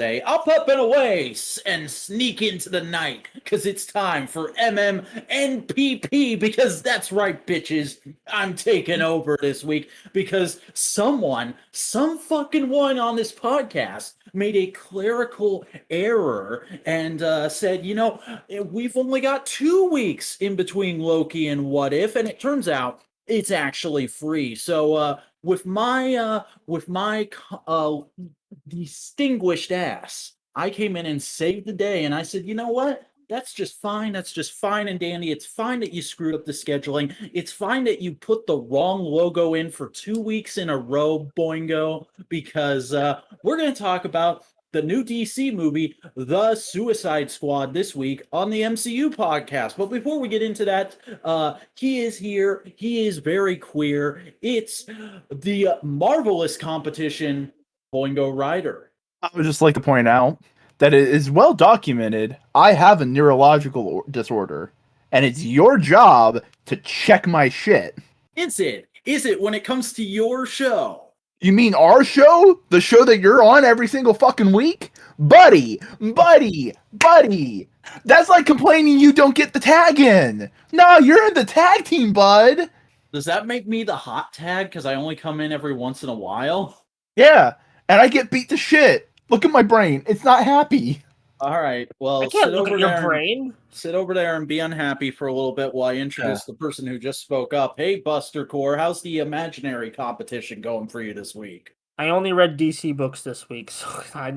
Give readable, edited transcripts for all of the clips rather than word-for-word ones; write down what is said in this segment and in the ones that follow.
Up, up, and away, and sneak into the night, because it's time for MMNPP, because that's right, bitches. I'm taking over this week, because some fucking one on this podcast made a clerical error and said, we've only got 2 weeks in between Loki and What If, and it turns out it's actually free. So, with my distinguished ass, I came in and saved the day, and I said, you know what? That's just fine. That's just fine and dandy. It's fine that you screwed up the scheduling. It's fine that you put the wrong logo in for 2 weeks in a row, Boingo, because we're going to talk about the new DC movie, The Suicide Squad, this week on the MCU podcast. But before we get into that, he is here. He is very queer. It's the marvelous competition, Boingo Rider. I would just like to point out that it is well documented I have a neurological disorder, and it's your job to check my shit. Is it? Is it when it comes to your show? You mean our show? The show that you're on every single fucking week? Buddy! That's like complaining you don't get the tag in. No, you're in the tag team, bud. Does that make me the hot tag because I only come in every once in a while? Yeah, and I get beat to shit. Look at my brain. It's not happy. All right. Well, I can't look at your brain. Sit over there and be unhappy for a little bit while I introduce the person who just spoke up. Hey, Buster Core, how's the imaginary competition going for you this week? I only read DC books this week, so I've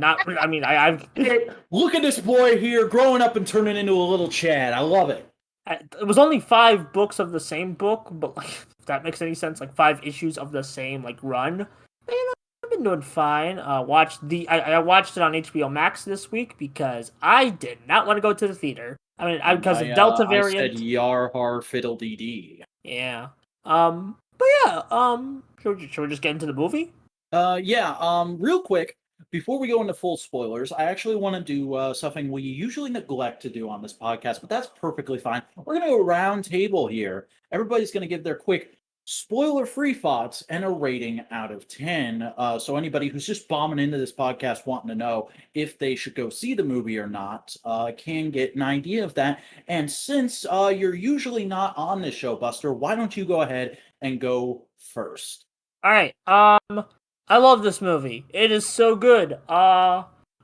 Look at this boy here growing up and turning into a little Chad. I love it. It was only 5 books of the same book, but like, if that makes any sense, like 5 issues of the same like run. I've been doing fine. I watched it on HBO Max this week because I did not want to go to the theater. I mean, because of Delta variant. I said yar har fiddle dee dee. Yeah. But yeah. Should we just get into the movie? Real quick, before we go into full spoilers, I actually want to do something we usually neglect to do on this podcast, but that's perfectly fine. We're going to go round table here. Everybody's going to give their quick spoiler-free thoughts and a rating out of 10. So anybody who's just bombing into this podcast wanting to know if they should go see the movie or not can get an idea of that. And since you're usually not on this show, Buster, why don't you go ahead and go first? All right. I love this movie. It is so good.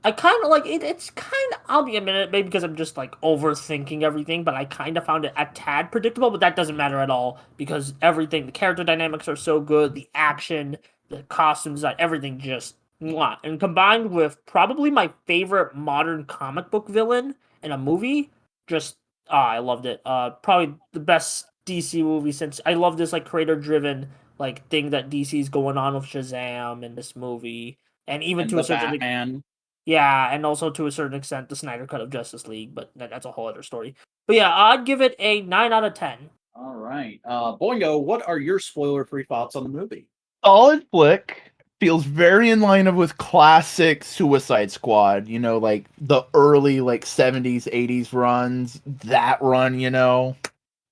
I kind of like it. It's kind of, I'll be a minute, maybe because I'm just like overthinking everything, but I kind of found it a tad predictable, but that doesn't matter at all because everything, the character dynamics are so good, the action, the costume design, everything just, mwah. And combined with probably my favorite modern comic book villain in a movie, just, I loved it. Probably the best DC movie since, I love this like creator-driven like thing that DC's going on with Shazam in this movie, and even And to the a certain Batman. yeah, and also to a certain extent the Snyder Cut of Justice League, but that's a whole other story. But yeah, I'd give it a 9 out of 10. All right. Boingo, what are your spoiler-free thoughts on the movie? Solid flick. Feels very in line with classic Suicide Squad. You know, like the early like 70s, 80s runs. That run,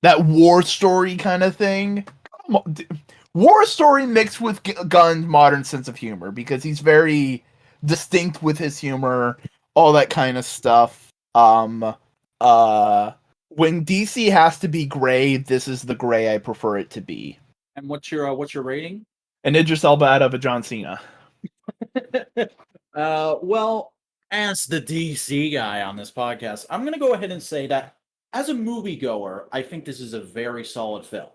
that war story kind of thing. War story mixed with Gunn's modern sense of humor because he's very distinct with his humor, all that kind of stuff. When DC has to be gray, this is the gray I prefer it to be. And what's your rating? An Idris Elba out of a John Cena. Well, as the DC guy on this podcast, I'm going to go ahead and say that as a moviegoer, I think this is a very solid film.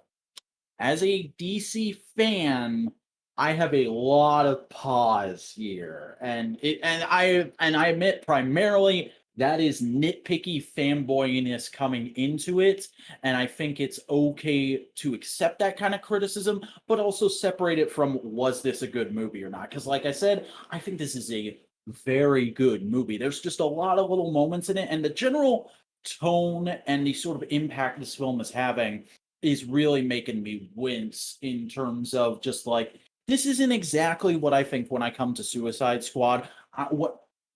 As a DC fan, I have a lot of pause here, and I admit primarily that is nitpicky fanboyiness coming into it, and I think it's okay to accept that kind of criticism, but also separate it from was this a good movie or not? Because, like I said, I think this is a very good movie. There's just a lot of little moments in it, and the general tone and the sort of impact this film is having is really making me wince in terms of just like, this isn't exactly what I think when I come to Suicide Squad.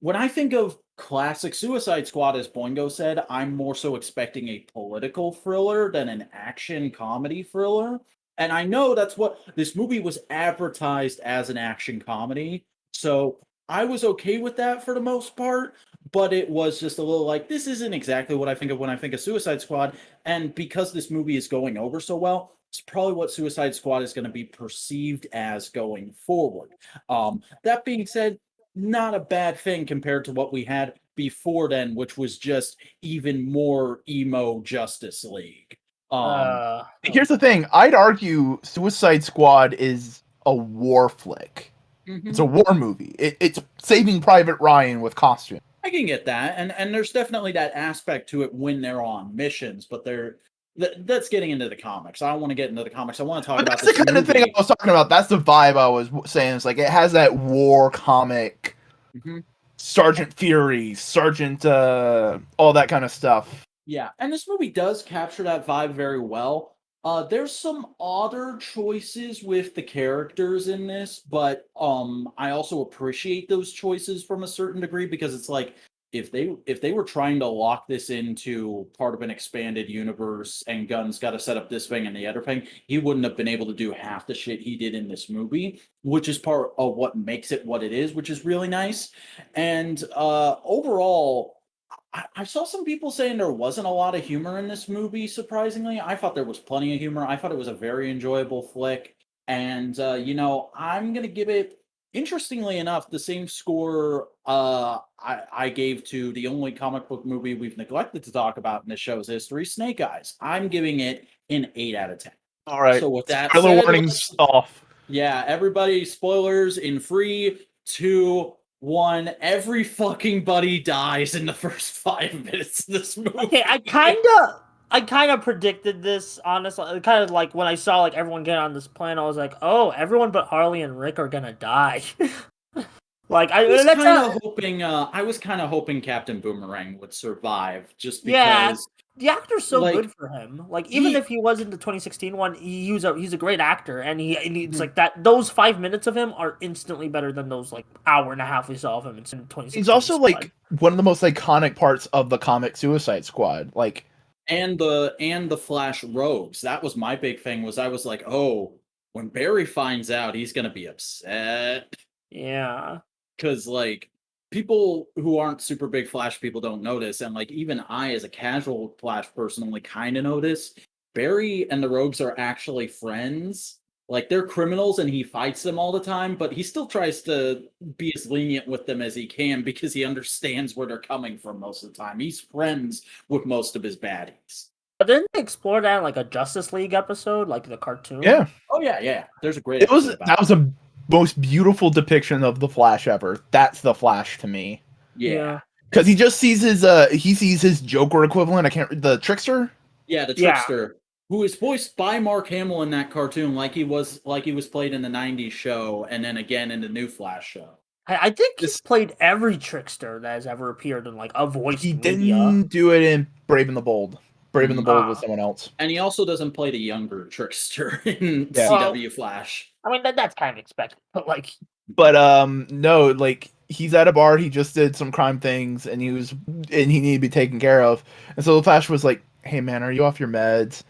When I think of classic Suicide Squad, as Boingo said, I'm more so expecting a political thriller than an action comedy thriller. And I know that's what this movie was advertised as, an action comedy. So I was okay with that for the most part, but it was just a little like, this isn't exactly what I think of when I think of Suicide Squad. And because this movie is going over so well, it's probably what Suicide Squad is going to be perceived as going forward. That being said, not a bad thing compared to what we had before then, which was just even more emo Justice League. Here's the thing. I'd argue Suicide Squad is a war flick. It's a Mhm. war movie. It's Saving Private Ryan with costume. I can get that, and there's definitely that aspect to it when they're on missions, but that's getting into the comics. I don't want to get into the comics. I want to talk But about that's the this kind of thing I movie. was talking about. That's the vibe I was saying. It's like it has that war comic, Mhm. Sergeant Fury, Sergeant, all that kind of stuff. Yeah, and this movie does capture that vibe very well. There's some odder choices with the characters in this, but I also appreciate those choices from a certain degree because it's like if they were trying to lock this into part of an expanded universe and Gunn's got to set up this thing and the other thing, he wouldn't have been able to do half the shit he did in this movie, which is part of what makes it what it is, which is really nice. And overall, I saw some people saying there wasn't a lot of humor in this movie, surprisingly. I thought there was plenty of humor. I thought it was a very enjoyable flick. And, I'm going to give it, interestingly enough, the same score I gave to the only comic book movie we've neglected to talk about in the show's history, Snake Eyes. I'm giving it an 8 out of 10. All right. So with that Spoiler said, warnings off. yeah, everybody, spoilers in 3, 2, 1. Every fucking buddy dies in the first 5 minutes of this movie. Okay, I kind of predicted this, honestly. Kind of like when I saw like everyone get on this plane, I was like, oh, everyone but Harley and Rick are gonna die. Like I was that's kind not, of hoping. I was kind of hoping Captain Boomerang would survive, just yeah. because, The actor's so like, good for him. Like even he. if he wasn't the 2016 one, he's a great actor, and it's Mhm. like that. Those 5 minutes of him are instantly better than those like hour and a half we saw of him in 2016. He's also Squad. like one of the most iconic parts of the comic Suicide Squad. Like, And the Flash rogues. That was my big thing. Was I was like, oh, when Barry finds out, he's gonna be upset. Yeah. Because like people who aren't super big Flash people don't notice, and like even I, as a casual Flash person, only kind of notice. Barry and the Rogues are actually friends. Like they're criminals, and he fights them all the time, but he still tries to be as lenient with them as he can because he understands where they're coming from most of the time. He's friends with most of his baddies. But didn't they explore that in like a Justice League episode, like the cartoon? yeah, Oh yeah. There's a great it was episode about that was a most beautiful depiction of the Flash ever. That's the Flash to me. Yeah. Because he just sees his Joker equivalent. The Trickster. Yeah, the Yeah. trickster, who is voiced by Mark Hamill in that cartoon, like he was played in the '90s show, and then again in the new Flash show. I think This- he's played every trickster that has ever appeared in like a voiced He media. didn't do it in Brave and the Bold. Brave and the Bold was someone else. And he also doesn't play the younger trickster in Yeah. CW Flash. I mean that's kind of expected, but like But no, like he's at a bar. He just did some crime things, and he needed to be taken care of. And so the Flash was like, "Hey man, are you off your meds?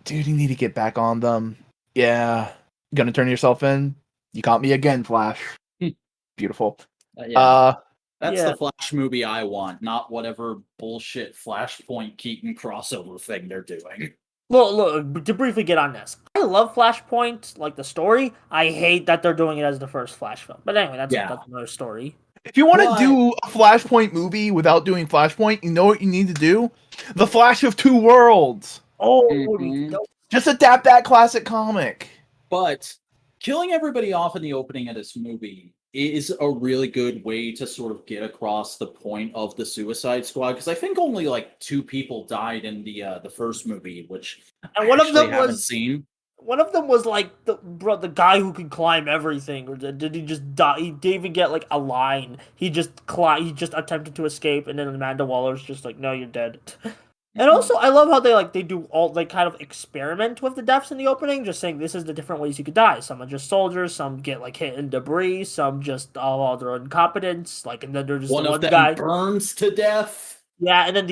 Dude, you need to get back on them. Yeah, gonna turn yourself in. You caught me again, Flash. Beautiful. Yeah, that's yeah. the Flash movie I want, not whatever bullshit Flashpoint Keaton crossover thing they're doing. Look, to briefly get on this. I love Flashpoint, like the story. I hate that they're doing it as the first Flash film. But anyway, that's another story. If you want to But- do a Flashpoint movie without doing Flashpoint, you know what you need to do? The Flash of Two Worlds. Oh, Mhm. Just adapt that classic comic. But killing everybody off in the opening of this movie is a really good way to sort of get across the point of the Suicide Squad, because I think only like 2 people died in the first movie, which And one of actually them haven't was seen. One of them was like the guy who could climb everything, or did he just die? He didn't even get like a line. He just attempted to escape, and then Amanda Waller's just like, "No, you're dead." And also, I love how they kind of experiment with the deaths in the opening, just saying this is the different ways you could die. Some are just soldiers, some get like hit in debris, some just their incompetence, like, and then there's just One the of one them guy. burns to death. Yeah, and then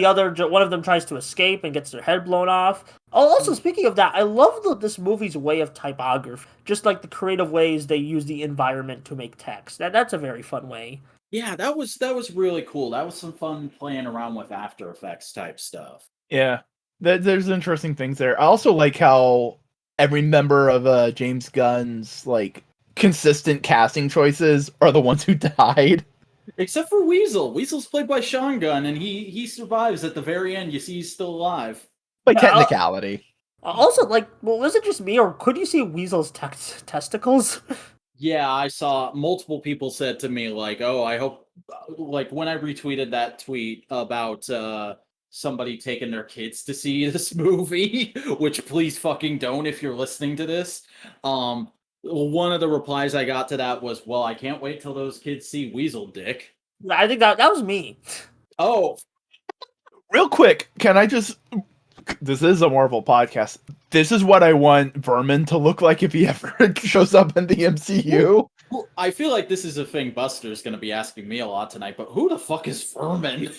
one of them tries to escape and gets their head blown off. Oh, also speaking of that, I love this movie's way of typography. Just like the creative ways they use the environment to make text. That's a very fun way. Yeah, that was really cool. That was some fun playing around with After Effects type stuff. Yeah, there's interesting things there. I also like how every member of James Gunn's like consistent casting choices are the ones who died. Except for Weasel. Weasel's played by Sean Gunn, and he survives at the very end. You see he's still alive. By Yeah, technicality. Also, like, well, was it just me, or could you see Weasel's testicles? Yeah, I saw multiple people said to me, like, oh, I hope, like, when I retweeted that tweet about somebody taking their kids to see this movie, which please fucking don't if you're listening to this. One of the replies I got to that was, well, I can't wait till those kids see Weasel Dick. I think that was me. Oh, Real quick, can I just... This is a Marvel podcast. This is what I want Vermin to look like if he ever shows up in the MCU. well, I feel like this is a thing Buster's going to be asking me a lot tonight, but who the fuck is Vermin?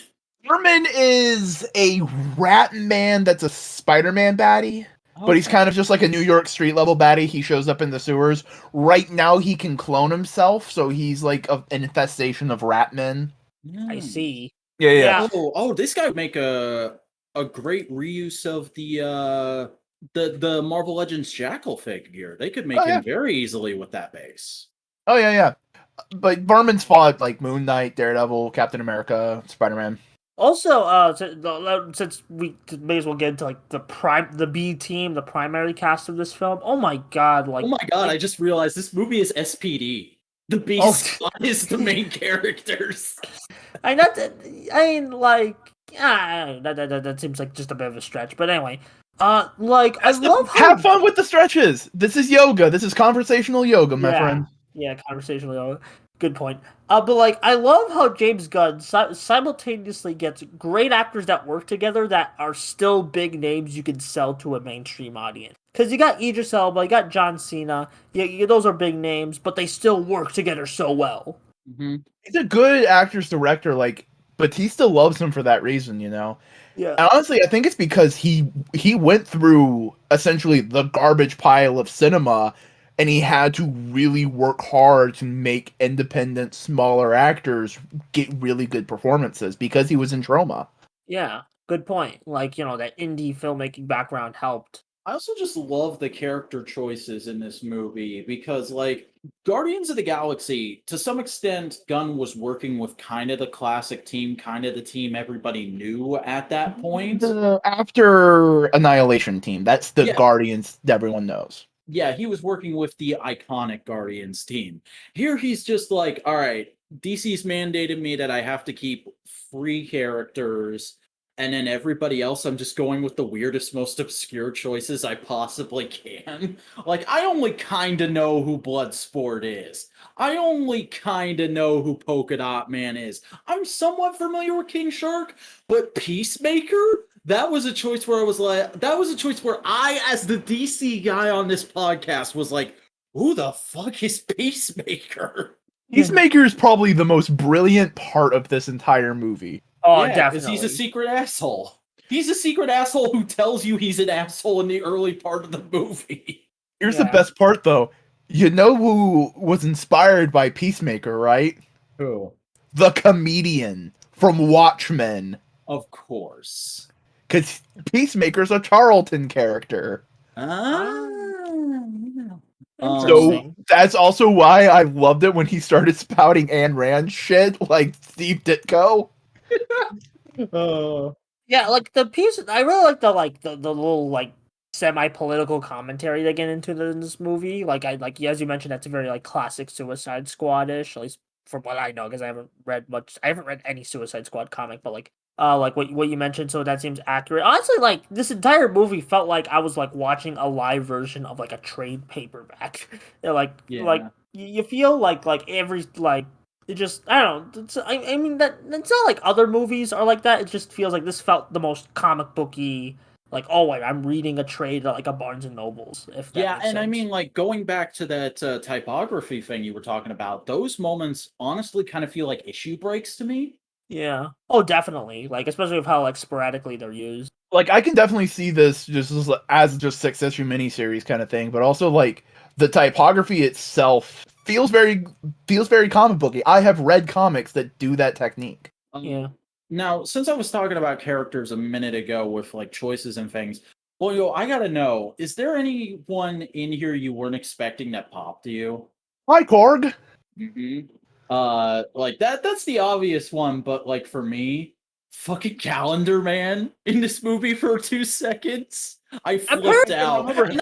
Vermin is a rat man that's a Spider-Man baddie. But he's kind of just like a New York street level baddie. He shows up in the sewers. Right now he can clone himself, so he's like an infestation of rat men. I see. Yeah. Oh, this guy would make a great reuse of the Marvel Legends Jackal figure. They could make him very easily with that base. Oh yeah. But Vermin's fought like Moon Knight, Daredevil, Captain America, Spider-Man. Also, since we may as well get into like the B team, the primary cast of this film. Oh my god! I just realized this movie is SPD. The Beast is the main characters. That seems like just a bit of a stretch. But anyway, I love how have fun with the stretches. This is yoga. This is conversational yoga, my friend. Yeah, conversational yoga. Good point. But I love how James Gunn simultaneously gets great actors that work together that are still big names you can sell to a mainstream audience. Because you got Idris Elba, you got John Cena, those are big names, but they still work together so well. Mm-hmm. He's a good actor's director. Like Batista loves him for that reason, you know. Yeah. And honestly, I think it's because he went through essentially the garbage pile of cinema. And he had to really work hard to make independent, smaller actors get really good performances because he was in Trauma. Yeah, good point. That indie filmmaking background helped. I also just love the character choices in this movie because, like, Guardians of the Galaxy, to some extent, Gunn was working with kind of the classic team, kind of the team everybody knew at that point. The After Annihilation team, that's the Guardians that everyone knows. Yeah, he was working with the iconic Guardians team. Here he's just like, all right, DC's mandated me that I have to keep free characters, and then everybody else, I'm just going with the weirdest, most obscure choices I possibly can. Like, I only kind of know who Bloodsport is. I only kind of know who Polka Dot Man is. I'm somewhat familiar with King Shark, but Peacemaker? That was a choice where I, as the DC guy on this podcast, was like, who the fuck is Peacemaker? Peacemaker is probably the most brilliant part of this entire movie. Oh, yeah, definitely. Because he's a secret asshole. He's a secret asshole who tells you he's an asshole in the early part of the movie. Here's the best part, though. You know who was inspired by Peacemaker, right? Who? The comedian from Watchmen. Of course. Because Peacemaker's a Charlton character. So that's also why I loved it when he started spouting Ayn Rand shit like Steve Ditko. Yeah, like the piece. I really like the little semi-political commentary they get into in this movie. As you mentioned, that's a very classic Suicide Squad-ish, at least from what I know, because I haven't read much. I haven't read any Suicide Squad comic, but what you mentioned, so that seems accurate. Honestly, this entire movie felt like I was watching a live version of a trade paperback. You feel like every it just, I don't know. I mean that it's not like other movies are like that. It just feels like this felt the most comic booky. I'm reading a trade at a Barnes and Nobles. If that makes sense. I mean, going back to that typography thing you were talking about, those moments honestly kind of feel like issue breaks to me. Yeah. Oh, definitely. Especially with how sporadically they're used. Like, I can definitely see this just as just 6-issue miniseries kind of thing, but also like the typography itself feels very comic booky. I have read comics that do that technique. Yeah. Now, since I was talking about characters a minute ago with like choices and things, well, I gotta know: is there anyone in here you weren't expecting that popped to you? Hi, Korg. Mm-hmm. Like that's the obvious one, but like for me, fucking Calendar Man in this movie for 2 seconds. I flipped Apparently, out. remember-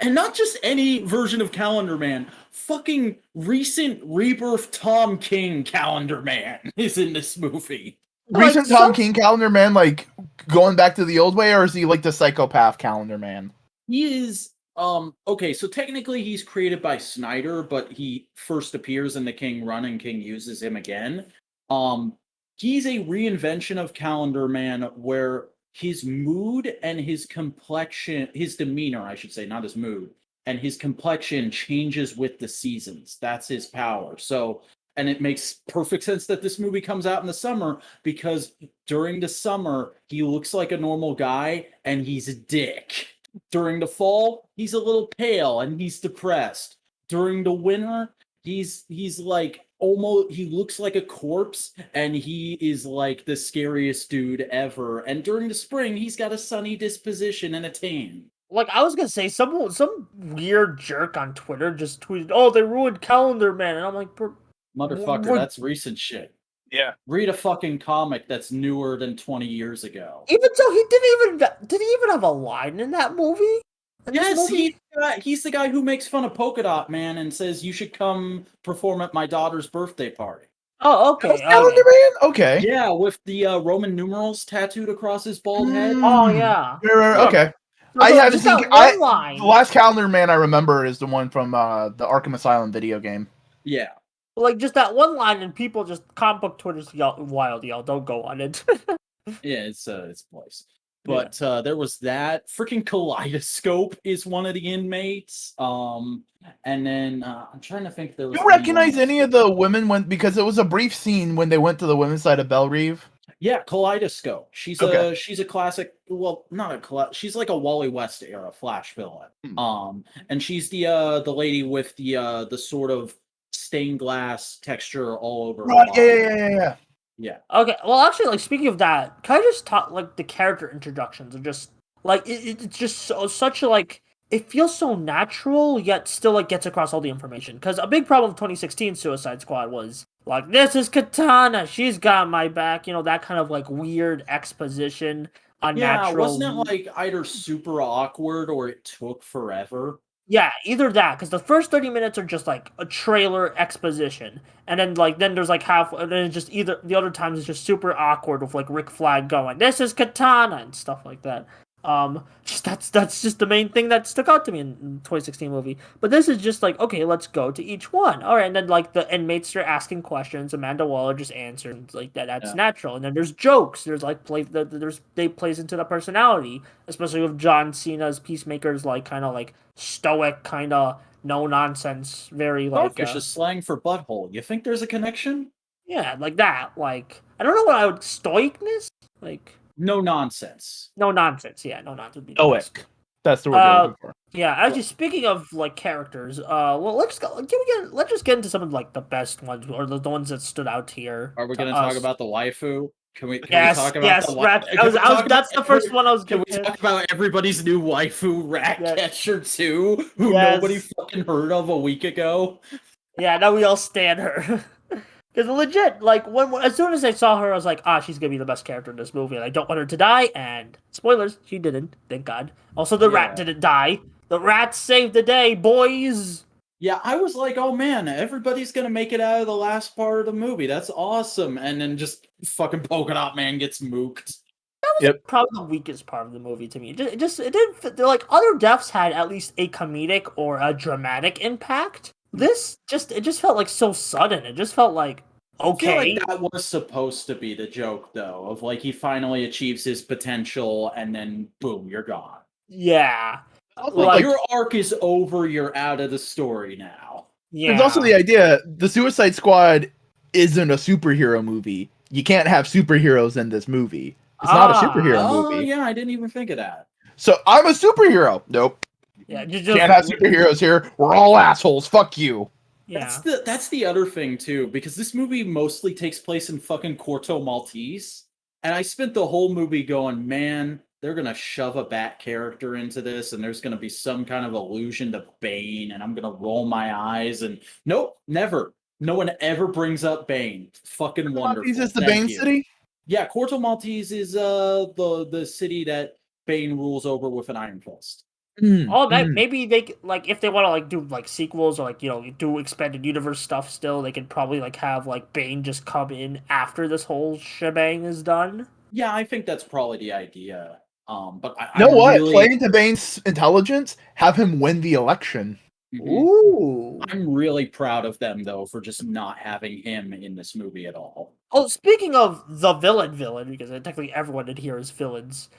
And not just any version of Calendar Man. Fucking recent rebirth Tom King Calendar Man is in this movie. Recent Like, Tom King Calendar Man, like going back to the old way, or is he like the psychopath Calendar Man? He is okay, so technically he's created by Snyder, but he first appears in the King run and King uses him again. Um he's a reinvention of Calendar Man where his mood and his complexion, his demeanor, I should say, not his mood, and his complexion changes with the seasons. That's his power. So, and it makes perfect sense that this movie comes out in the summer because during the summer he looks like a normal guy and he's a dick. During the fall, he's a little pale and he's depressed. During the winter, he's like almost, he looks like a corpse and he is like the scariest dude ever. And during the spring, he's got a sunny disposition and a tan. like I was gonna say, some weird jerk on Twitter just tweeted, "Oh, they ruined Calendar Man," and I'm like, Motherfucker, What- that's recent shit. Yeah. Read a fucking comic that's newer than 20 years ago. even so, did he even have a line in that movie? In this Yes, movie? he's the guy who makes fun of Polka Dot Man and says you should come perform at my daughter's birthday party. Oh, That was okay. Calendar Man? Okay. Yeah, with the Roman numerals tattooed across his bald head. Oh, Mm. yeah. Okay. So, I haven't just seen. that one line. The last Calendar Man I remember is the one from the Arkham Asylum video game. Yeah. Like, just that one line, and people just, comic book Twitter's wild, y'all. Don't go on it. Yeah, it's place. But there was that. Freaking Kaleidoscope is one of the inmates. And then I'm trying to think if there was You recognize any of the women because it was a brief scene when they went to the women's side of Belle Reve? Yeah, Kaleidoscope. She's Okay. she's a classic. Well, not a she's like a Wally West era Flash villain. And she's the lady with the sort of stained glass texture all over. Her Right. body. Yeah. Yeah. Okay, well, actually, like, speaking of that, can I just talk, like, the character introductions are just, like, it's just such a, like, it feels so natural, yet still, like, gets across all the information. Because a big problem of 2016 Suicide Squad was, like, this is Katana, she's got my back, you know, that kind of, like, weird exposition, unnatural. Yeah, wasn't it, like, either super awkward or it took forever? Yeah, either that, because the first 30 minutes are just like a trailer exposition, and then there's like half, and then it's just either the other times it's just super awkward with like Rick Flag going, "This is Katana" and stuff like that. Just that's just the main thing that stuck out to me in the 2016 movie. But this is just like, okay, let's go to each one. All right, and then like the inmates are asking questions, Amanda Waller just answers like that. That's natural. And then there's jokes. There's like they plays into the personality, especially with John Cena's Peacemaker's like kind of like stoic, kind of no nonsense, very like Starfish is slang for butthole. You think there's a connection? yeah, like that. Like I don't know what I would stoicness like. No nonsense. No nonsense. Yeah, no nonsense. Would be the best. Stoic. That's the word you're looking for. Yeah, actually, speaking of like characters, well, let's just get into some of like the best ones or the ones that stood out here. Are we to going to talk us. about the waifu? Can we Yes, talk about yes, the Rat. That's the first one I was Can going we to talk about everybody's new waifu, Ratcatcher 2, who Yes. nobody fucking heard of a week ago? Yeah, now we all stand her. Because legit, like, as soon as I saw her, I was like, she's going to be the best character in this movie, and I don't want her to die, and spoilers, she didn't, thank God. Also, the rat didn't die. The rat saved the day, boys! Yeah, I was like, oh man, everybody's gonna make it out of the last part of the movie. That's awesome. And then just fucking Polka Dot Man gets mooked. Probably the weakest part of the movie to me. It didn't fit, like, other deaths had at least a comedic or a dramatic impact. This it just felt like so sudden. It just felt like, okay. I feel like that was supposed to be the joke, though, of like he finally achieves his potential and then boom, you're gone. Yeah. Like your arc is over, you're out of the story now. Yeah. There's also the idea the Suicide Squad isn't a superhero movie. You can't have superheroes in this movie. It's not a superhero Oh, movie. yeah, I didn't even think of that. So I'm a superhero. Nope. Yeah, Can't have superheroes here. We're all assholes. Fuck you. Yeah. That's the other thing too, because this movie mostly takes place in fucking Corto Maltese, and I spent the whole movie going, man, they're gonna shove a bat character into this, and there's gonna be some kind of allusion to Bane, and I'm gonna roll my eyes, and nope, never. No one ever brings up Bane. Fucking wonderful. Is the Thank Bane you. city? Yeah, Corto Maltese is the city that Bane rules over with an iron fist. Oh, maybe they like if they want to like do like sequels or like do expanded universe stuff. Still, they could probably like have like Bane just come in after this whole shebang is done. Yeah, I think that's probably the idea. But You know I'm what? really, Play into Bane's intelligence. Have him win the election. Mhm. Ooh. I'm really proud of them though for just not having him in this movie at all. Oh, speaking of the villain, because technically everyone in here is villains.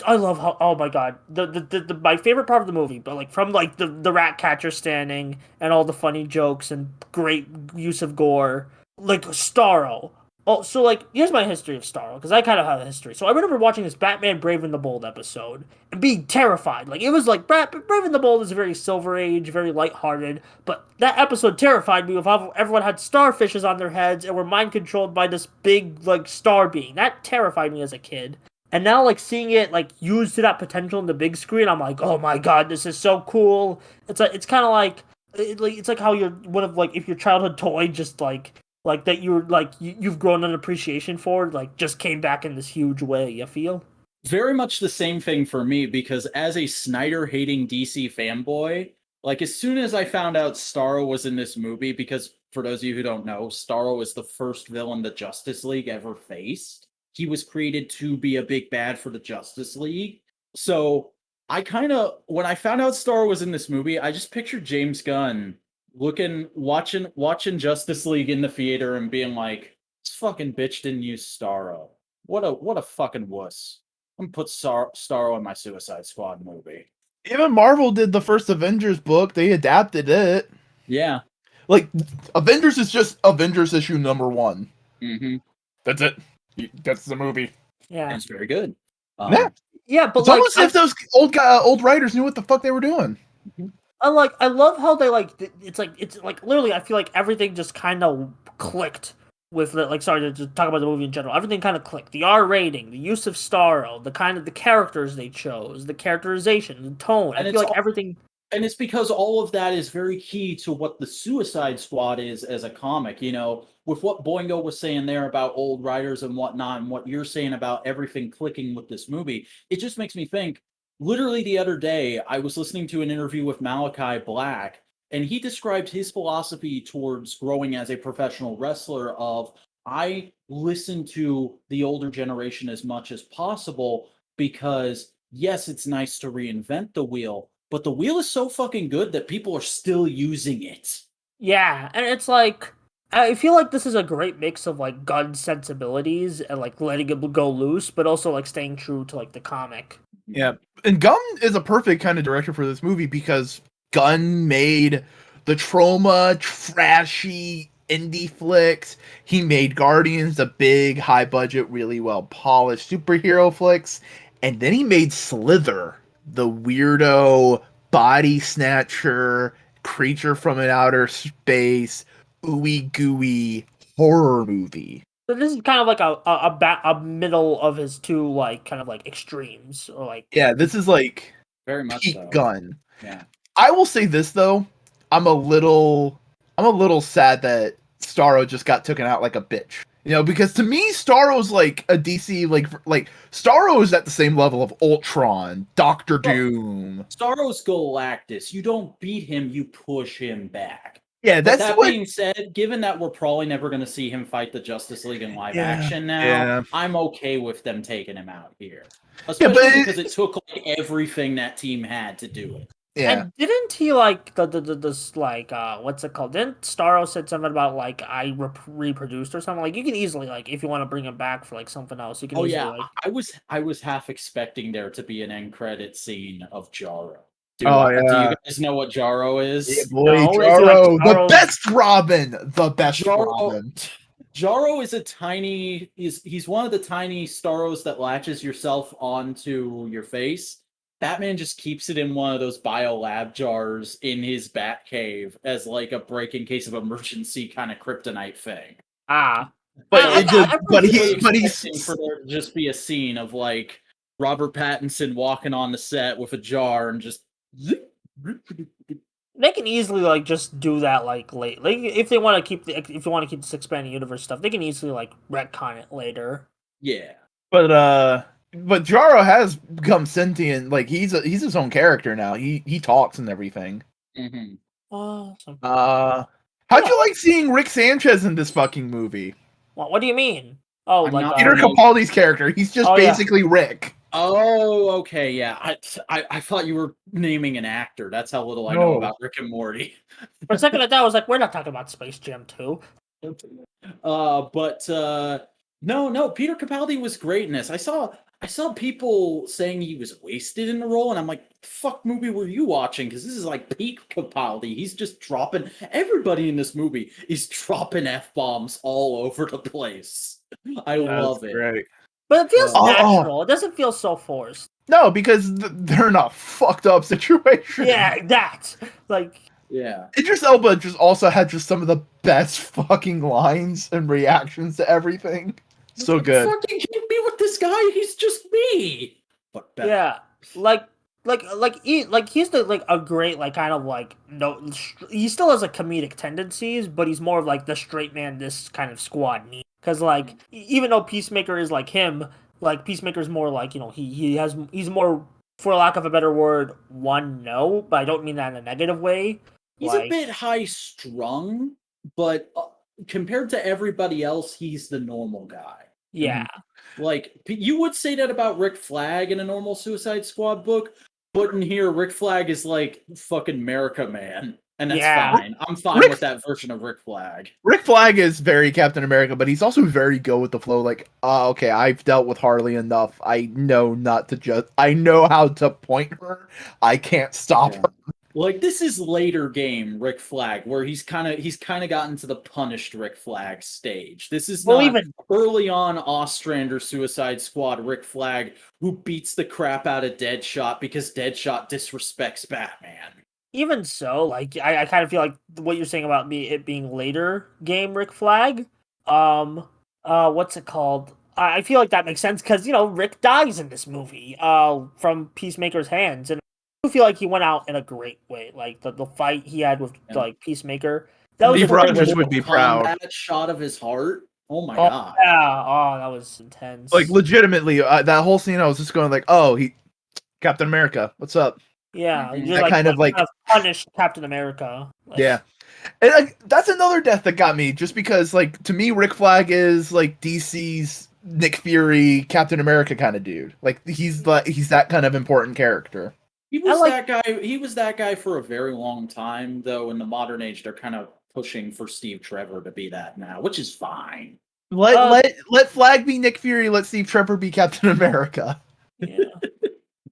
I love how, oh my god, the my favorite part of the movie, but like from like the rat catcher standing and all the funny jokes and great use of gore, like Starro. Oh, so like here's my history of Starro, because I kind of have a history. So I remember watching this Batman Brave and the Bold episode and being terrified. Like it was like Brave and the Bold is very Silver Age, very lighthearted, but that episode terrified me of how everyone had starfishes on their heads and were mind controlled by this big like star being. That terrified me as a kid. And now, like seeing it like used to that potential in the big screen, I'm like, oh my god, this is so cool. It's kind of like it's like how you're one of like if your childhood toy just like that you're like you've grown an appreciation for like just came back in this huge way. You feel Very much the same thing for me because as a Snyder hating DC fanboy, like as soon as I found out Starro was in this movie, because for those of you who don't know, Starro is the first villain the Justice League ever faced. He was created to be a big bad for the Justice League. So I kind of, when I found out Starro was in this movie, I just pictured James Gunn watching Justice League in the theater and being like, this fucking bitch didn't use Starro. What a fucking wuss. I'm gonna put Starro in my Suicide Squad movie. Even Marvel did the first Avengers book. They adapted it. Yeah. Like, Avengers is just Avengers issue number 1. Mm-hmm. That's it. That's the movie. yeah, And it's very good. Yeah. yeah, but It's like almost as if those old writers knew what the fuck they were doing. I love how they like it's like literally I feel like everything just kind of clicked with like sorry to just talk about the movie in general. Everything kind of clicked. The R rating, the use of Starro, the kind of the characters they chose, the characterization, the tone. And I feel like everything. And it's because all of that is very key to what the Suicide Squad is as a comic. You know, with what Boingo was saying there about old writers and whatnot, and what you're saying about everything clicking with this movie, it just makes me think. Literally the other day, I was listening to an interview with Malachi Black, and he described his philosophy towards growing as a professional wrestler of, I listen to the older generation as much as possible because, yes, it's nice to reinvent the wheel, but the wheel is so fucking good that people are still using it. Yeah, and it's like I feel like this is a great mix of like gun sensibilities and like letting it go loose, but also like staying true to like the comic. Yeah. And Gunn is a perfect kind of director for this movie because Gunn made the Trauma trashy indie flicks. He made Guardians the big, high budget, really well polished superhero flicks. And then he made Slither, the weirdo body snatcher creature from an outer space, ooey gooey horror movie. So this is kind of like a middle of his two like kind of like extremes or like Yeah, this is like Very much peak so. Gunn. Yeah. I will say this though, I'm a little sad that Starro just got taken out like a bitch. You know, because to me, Starro's like a DC like Starro is at the same level of Ultron, Doctor Doom. Starro's Galactus. You don't beat him, you push him back. Yeah, But that's that what. being said, given that we're probably never going to see him fight the Justice League in live Yeah, action now, yeah. I'm okay with them taking him out here. Yeah, Especially but because it took like everything that team had to do it. Yeah, And didn't he like this like what's it called? Didn't Starro said something about like I reproduced or something? Like you can easily like if you want to bring him back for like something else, you can. Oh easily, yeah, like... I was half expecting there to be an end credit scene of Jarro. Do yeah. you guys know what Jarro is? Yeah, boy, No, is he, Jarro, like, the Jarro's- best Robin, the best Jarro, Robin. Jaro is he's one of the tiny Staros that latches yourself onto your face. Batman just keeps it in one of those biolab jars in his bat cave as like a break in case of emergency kind of kryptonite thing. Ah. But I- it just, I- but Expecting he's for there to just be a scene of like Robert Pattinson walking on the set with a jar and just They can easily like just do that like late, like if they want to keep this expanding universe stuff, they can easily like retcon it later. yeah. but Jaro has become sentient. Like he's his own character now. He talks and everything. Mm-hmm. Awesome. How'd you like seeing Rick Sanchez in this fucking movie? What do you mean? Oh, I'm like not Peter familiar. Capaldi's character. He's just Oh, yeah. basically Rick. Oh, okay, yeah. I thought you were naming an actor. That's how little I know No. about Rick and Morty. For a second, I was like, we're not talking about Space Jam 2. No, Peter Capaldi was great in this. I saw people saying he was wasted in the role, and I'm like, fuck movie were you watching? Because this is like peak Capaldi. He's just dropping everybody in this movie is dropping F-bombs all over the place. I love it. Great. But it feels Oh. natural. It doesn't feel so forced. No, because they're in a fucked up situation. Yeah, that. Like, Yeah. Idris Elba just also had just some of the best fucking lines and reactions to everything. So good. Fucking keep me with this guy. He's just me. But better. yeah, he's the like a great like kind of like no, he still has like comedic tendencies, but he's more of like the straight man this kind of squad needs. Because like even though Peacemaker is like him, like Peacemaker's more like he's more, for lack of a better word, one note, but I don't mean that in a negative way. He's a bit high strung, but compared to everybody else, he's the normal guy. Yeah. Like, you would say that about Rick Flag in a normal Suicide Squad book, but in here, Rick Flag is like fucking America Man. And that's fine. I'm fine with that version of Rick Flag. Rick Flag is very Captain America, but he's also very go with the flow. Like, okay, I've dealt with Harley enough. I know not to just. I know how to point her. I can't stop her. Like, this is later game Rick Flag, where he's kind of gotten to the punished Rick Flag stage. This is not even early on Ostrander Suicide Squad Rick Flag, who beats the crap out of Deadshot because Deadshot disrespects Batman. Even so, like I kind of feel like what you're saying about it being later game Rick Flag. What's it called? I feel like that makes sense because Rick dies in this movie. From Peacemaker's hands, and I feel like he went out in a great way. Like the fight he had with like Peacemaker. That was Steve a great Rogers way would be proud. That shot of his heart. Oh my Oh, god! yeah. Oh, that was intense. Like legitimately, that whole scene, I was just going like, "Oh, Captain America, what's up?" Yeah, you're That like kind of like punished Captain America. Like, yeah. And like that's another death that got me, just because like to me Rick Flag is like DC's Nick Fury, Captain America kind of dude. Like he's that kind of important character. He was that guy. He was that guy for a very long time, though. In the modern age, they're kind of pushing for Steve Trevor to be that now, which is fine. Let Flag be Nick Fury. Let Steve Trevor be Captain America. Yeah.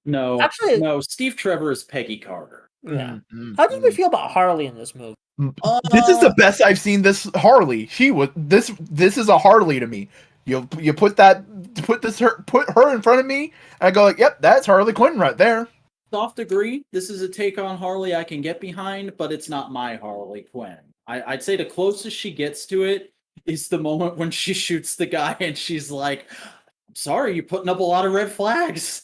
No, actually, no. Steve Trevor is Peggy Carter. Yeah. How do you feel about Harley in this movie? This is the best I've seen this Harley. This is a Harley to me. You put her in front of me, and I go like, yep, that's Harley Quinn right there. Soft agree. This is a take on Harley I can get behind, but it's not my Harley Quinn. I'd say the closest she gets to it is the moment when she shoots the guy and she's like, I'm sorry, you're putting up a lot of red flags.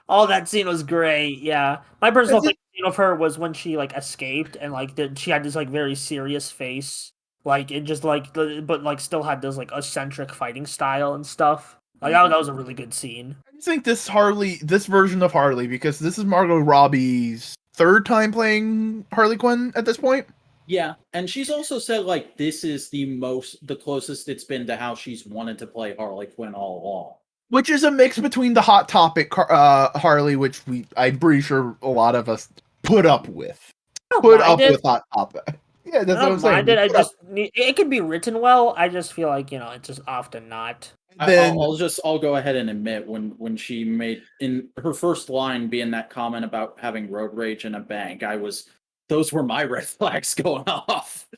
Oh, that scene was great. Yeah, my personal favorite scene of her was when she like escaped and like she had this like very serious face, like it just like but like still had this like eccentric fighting style and stuff. Like that was a really good scene. I think this version of Harley, because this is Margot Robbie's third time playing Harley Quinn at this point. Yeah, and she's also said like this is the closest it's been to how she's wanted to play Harley Quinn all along. Which is a mix between the Hot Topic Harley, which I'm pretty sure a lot of us put up with. With Hot Topic. Yeah, that's what I'm saying. It could be written well. I just feel like it's just often not. I'll go ahead and admit when she made in her first line being that comment about having road rage in a bank, those were my red flags going off.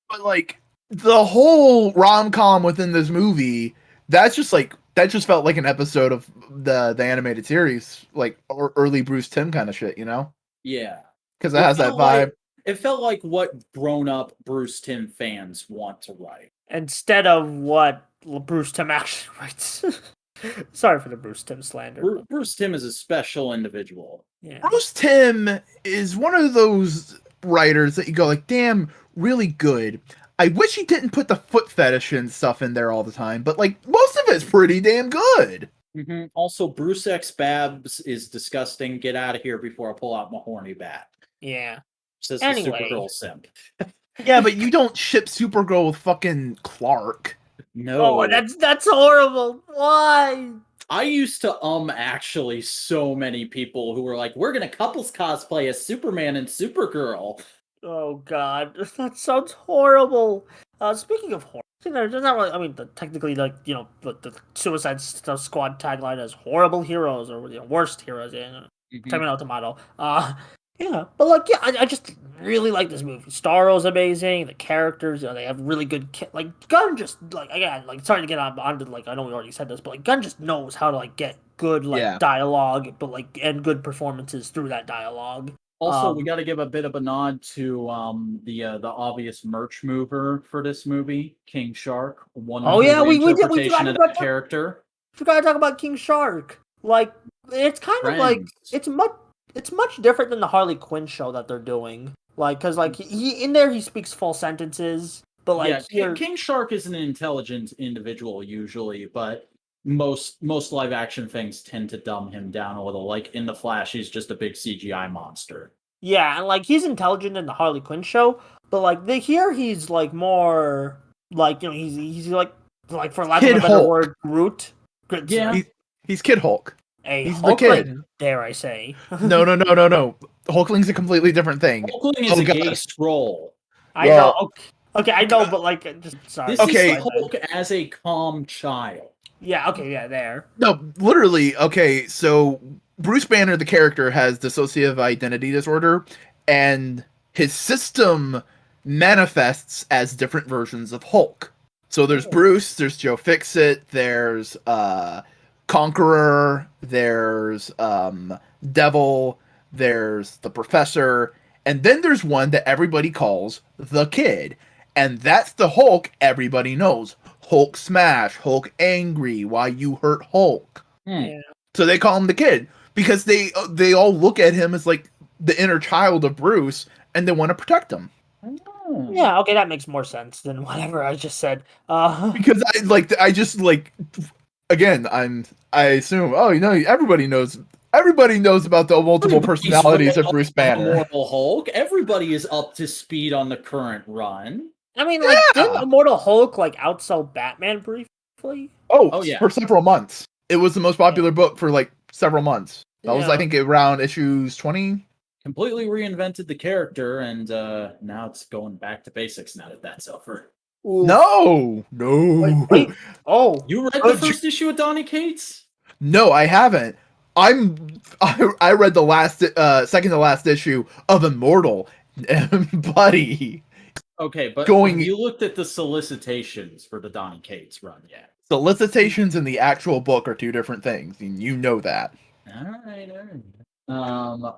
But like the whole rom-com within this movie, that just felt like an episode of the animated series, like early Bruce Timm kind of shit, you know? Yeah. Because it has that felt vibe. It felt like what grown-up Bruce Timm fans want to write. Instead of what Bruce Timm actually writes. Sorry for the Bruce Timm slander. Bruce Timm is a special individual. Yeah. Bruce Timm is one of those writers that you go like, damn, really good. I wish he didn't put the foot fetish and stuff in there all the time, but like most of it's pretty damn good. Mm-hmm. Also, Bruce X Babs is disgusting. Get out of here before I pull out my horny bat. Yeah. Says Anyway. the Supergirl simp. Yeah, but you don't ship Supergirl with fucking Clark. No. Oh, that's horrible. Why? I used to actually so many people who were like, we're gonna couples cosplay as Superman and Supergirl. Oh God, that sounds horrible. Speaking of horror, there's not really. I mean, technically, like the Suicide Squad tagline is "horrible heroes" or worst heroes. Yeah, Terminal Tomato. Yeah, but like, yeah, I just really like this movie. Starro's amazing. The characters, they have really good. Like Gunn just like again, like sorry to get onto like I know we already said this, but like Gunn just knows how to like get good dialogue, but like and good performances through that dialogue. Also, we got to give a bit of a nod to the obvious merch mover for this movie, King Shark. Oh yeah, we interpretation of that character. Forgot to talk about King Shark. Like it's kind of like it's much different than the Harley Quinn show that they're doing. Like because like he in there he speaks full sentences, but like King Shark is an intelligent individual usually, but most live action things tend to dumb him down a little. Like in The Flash, he's just a big CGI monster. Yeah, and like he's intelligent in the Harley Quinn show, but like here he's like more like he's like for lack of a better word, Groot. Yeah, he's Kid Hulk. He's the kid. Dare I say? No. Hulkling's a completely different thing. Hulkling is a gay scroll. I know. Okay, I know, but like, just sorry. This is Hulk as a calm child. Yeah. Okay. Yeah. There. No, literally. Okay, so Bruce Banner, the character, has dissociative identity disorder, and his system manifests as different versions of Hulk. So there's Bruce, there's Joe Fixit, there's Conqueror, there's Devil, there's the Professor, and then there's one that everybody calls the Kid, and that's the Hulk everybody knows. Hulk smash, Hulk angry, why you hurt Hulk. Yeah. So they call him the Kid because they all look at him as like the inner child of Bruce, and they want to protect him. Yeah, okay, that makes more sense than whatever I just said. Because I assume everybody knows about the multiple personalities of Bruce Banner. Immortal Hulk. Everybody is up to speed on the current run. I mean, like, didn't Immortal Hulk like outsell Batman briefly? Oh yeah, for several months. It was the most popular book for like several months. That was, I think, around issues 20. Completely reinvented the character, and now it's going back to basics now that that's over. Ooh. No. Wait. Oh, you read the first issue of Donny Cates? No, I haven't. I read the second to last issue of Immortal, buddy. Okay, but you looked at the solicitations for the Donny Cates run yet? Solicitations and the actual book are two different things, and you know that. All right.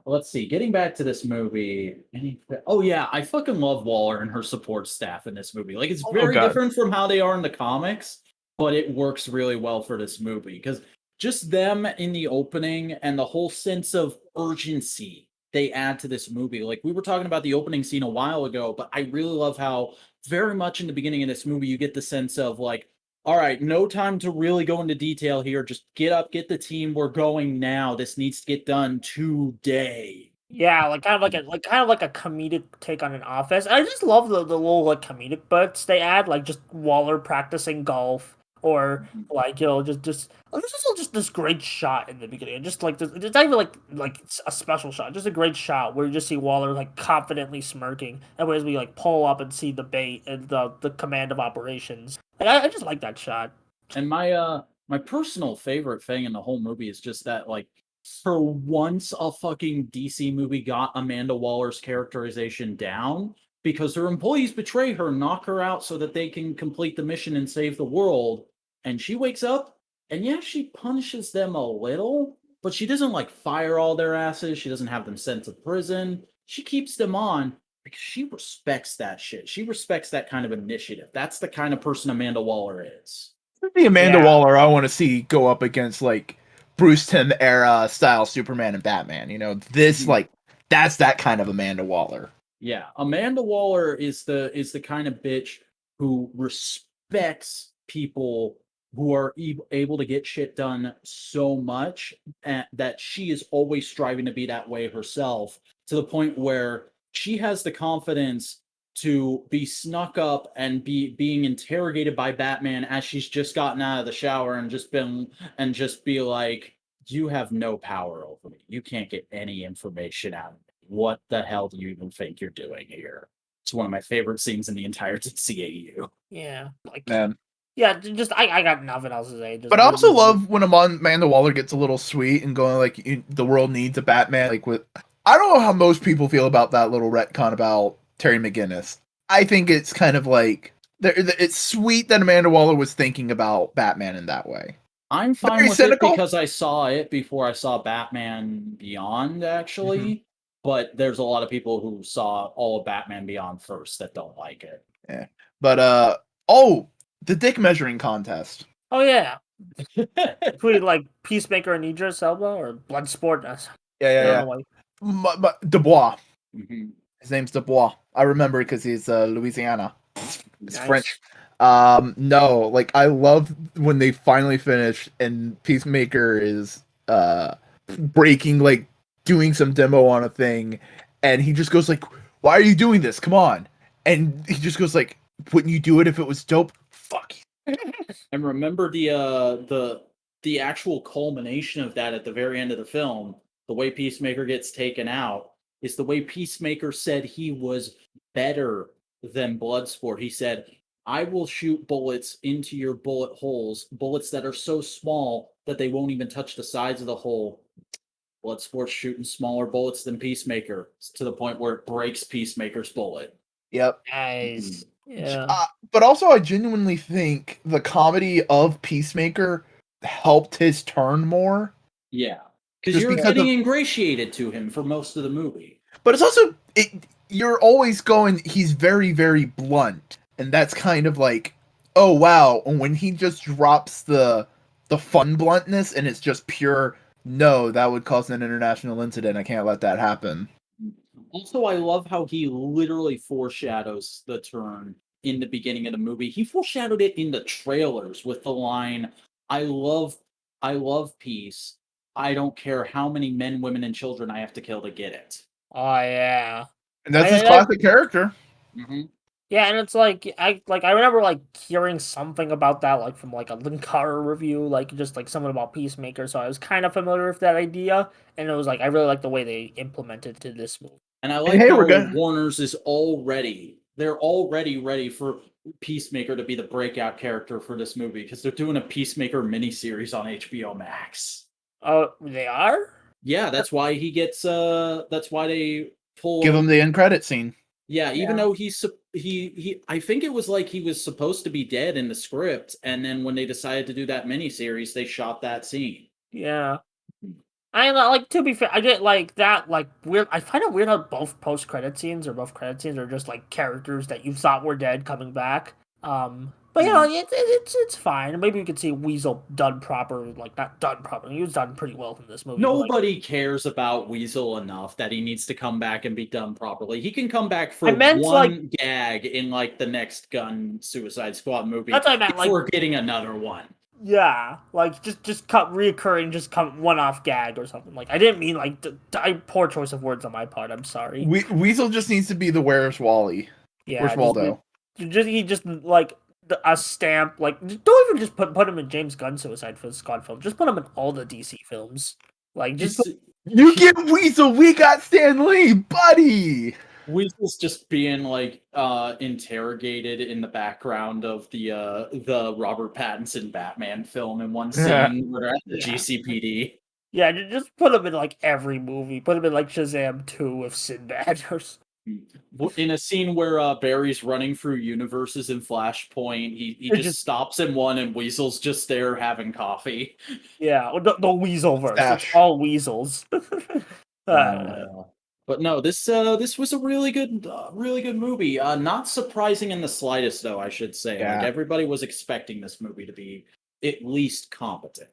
Let's see. Getting back to this movie. Oh yeah, I fucking love Waller and her support staff in this movie. Like, it's very different from how they are in the comics, but it works really well for this movie because just them in the opening and the whole sense of urgency they add to this movie. Like, we were talking about the opening scene a while ago, but I really love how very much in the beginning of this movie you get the sense of like, all right, no time to really go into detail here. Just get up, get the team. We're going now. This needs to get done today. Yeah, like kind of like a comedic take on an office. I just love the little like comedic bits they add, like just Waller practicing golf, or like just this great shot in the beginning. Just like it's not even like a special shot, just a great shot where you just see Waller like confidently smirking, and as we like pull up and see the bait and the command of operations. Like, I just like that shot. And my personal favorite thing in the whole movie is just that, like, for once a fucking DC movie got Amanda Waller's characterization down, because her employees betray her, knock her out so that they can complete the mission and save the world. And she wakes up, and yeah, she punishes them a little, but she doesn't like fire all their asses. She doesn't have them sent to prison. She keeps them on because she respects that shit. She respects that kind of initiative. That's the kind of person Amanda Waller is. The Amanda Yeah. Waller I want to see go up against like Bruce Timm era style Superman and Batman. You know, this like that's that kind of Amanda Waller. Yeah, Amanda Waller is the kind of bitch who respects people who are able to get shit done so much that she is always striving to be that way herself, to the point where she has the confidence to be snuck up and being interrogated by Batman as she's just gotten out of the shower and just be like, you have no power over me. You can't get any information out of me. What the hell do you even think you're doing here? It's one of my favorite scenes in the entire DCAU. Yeah, like Man. yeah, just I got nothing else to say. Just But I also love when Amanda Waller gets a little sweet and going like, the world needs a Batman. Like with, I don't know how most people feel about that little retcon about Terry McGinnis. I think it's kind of like it's sweet that Amanda Waller was thinking about Batman in that way. I'm fine Very with cynical. it because I saw it before I saw Batman Beyond, actually. Mhm. But there's a lot of people who saw all of Batman Beyond first that don't like it. Yeah. But the dick measuring contest. Oh yeah, between like Peacemaker and Idris Elba or Bloodsport. Yeah. Dubois. Mhm. His name's Dubois. I remember because he's Louisiana. It's Nice. French. No, like I love when they finally finish and Peacemaker is breaking, like doing some demo on a thing, and he just goes like, "Why are you doing this? Come on!" And he just goes like, "Wouldn't you do it if it was dope?" Fuck you. And remember the actual culmination of that at the very end of the film, the way Peacemaker gets taken out, is the way Peacemaker said he was better than Bloodsport. He said, I will shoot bullets into your bullet holes, bullets that are so small that they won't even touch the sides of the hole. Bloodsport's shooting smaller bullets than Peacemaker, to the point where it breaks Peacemaker's bullet. Yep. Nice. Yeah. But also, I genuinely think the comedy of Peacemaker helped his turn more. Yeah. Because Just you're because getting of- ingratiated to him for most of the movie. But it's also you're always going. He's very, very blunt, and that's kind of like, oh wow. And when he just drops the fun bluntness, and it's just pure, no, that would cause an international incident. I can't let that happen. Also, I love how he literally foreshadows the turn in the beginning of the movie. He foreshadowed it in the trailers with the line, I love peace. I don't care how many men, women, and children I have to kill to get it. Oh yeah. And that's his classic character. Mm-hmm. Yeah, and it's like I remember like hearing something about that like from like a Linkara review, like just like something about Peacemaker, so I was kind of familiar with that idea, and it was like I really like the way they implemented it to this movie. And I like Hey, how we're good. Warner's is they're already ready for Peacemaker to be the breakout character for this movie, because they're doing a Peacemaker miniseries on HBO Max. Oh, they are? Yeah, that's why he gets that's why they pull Give him the end credit scene. Yeah, even Yeah. though he I think it was like he was supposed to be dead in the script, and then when they decided to do that miniseries, they shot that scene. Yeah. I like, to be fair, I get like that like weird. I find it weird how both post credit scenes or both credit scenes are just like characters that you thought were dead coming back. But you know, it's fine. Maybe we could see Weasel done proper, like not done properly. He was done pretty well in this movie. but, like, Nobody cares about Weasel enough that he needs to come back and be done properly. He can come back for I meant, one gag in like the next Gun Suicide Squad movie That's what I meant, if like- we're getting another one. yeah, like just cut reoccurring, just come one off gag or something. Like I didn't mean like poor choice of words on my part. I'm sorry. Weasel just needs to be the Where's Wally? Yeah, Where's Waldo? he just like a stamp. Like don't even just put him in James Gunn Suicide Squad film. Just put him in all the DC films. Like just You get Weasel, we got Stan Lee, buddy! Weasel's just being like interrogated in the background of the Robert Pattinson Batman film in one scene where they're at the Yeah. GCPD. yeah, just put him in like every movie. Put him in like Shazam 2 with Sinbad. In a scene where Barry's running through universes in Flashpoint, he just stops in one and Weasel's just there having coffee. Yeah, the Weasel verse. It's Stash. all weasels. But no, this was a really good movie. Not surprising in the slightest, though. I should say, like Yeah. everybody was expecting this movie to be at least competent.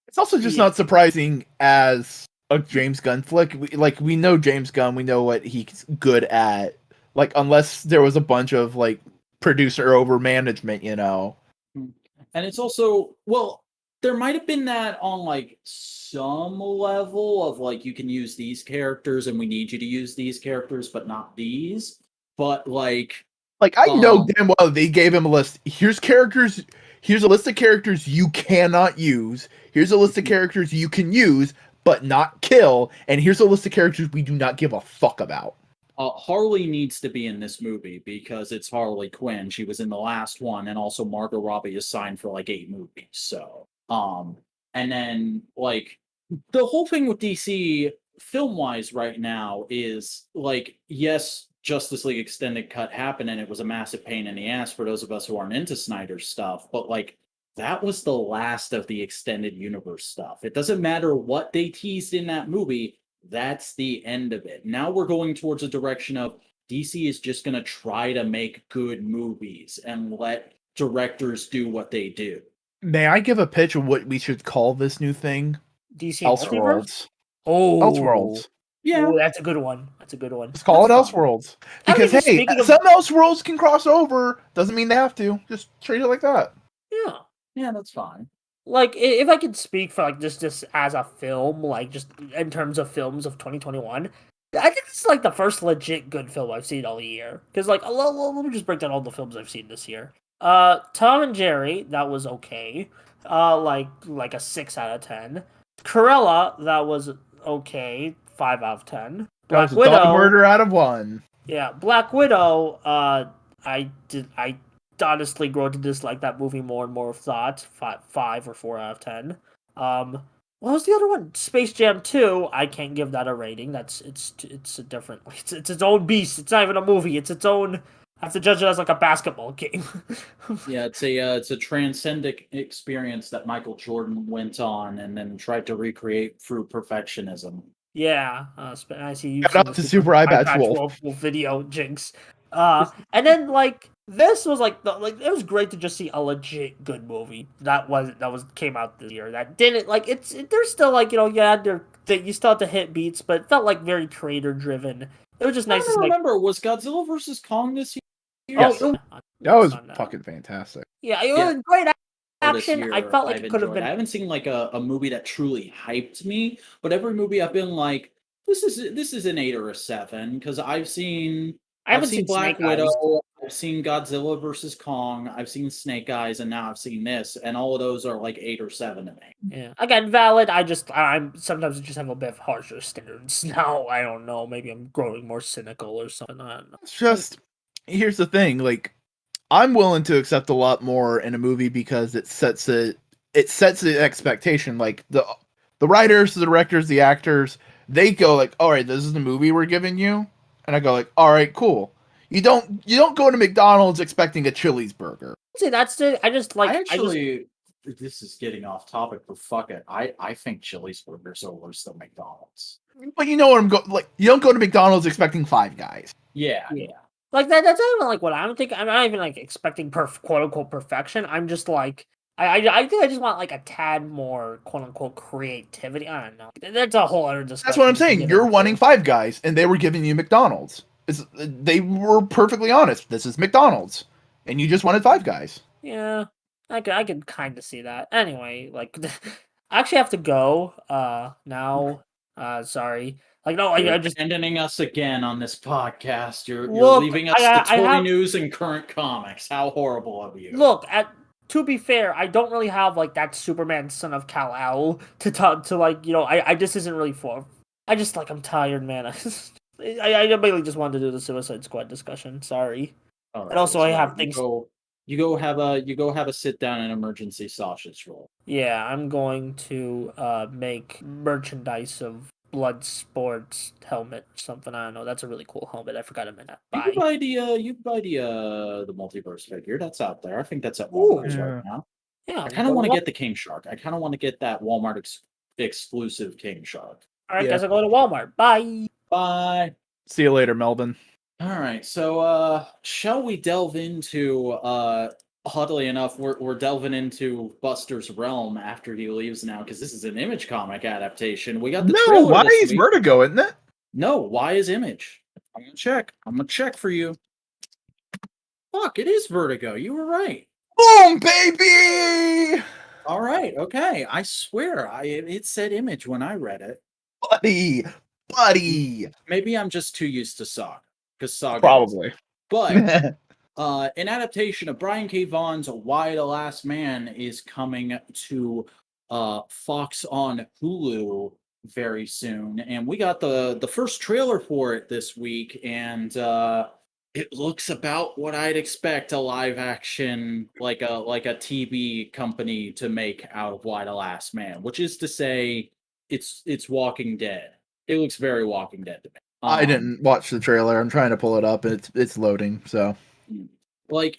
It's also just Yeah. not surprising as a James Gunn flick. We know James Gunn. We know what he's good at. Like, unless there was a bunch of like producer over management, you know. And it's also, well, there might have been that on like some level of like you can use these characters and we need you to use these characters, but not these. But like I know damn well they gave him a list. Here's characters. Here's a list of characters you cannot use. Here's a list of characters you can use but not kill. And here's a list of characters we do not give a fuck about. Harley needs to be in this movie because it's Harley Quinn. She was in the last one, and also Margot Robbie is signed for like 8 movies. So, and then like the whole thing with DC film wise right now is like, yes, Justice League Extended Cut happened, and it was a massive pain in the ass for those of us who aren't into Snyder's stuff. But like, that was the last of the extended universe stuff. It doesn't matter what they teased in that movie. That's the end of it. Now we're going towards a direction of DC is just going to try to make good movies and let directors do what they do. May I give a pitch of what we should call this new thing? DC Elseworlds. Oh, Elseworlds. Yeah, ooh, that's a good one. That's a good one. Let's call That's it Elseworlds. Because hey, of... some Elseworlds can cross over. Doesn't mean they have to. Just treat it like that. Yeah, that's fine. Like, if I could speak for like just as a film, like just in terms of films of 2021, I think this is like the first legit good film I've seen all year. Because like, let me just break down all the films I've seen this year. Tom and Jerry, that was okay. Like a 6 out of 10. Cruella, that was okay, 5 out of 10. Black Widow, murder out of 1. Yeah, Black Widow. I honestly grow to dislike that movie more and more of thought. 5 or 4 out of 10. What was the other one? Space Jam 2. I can't give that a rating. It's a different. It's its own beast. It's not even a movie. It's its own. I have to judge it as like a basketball game. Yeah, it's a transcendent experience that Michael Jordan went on and then tried to recreate through perfectionism. Yeah, I see you. Shout out to Super Eye Patch Wolf video, Jinx. And then like this was like it was great to just see a legit good movie that came out this year. That didn't like there's still like you still have to hit beats, but it felt like very creator driven. It was just nice to remember. Was Godzilla vs Kong this year? Yes. That was fucking fantastic. Yeah, it was great action. I felt like it could have been. I haven't seen like a movie that truly hyped me, but every movie I've been like, this is an 8 or a 7 because I've seen Black Widow, I've seen Godzilla vs Kong, I've seen Snake Eyes, and now I've seen this, and all of those are like 8 or 7 to me. Yeah, again, valid. I'm sometimes just have a bit of harsher standards now. I don't know. Maybe I'm growing more cynical or something. I don't know. It's just here's the thing, like. I'm willing to accept a lot more in a movie because it sets the expectation. Like the writers, the directors, the actors, they go like, "All right, this is the movie we're giving you," and I go like, "All right, cool." You don't go to McDonald's expecting a Chili's burger. See, that's it. This is getting off topic, but fuck it. I think Chili's burgers are worse than McDonald's. But you know what I'm going like. You don't go to McDonald's expecting Five Guys. Yeah. Like that's not even like what I'm thinking. I'm not even like expecting quote unquote perfection. I'm just like I think I just want like a tad more quote unquote creativity. I don't know. That's a whole other discussion. That's what I'm saying. You're wanting Five Guys, and they were giving you McDonald's. They were perfectly honest. This is McDonald's, and you just wanted Five Guys. Yeah, I could kind of see that. Anyway, like I actually have to go now. Sorry. Like no, you're I just abandoning us again on this podcast. You're leaving us the toy news and current comics. How horrible of you! Look, to be fair, I don't really have like that Superman son of Kal-El to talk to like I just isn't really for. I just like I'm tired, man. I basically just wanted to do the Suicide Squad discussion. Sorry, right, and also I have things. You go have a sit down and emergency sausage roll. Yeah, I'm going to make merchandise of blood sports helmet or something. I don't know. That's a really cool helmet. I forgot to mention You that. could buy the multiverse figure that's out there. I think that's at Ooh. Walmart Yeah. right now. Yeah. I kind of want to get the King Shark. I kind of want to get that Walmart exclusive King Shark. All right, Yeah. guys, I'll go to Walmart. Bye. Bye. See you later, Melvin. All right, so shall we delve into oddly enough, we're delving into Buster's realm after he leaves now, because this is an Image comic adaptation. We got the No, trailer why this is week. Vertigo, isn't it? No, why is Image? I'm gonna check. I'm gonna check for you. Fuck, it is Vertigo. You were right. Boom, baby! All right, okay. I swear, it said Image when I read it. Buddy. Maybe I'm just too used to Saga, because Saga. Probably. But an adaptation of Brian K. Vaughan's Why the Last Man is coming to Fox on Hulu very soon, and we got the first trailer for it this week, and it looks about what I'd expect a live action like a TV company to make out of Why the Last Man, which is to say, it's Walking Dead. It looks very Walking Dead to me. I didn't watch the trailer. I'm trying to pull it up. It's loading, so like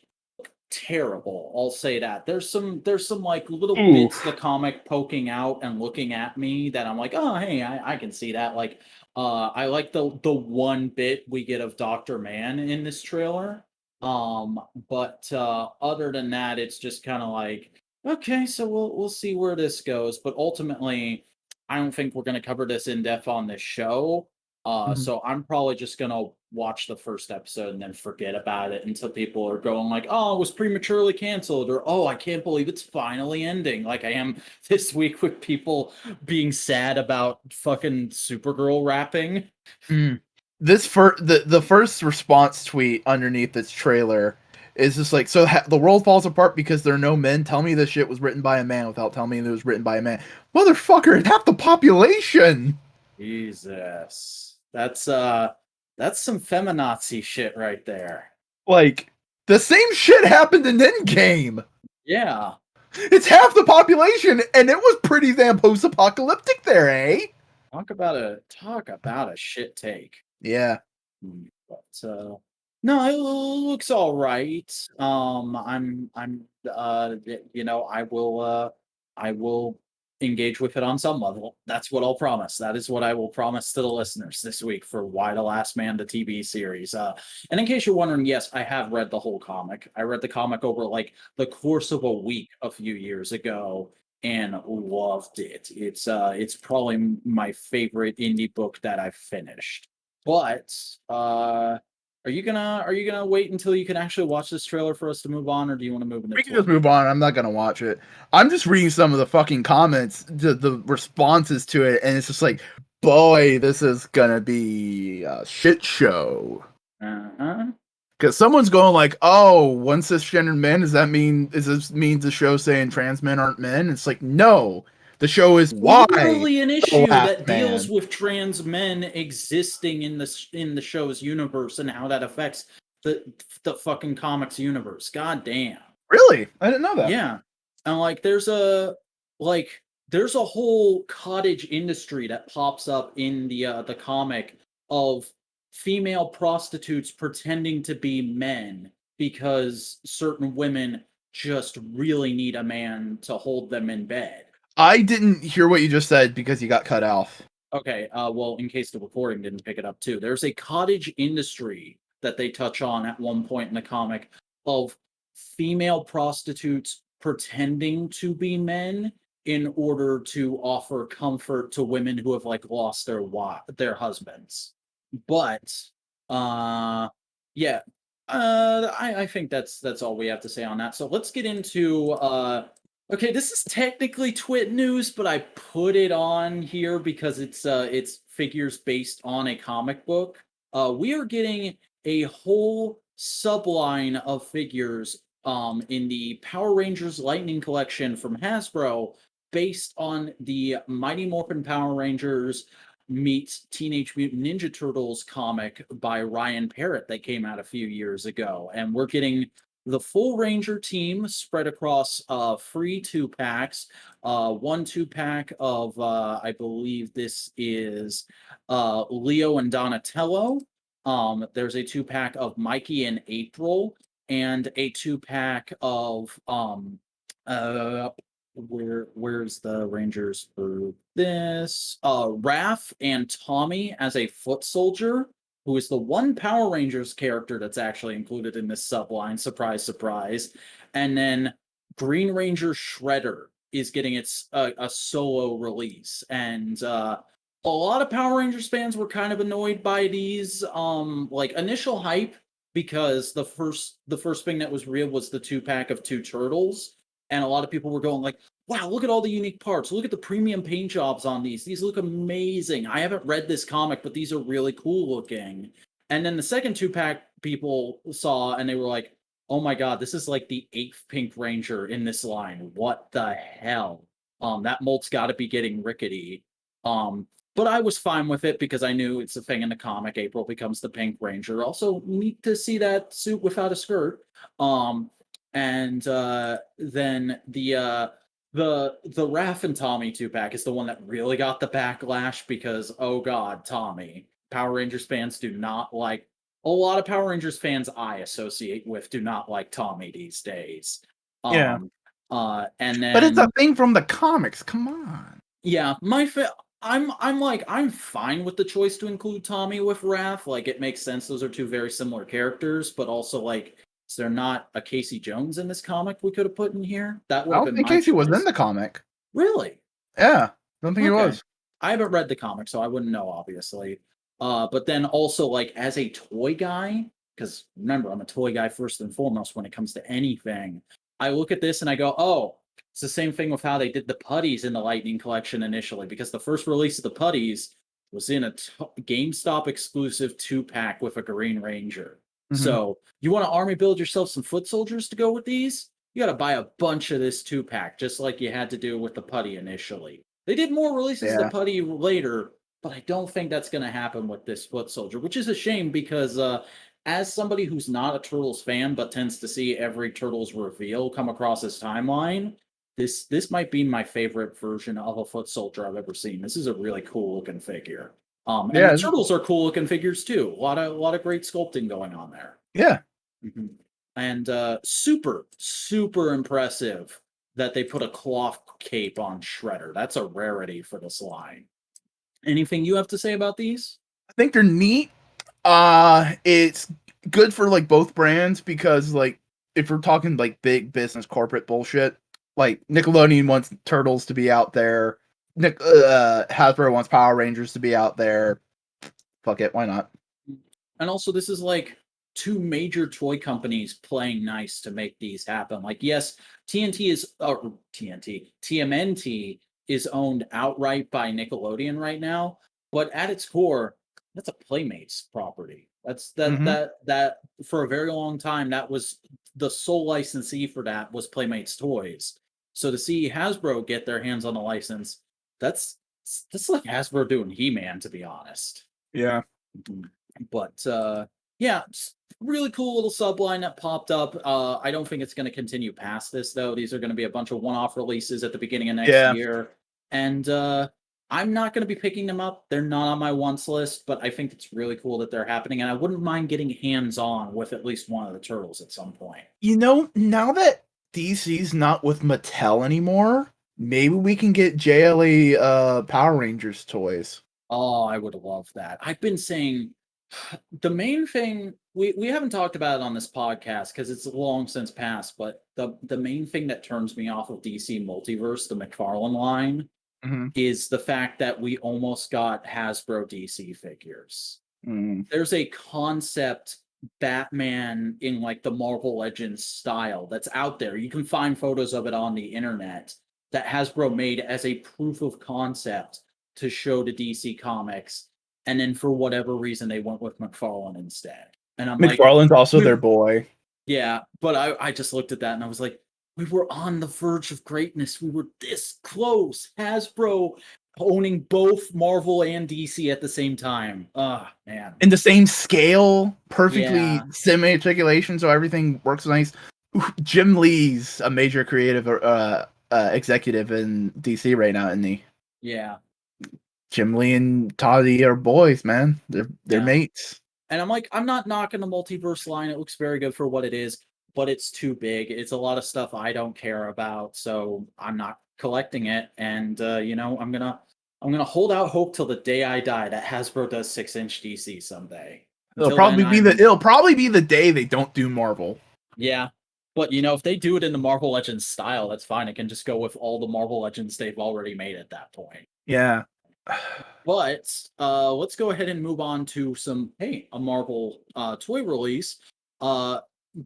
terrible, I'll say that. There's some like little Ooh. bits of the comic poking out and looking at me that I'm like, oh hey, I can see that. Like I like the one bit we get of Dr. Man in this trailer. But other than that, it's just kind of like, okay, so we'll see where this goes. But ultimately, I don't think we're gonna cover this in depth on this show. So I'm probably just gonna watch the first episode and then forget about it until people are going like, "Oh, it was prematurely canceled," or "Oh, I can't believe it's finally ending." Like I am this week with people being sad about fucking Supergirl rapping. This the first response tweet underneath this trailer is just like, so the world falls apart because there are no men. Tell me this shit was written by a man without telling me it was written by a man. Motherfucker, it's half the population. Jesus. That's some feminazi shit right there. Like, the same shit happened in Endgame. Yeah. It's half the population, and it was pretty damn post-apocalyptic there, eh? Talk about a shit take. Yeah. But no, it looks all right. I'm I will engage with it on some level. That's what I'll promise. That is what I will promise to the listeners this week for Why the Last Man, the TV series. And in case you're wondering, yes, I have read the whole comic. I read the comic over like the course of a week a few years ago and loved it. It's probably my favorite indie book that I've finished. But are you gonna wait until you can actually watch this trailer for us to move on, or do you want to move into? We can just move on. I'm not gonna watch it. I'm just reading some of the fucking comments, the responses to it, and it's just like, boy, this is gonna be a shit show. Because someone's going like, oh, one cisgendered men, does this mean the show saying trans men aren't men? It's like, no. The show is why literally an issue that man. deals with trans men existing in the show's universe and how that affects the fucking comics universe. God damn. Really? I didn't know that. Yeah. And like there's a whole cottage industry that pops up in the comic of female prostitutes pretending to be men because certain women just really need a man to hold them in bed. I didn't hear what you just said because you got cut off. Okay, well, in case the recording didn't pick it up too, there's a cottage industry that they touch on at one point in the comic of female prostitutes pretending to be men in order to offer comfort to women who have like lost their husbands. But yeah, I think that's all we have to say on that. So let's get into okay, this is technically Twit news, but I put it on here because it's figures based on a comic book. We are getting a whole subline of figures in the Power Rangers Lightning Collection from Hasbro based on the Mighty Morphin Power Rangers meets Teenage Mutant Ninja Turtles comic by Ryan Parrott that came out a few years ago. And we're getting the full Ranger team spread across free 2-packs. One 2-pack of I believe this is Leo and Donatello. There's a 2-pack of Mikey and April, and a 2-pack of where's the Rangers for this? Raph and Tommy as a foot soldier, who is the one Power Rangers character that's actually included in this subline. Surprise, surprise. And then Green Ranger Shredder is getting its a solo release. And a lot of Power Rangers fans were kind of annoyed by these like initial hype, because the first thing that was real was the 2-pack of 2 turtles. And a lot of people were going like, wow, look at all the unique parts. Look at the premium paint jobs on these. These look amazing. I haven't read this comic, but these are really cool looking. And then the second 2-pack people saw, and they were like, oh my god, this is like the 8th Pink Ranger in this line. What the hell? That mold's got to be getting rickety. But I was fine with it because I knew it's a thing in the comic. April becomes the Pink Ranger. Also, neat to see that suit without a skirt. And then the Raph and Tommy 2-pack is the one that really got the backlash, because oh god, Tommy. Power Rangers fans do not like, a lot of Power Rangers fans I associate with do not like Tommy these days. Yeah. And then, but it's a thing from the comics. Come on. Yeah, I'm fine with the choice to include Tommy with Raph. Like, it makes sense. Those are 2 very similar characters, but also, like, is there not a Casey Jones in this comic we could have put in here? That would I have don't been think my Casey was choice. in the comic. Really? Yeah, don't think he Okay. was. I haven't read the comic, so I wouldn't know, obviously. But then also, like, as a toy guy, because remember, I'm a toy guy first and foremost when it comes to anything, I look at this and I go, oh, it's the same thing with how they did the putties in the Lightning Collection initially, because the first release of the putties was in a GameStop exclusive 2-pack with a Green Ranger. Mhm. So you want to army build yourself some foot soldiers to go with these? You got to buy a bunch of this 2-pack, just like you had to do with the putty initially. They did more releases of the putty later, but I don't think that's going to happen with this foot soldier, which is a shame, because as somebody who's not a Turtles fan but tends to see every Turtles reveal come across his timeline, this might be my favorite version of a foot soldier I've ever seen. This is a really cool looking figure. And the Turtles are cool looking figures too. A lot of great sculpting going on there. Yeah. Mm-hmm. And super, super impressive that they put a cloth cape on Shredder. That's a rarity for this line. Anything you have to say about these? I think they're neat. It's good for like both brands, because like if we're talking like big business corporate bullshit, like Nickelodeon wants Turtles to be out there, Hasbro wants Power Rangers to be out there. Fuck it, why not? And also, this is like 2 major toy companies playing nice to make these happen. Like, yes, TMNT is owned outright by Nickelodeon right now, but at its core, that's a Playmates property. That's that for a very long time, that was the sole licensee for that was Playmates Toys. So to see Hasbro get their hands on the license, that's like Hasbro doing He-Man, to be honest. Yeah. But yeah, really cool little subline that popped up. I don't think it's going to continue past this, though. These are going to be a bunch of one-off releases at the beginning of next year. And I'm not going to be picking them up. They're not on my wants list, but I think it's really cool that they're happening. And I wouldn't mind getting hands-on with at least one of the Turtles at some point. You know, now that DC's not with Mattel anymore, maybe we can get JLA Power Rangers toys. Oh, I would love that. I've been saying the main thing, we haven't talked about it on this podcast because it's long since passed, but the main thing that turns me off of DC Multiverse, the McFarlane line, is the fact that we almost got Hasbro DC figures. There's a concept Batman in like the Marvel Legends style that's out there. You can find photos of it on the internet that Hasbro made as a proof of concept to show to DC Comics. And then for whatever reason, they went with McFarlane instead. And I'm McFarlane's also their boy. Yeah, but I just looked at that and I was like, we were on the verge of greatness. We were this close. Hasbro owning both Marvel and DC at the same time. Man. In the same scale, perfectly semi-articulation, so everything works nice. Jim Lee's a major creative executive in DC right now, isn't he? Yeah. Jim Lee and Toddy are boys, man. They're Yeah. mates. And I'm like, I'm not knocking the multiverse line. It looks very good for what it is, but it's too big. It's a lot of stuff I don't care about, so I'm not collecting it. And I'm gonna hold out hope till the day I die that Hasbro does 6-inch DC someday. It'll Until probably then, be the day they don't do Marvel. yeah. But if they do it in the Marvel Legends style, that's fine. It can just go with all the Marvel Legends they've already made at that point. Yeah. But let's go ahead and move on to a Marvel toy release.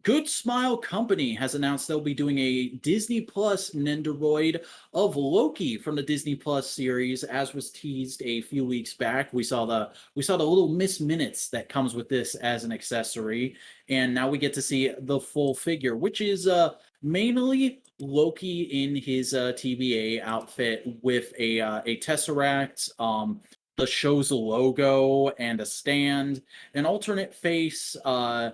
Good Smile Company has announced they'll be doing a Disney Plus Nendoroid of Loki from the Disney Plus series, as was teased a few weeks back. We saw the little Miss Minutes that comes with this as an accessory, and now we get to see the full figure, which is mainly Loki in his TBA outfit with a tesseract, the show's logo and a stand, an alternate face, an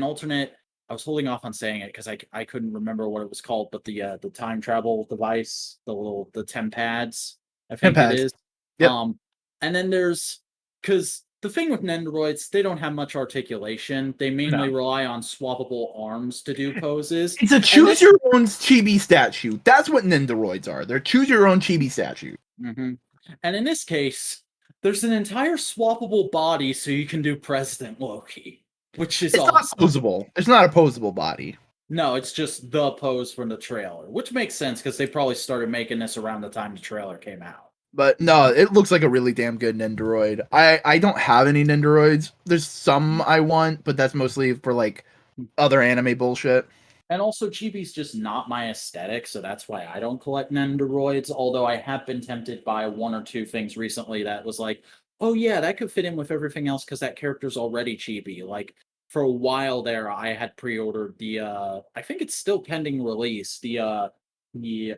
alternate. I was holding off on saying it because I couldn't remember what it was called, but the time travel device, the TemPads, I think it TemPads. is. Yep. And then there's because the thing with Nendoroids, they don't have much articulation. They mainly rely on swappable arms to do poses. It's a choose your own chibi statue. That's what Nendoroids are. They're choose your own chibi statue. Mm-hmm. And in this case, there's an entire swappable body so you can do President Loki, which is awesome. Not posable. It's not a posable body. No, it's just the pose from the trailer, which makes sense because they probably started making this around the time the trailer came out. But no, it looks like a really damn good Nendoroid. I don't have any Nendoroids. There's some I want, but that's mostly for like other anime bullshit. And also, Chibi's just not my aesthetic, so that's why I don't collect Nendoroids, although I have been tempted by one or two things recently that was like, oh yeah, that could fit in with everything else because that character's already Chibi. Like, for a while there, I had pre-ordered I think it's still pending release, the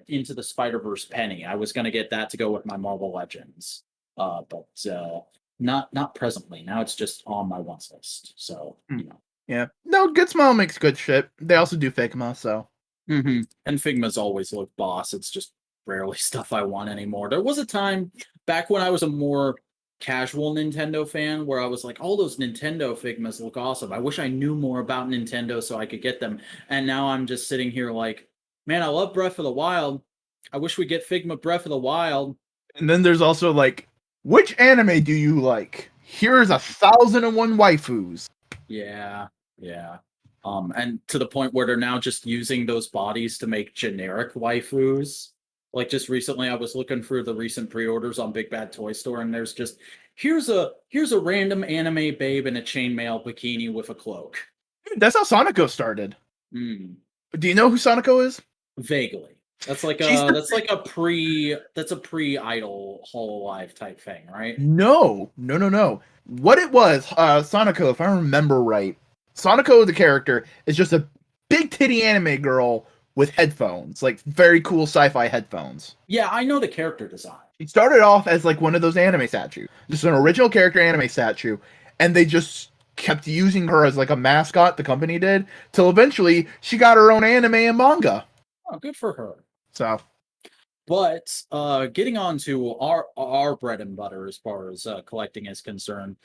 Into the Spider-Verse Penny. I was going to get that to go with my Marvel Legends, but not presently. Now it's just on my wants list, so, Yeah. No, Good Smile makes good shit. They also do Figma, so. Mm-hmm. And Figma's always looked boss. It's just rarely stuff I want anymore. There was a time back when I was a more casual Nintendo fan where I was like, all those Nintendo Figmas look awesome. I wish I knew more about Nintendo so I could get them. And now I'm just sitting here like, man, I love Breath of the Wild. I wish we get Figma Breath of the Wild. And then there's also like, which anime do you like? Here's 1,001 waifus. Yeah. And to the point where they're now just using those bodies to make generic waifus. Like just recently, I was looking through the recent pre-orders on Big Bad Toy Store, and there's just here's a random anime babe in a chainmail bikini with a cloak. Dude, that's how Sonico started. Mm. Do you know who Sonico is? Vaguely. That's like a pre-idol Hololive type thing, right? No. What it was, Sonico, if I remember right, Sonico, the character, is just a big titty anime girl with headphones, like very cool sci-fi headphones. Yeah, I know the character design. She started off as like one of those anime statues, just an original character anime statue, and they just kept using her as like a mascot, the company did, till eventually she got her own anime and manga. Oh, good for her. So, but getting on to our bread and butter as far as collecting is concerned,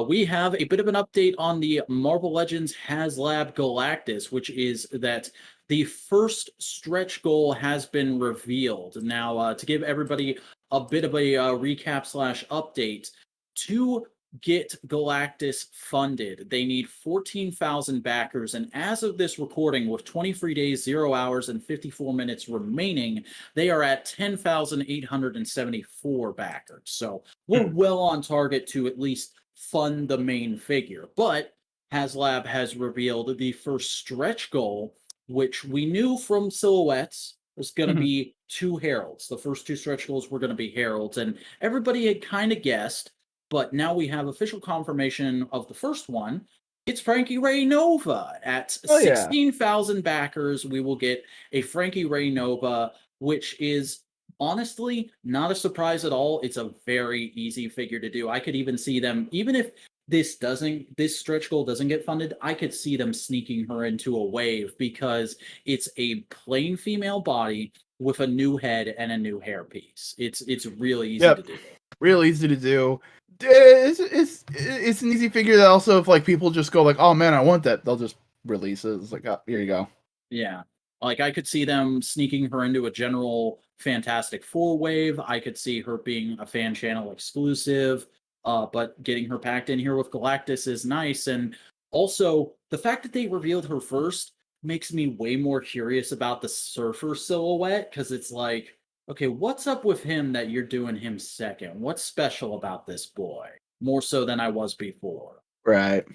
we have a bit of an update on the Marvel Legends Haslab Galactus, which is that the first stretch goal has been revealed. Now, to give everybody a bit of a recap / update, to get Galactus funded, they need 14,000 backers, and as of this recording, with 23 days, 0 hours, and 54 minutes remaining, they are at 10,874 backers. So we're well on target to at least fund the main figure. But Haslab has revealed the first stretch goal, which we knew from silhouettes was going to be 2 heralds. The first 2 stretch goals were going to be heralds, and everybody had kind of guessed. But now we have official confirmation of the first one. It's Frankie Raye Nova. At 16,000 backers, we will get a Frankie Raye Nova, which is honestly not a surprise at all. It's a very easy figure to do. I could even see them, even if this stretch goal doesn't get funded, I could see them sneaking her into a wave because it's a plain female body with a new head and a new hairpiece. It's really easy to do. Real easy to do. It's an easy figure that also, if like people just go like, oh man, I want that, they'll just release it. It's like, oh, here you go. Yeah. Like, I could see them sneaking her into a general Fantastic Four wave. I could see her being a fan channel exclusive, but getting her packed in here with Galactus is nice. And also, the fact that they revealed her first makes me way more curious about the Surfer silhouette, because it's like, okay, what's up with him that you're doing him second? What's special about this boy? More so than I was before. Right.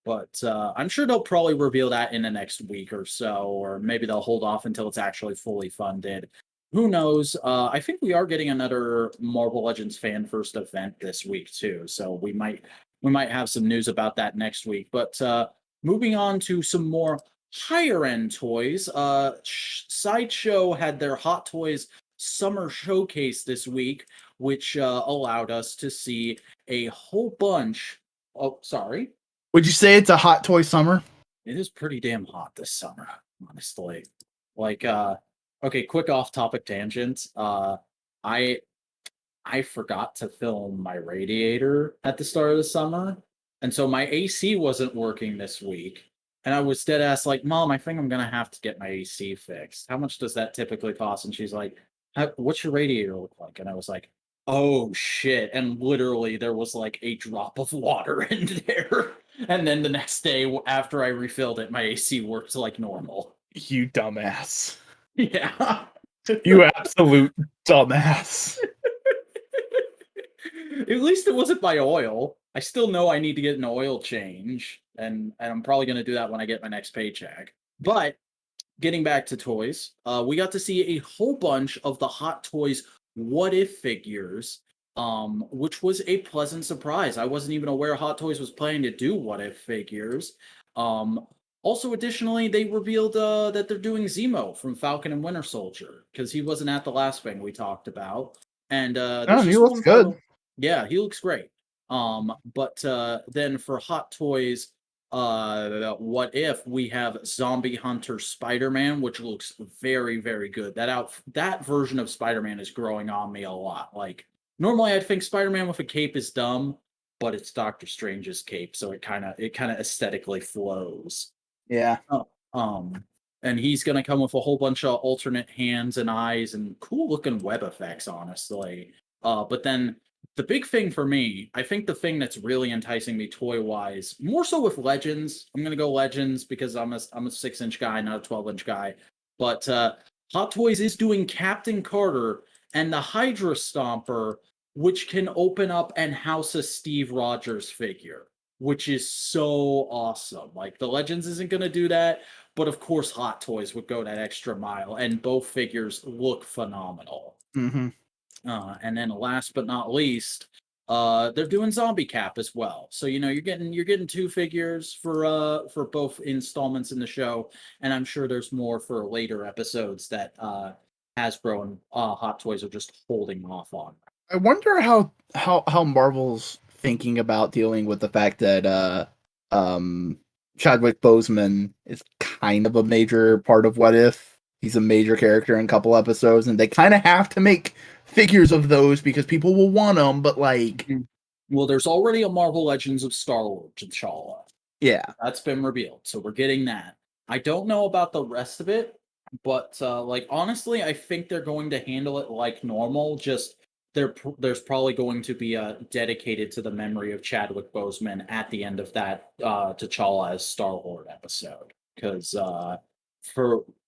But I'm sure they'll probably reveal that in the next week or so, or maybe they'll hold off until it's actually fully funded. Who knows? I think we are getting another Marvel Legends Fan First event this week too, so we might have some news about that next week. But moving on to some more higher end toys, Sideshow had their Hot Toys Summer Showcase this week, which allowed us to see a whole bunch. Oh, sorry. Would you say it's a hot toy summer? It is pretty damn hot this summer, honestly. Like, okay, quick off-topic tangent. I forgot to film my radiator at the start of the summer, and so my AC wasn't working this week. And I was dead ass like, Mom, I think I'm gonna have to get my AC fixed. How much does that typically cost? And she's like, what's your radiator look like? And I was like, oh shit. And literally there was like a drop of water in there. And then the next day after I refilled it, my AC worked like normal. You dumbass. Yeah. You absolute dumbass. At least it wasn't by oil. I still know I need to get an oil change, and I'm probably going to do that when I get my next paycheck. But getting back to toys, we got to see a whole bunch of the Hot Toys What If figures, which was a pleasant surprise. I wasn't even aware Hot Toys was planning to do What If figures. Also, additionally, they revealed that they're doing Zemo from Falcon and Winter Soldier, because he wasn't at the last thing we talked about. And he looks good. Yeah, he looks great. But then for Hot Toys, What If, we have Zombie Hunter Spider-Man, which looks very, very good. That version of Spider-Man is growing on me a lot. Like, normally I'd think Spider-Man with a cape is dumb, but it's Doctor Strange's cape, so it kind of aesthetically flows. Yeah. And he's gonna come with a whole bunch of alternate hands and eyes and cool looking web effects, honestly. But then the big thing for me, I think the thing that's really enticing me toy wise, more so with Legends. I'm gonna go Legends because I'm a 6-inch guy, not a 12-inch guy. But Hot Toys is doing Captain Carter and the Hydra Stomper, which can open up and house a Steve Rogers figure, which is so awesome. Like, the Legends isn't going to do that, but of course Hot Toys would go that extra mile, and both figures look phenomenal. Mm-hmm. And then last but not least, they're doing Zombie Cap as well. So, you're getting 2 figures for both installments in the show, and I'm sure there's more for later episodes that Hasbro and Hot Toys are just holding off on. I wonder how Marvel's thinking about dealing with the fact that Chadwick Boseman is kind of a major part of What If. He's a major character in a couple episodes, and they kind of have to make figures of those because people will want them, but like... Well, there's already a Marvel Legends of Star-Lord T'Challa. Yeah. That's been revealed, so we're getting that. I don't know about the rest of it, but honestly, I think they're going to handle it like normal, just... There's probably going to be a dedicated to the memory of Chadwick Boseman at the end of that T'Challa as Star-Lord episode. Because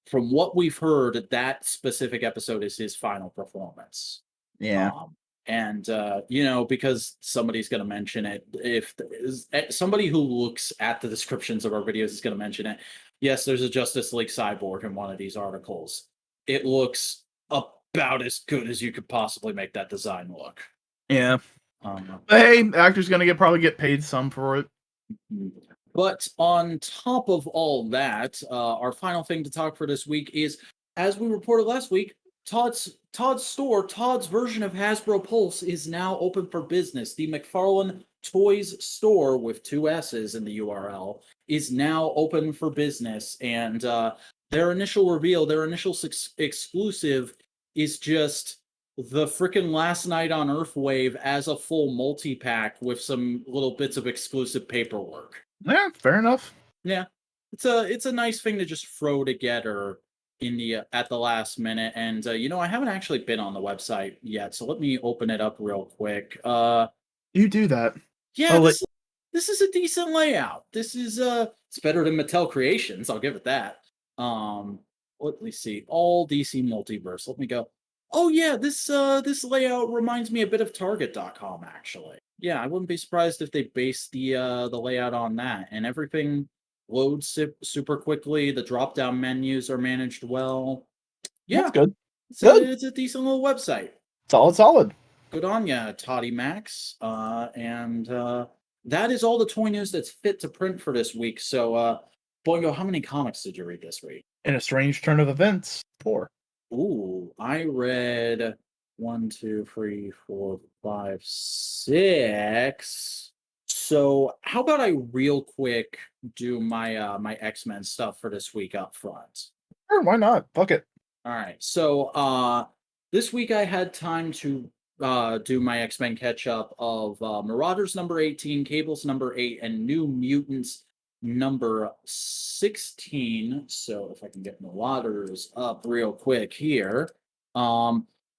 from what we've heard, that specific episode is his final performance. Yeah. Because somebody's going to mention it. If somebody who looks at the descriptions of our videos is going to mention it, yes, there's a Justice League cyborg in one of these articles. It looks about as good as you could possibly make that design look. Yeah. Hey, the actor's gonna probably get paid some for it. But on top of all that, our final thing to talk for this week is, as we reported last week, Todd's store, Todd's version of Hasbro Pulse is now open for business. The McFarlane Toys store with 2 S's in the URL is now open for business, and their initial reveal, their initial exclusive is just the freaking Last Night on Earth wave as a full multi-pack with some little bits of exclusive paperwork. Yeah, fair enough. Yeah, it's a nice thing to just throw together in the at the last minute. And I haven't actually been on the website yet, so let me open it up real quick. You do that. Yeah, this is a decent layout. This is it's better than Mattel Creations, I'll give it that. Let me see. All DC Multiverse. Let me go. Oh yeah, this layout reminds me a bit of Target.com actually. Yeah, I wouldn't be surprised if they based the layout on that, and everything loads super quickly. The drop-down menus are managed well. Yeah, That's good. It's a decent little website. Solid. Good on ya, Toddy Max. And that is all the toy news that's fit to print for this week. So, Boingo, how many comics did you read this week? In a strange turn of events, 4. Ooh, I read 1, 2, 3, 4, 5, 6. So how about I real quick do my my X-Men stuff for this week up front? Sure, why not? Fuck it. All right. So this week I had time to do my X-Men catch up of Marauders number 18, Cables number 8, and New Mutants number 16. So if I can get Marauders up real quick here.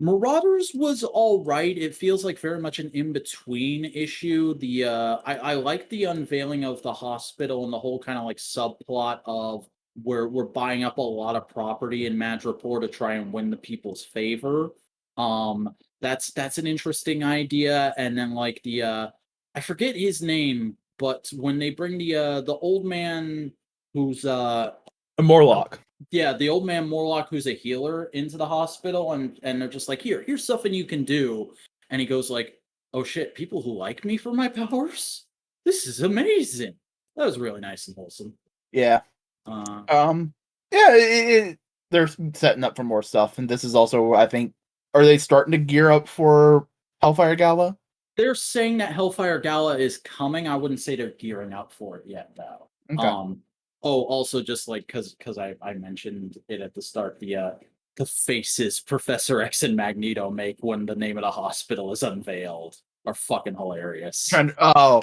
Marauders was all right. It feels like very much an in-between issue. The I like the unveiling of the hospital and the whole kind of like subplot of where we're buying up a lot of property in Madripoor to try and win the people's favor. That's an interesting idea. And then like the I forget his name, but when they bring the old man who's A Morlock. yeah, the old man Morlock who's a healer into the hospital, and they're just like, here's something you can do. And he goes like, oh shit, people who like me for my powers? This is amazing. That was really nice and wholesome. Yeah. Yeah, they're setting up for more stuff, and this is also, I think, are they starting to gear up for Hellfire Gala? They're saying that Hellfire Gala is coming. I wouldn't say they're gearing up for it yet, though. Okay. Oh, also just like because I mentioned it at the start, the faces Professor X and Magneto make when the name of the hospital is unveiled are fucking hilarious. Shit. Moira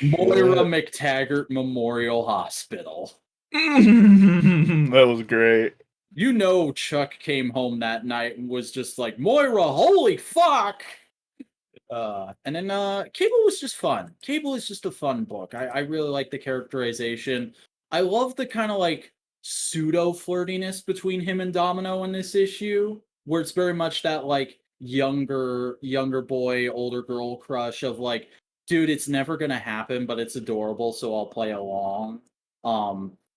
McTaggart Memorial Hospital. That was great. You know, Chuck came home that night and was just like, Moira, holy fuck! And then Cable was just fun. Cable is just a fun book. I really like the characterization. I love the kind of like pseudo flirtiness between him and Domino in this issue, where it's very much that like younger boy, older girl crush of like, dude, it's never gonna happen, but it's adorable, so I'll play along.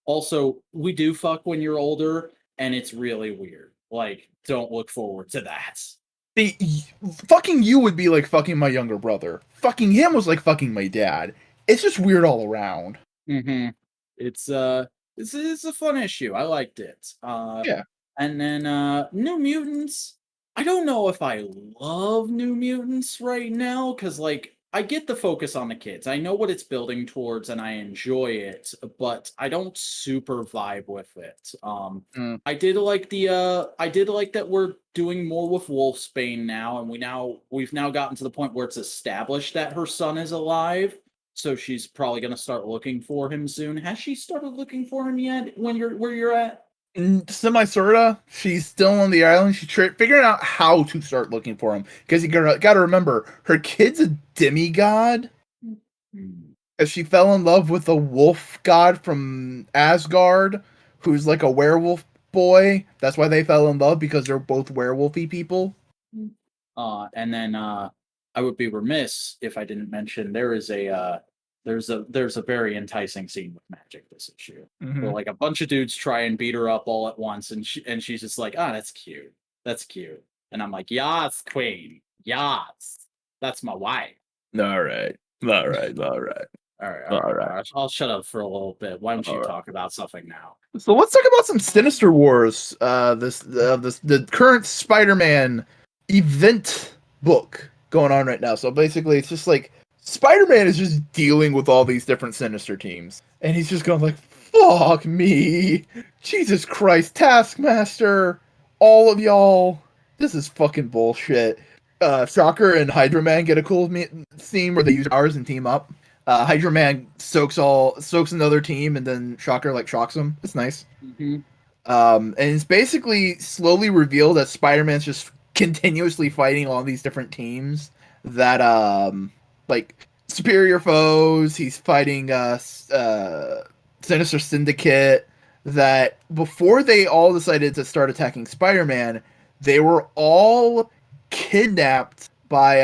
Also, we do fuck when you're older, and it's really weird. Like, don't look forward to that. Fucking you would be like fucking my younger brother. Fucking him was like fucking my dad. It's just weird all around. Mm-hmm. It's a fun issue. I liked it. Yeah. And then New Mutants. I don't know if I love New Mutants right now, because like I get the focus on the kids. I know what it's building towards and I enjoy it, but I don't super vibe with it. I did like that we're doing more with Wolfsbane now, and we've now gotten to the point where it's established that her son is alive. So she's probably gonna start looking for him soon. Has she started looking for him yet? Where you're at? Semi sorta. She's still on the island. She's figuring out how to start looking for him, because you gotta remember, her kid's a demigod. As she fell in love with a wolf god from Asgard, who's like a werewolf boy. That's why they fell in love, because they're both werewolfy people. And then I would be remiss if I didn't mention there's a very enticing scene with Magic this issue, where like a bunch of dudes try and beat her up all at once, and she's just like, that's cute, and I'm like, yas, queen, yas, that's my wife. All right. All right. I'll shut up for a little bit. Why don't you All right. talk about something now? So let's talk about some Sinister Wars. The current Spider-Man event book going on right now. So basically, it's just like Spider-Man is just dealing with all these different Sinister teams, and he's just going like, "Fuck me, Jesus Christ, Taskmaster, all of y'all, this is fucking bullshit." Shocker and Hydra Man get a cool scene where they use powers and team up. Hydra Man soaks another team, and then Shocker like shocks him. It's nice. Mm-hmm. And it's basically slowly revealed that Spider-Man's just continuously fighting all these different teams that like superior foes. He's fighting Sinister Syndicate. That before they all decided to start attacking Spider-Man, they were all kidnapped by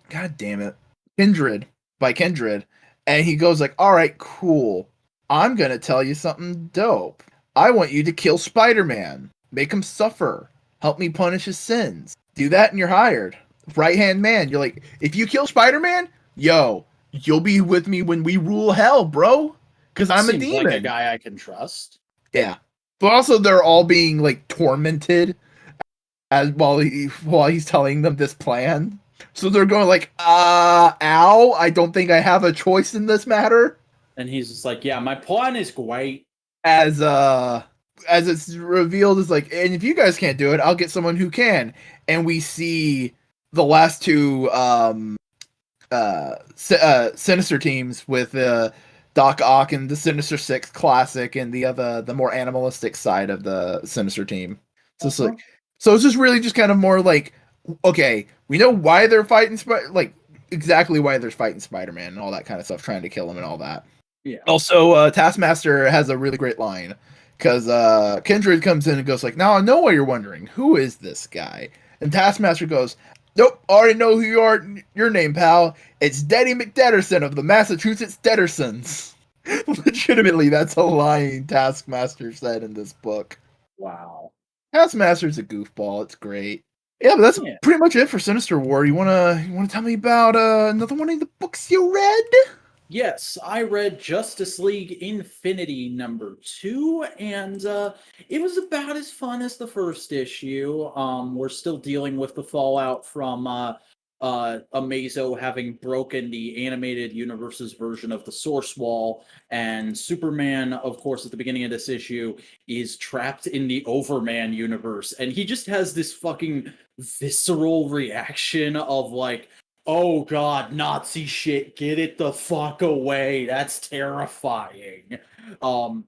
God damn it, Kindred. By Kindred, and he goes like, "All right, cool. I'm gonna tell you something dope. I want you to kill Spider-Man. Make him suffer. Help me punish his sins. Do that, and you're hired. Right-hand man. You're like, if you kill Spider-Man, yo, you'll be with me when we rule hell, bro. Because I'm a Seems demon. like a guy I can trust. Yeah, but also they're all being like tormented as while he's telling them this plan." So they're going like, ow, I don't think I have a choice in this matter. And he's just like, yeah, my plan is great. As it's revealed, is like, and if you guys can't do it, I'll get someone who can. And we see the last two Sinister teams with Doc Ock and the Sinister Six Classic and the more animalistic side of the Sinister team. So it's like, so it's just really just kind of more like, okay, we know why they're fighting, like exactly why they're fighting Spider-Man and all that kind of stuff, trying to kill him and all that. Yeah. Also, Taskmaster has a really great line because Kindred comes in and goes like, "Now I know why you're wondering. Who is this guy?" And Taskmaster goes, "Nope, already know who you are. Your name, pal. It's Daddy McDedderson of the Massachusetts Deddersons." Legitimately, that's a line Taskmaster said in this book. Wow. Taskmaster's a goofball. It's great. Yeah, but that's pretty much it for Sinister War. You wanna tell me about another one of the books you read? Yes, I read Justice League Infinity #2, and it was about as fun as the first issue. We're still dealing with the fallout from Amazo having broken the animated universe's version of the Source Wall, and Superman, of course, at the beginning of this issue, is trapped in the Overman universe, and he just has this fucking visceral reaction of like, oh god, Nazi shit, get it the fuck away. That's terrifying. And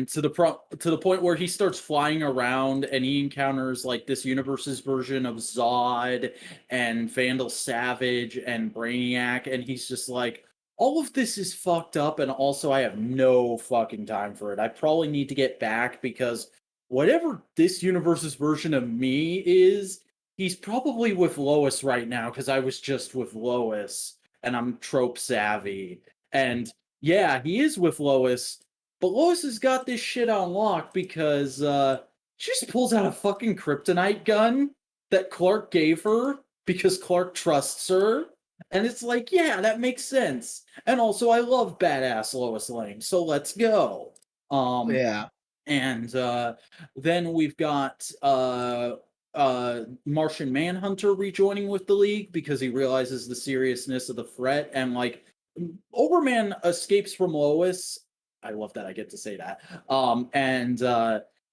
to the point where he starts flying around and he encounters like this universe's version of Zod and Vandal Savage and Brainiac, and he's just like, all of this is fucked up, and also I have no fucking time for it. I probably need to get back because whatever this universe's version of me is, he's probably with Lois right now because I was just with Lois and I'm trope savvy. And yeah, he is with Lois, but Lois has got this shit on lock because she just pulls out a fucking kryptonite gun that Clark gave her because Clark trusts her. And it's like, yeah, that makes sense. And also, I love badass Lois Lane, so let's go. Yeah. And then we've got Martian Manhunter rejoining with the League because he realizes the seriousness of the threat. And like, Overman escapes from Lois. I love that I get to say that. And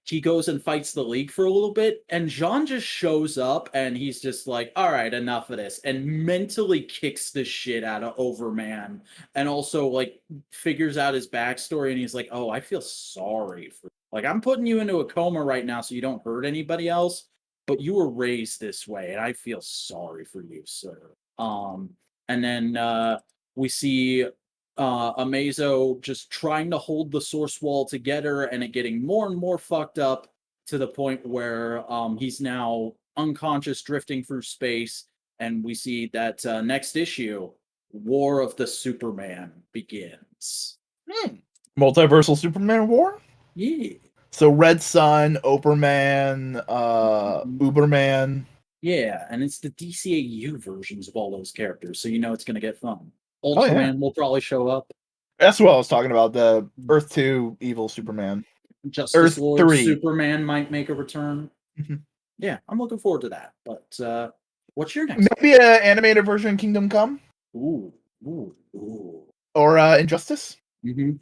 he goes and fights the League for a little bit, and Jean just shows up and he's just like, all right, enough of this, and mentally kicks the shit out of Overman, and also like figures out his backstory, and he's like, oh, I feel sorry for, like, I'm putting you into a coma right now so you don't hurt anybody else, but you were raised this way, and I feel sorry for you, sir. And then we see Amazo just trying to hold the Source Wall together, and it getting more and more fucked up to the point where he's now unconscious, drifting through space. And we see that next issue, War of the Superman begins. Multiversal Superman War? Yeah. So Red Sun, Operman, Uberman. Yeah, and it's the DCAU versions of all those characters, so you know it's going to get fun. Ultraman will probably show up. That's what I was talking about. The Earth 2 evil Superman. Justice Earth Lord 3. Superman might make a return. Mhm. Yeah, I'm looking forward to that. But what's your next? Maybe an animated version of Kingdom Come Ooh, ooh, ooh. or Injustice. Mm-hmm.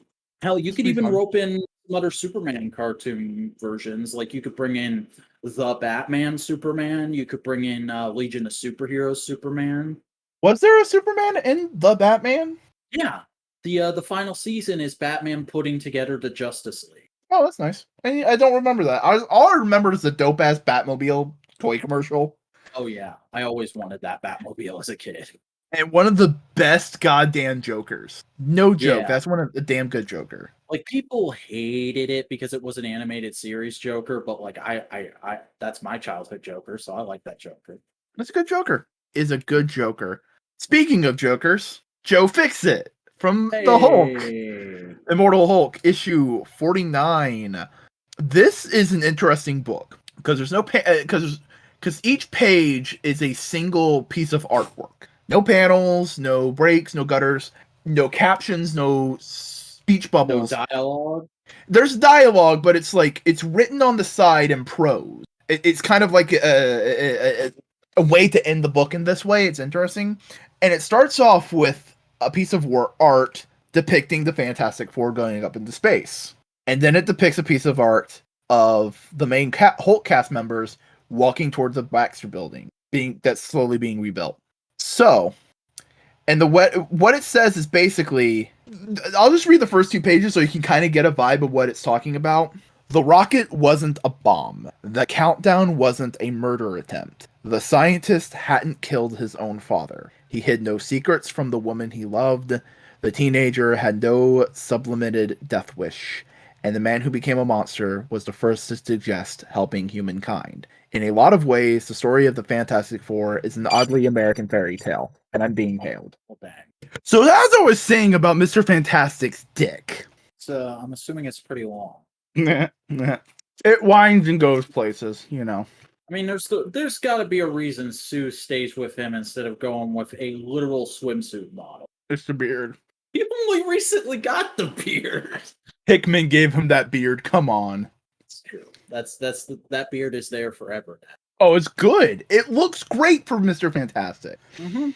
Hell, you This could would be even fun. rope in some other Superman cartoon versions. Like you could bring in the Batman Superman. You could bring in Legion of Superheroes Superman. Was there a Superman in the Batman? Yeah, the final season is Batman putting together the Justice League. Oh, that's nice. I don't remember that. All I remember is the dope ass Batmobile toy commercial. Oh yeah, I always wanted that Batmobile as a kid. And one of the best goddamn Jokers. No joke. Yeah. That's one of the damn good Joker. Like people hated it because it was an animated series Joker, but like I that's my childhood Joker, so I like that Joker. That's a good Joker. Is a good Joker. Speaking of Jokers, Joe Fixit from the Hulk. Hey. Immortal Hulk, issue 49. This is an interesting book because there's no because each page is a single piece of artwork. No panels, no breaks, no gutters, no captions, no speech No bubbles. dialogue. There's dialogue, but it's like it's written on the side in prose. It's kind of like a way to end the book in this way. It's interesting, and it starts off with a piece of art depicting the Fantastic Four going up into space. And then it depicts a piece of art of the main Hulk cast members walking towards the Baxter building, that's slowly being rebuilt. So, and what it says is basically, I'll just read the first 2 pages so you can kind of get a vibe of what it's talking about. The rocket wasn't a bomb. The countdown wasn't a murder attempt. The scientist hadn't killed his own father. He hid no secrets from the woman he loved. The teenager had no sublimated death wish, and the man who became a monster was the first to suggest helping humankind. In a lot of ways, the story of the Fantastic Four is an oddly American fairy tale, and I'm being hailed. Well, bang. So as I was saying about Mr. Fantastic's dick, So I'm assuming it's pretty long. it winds and goes places, you know. I mean, there's got to be a reason Sue stays with him instead of going with a literal swimsuit model. It's the beard. He only recently got the beard. Hickman gave him that beard. Come on. It's true. That beard is there forever. Oh, it's good. It looks great for Mr. Fantastic. Mm-hmm.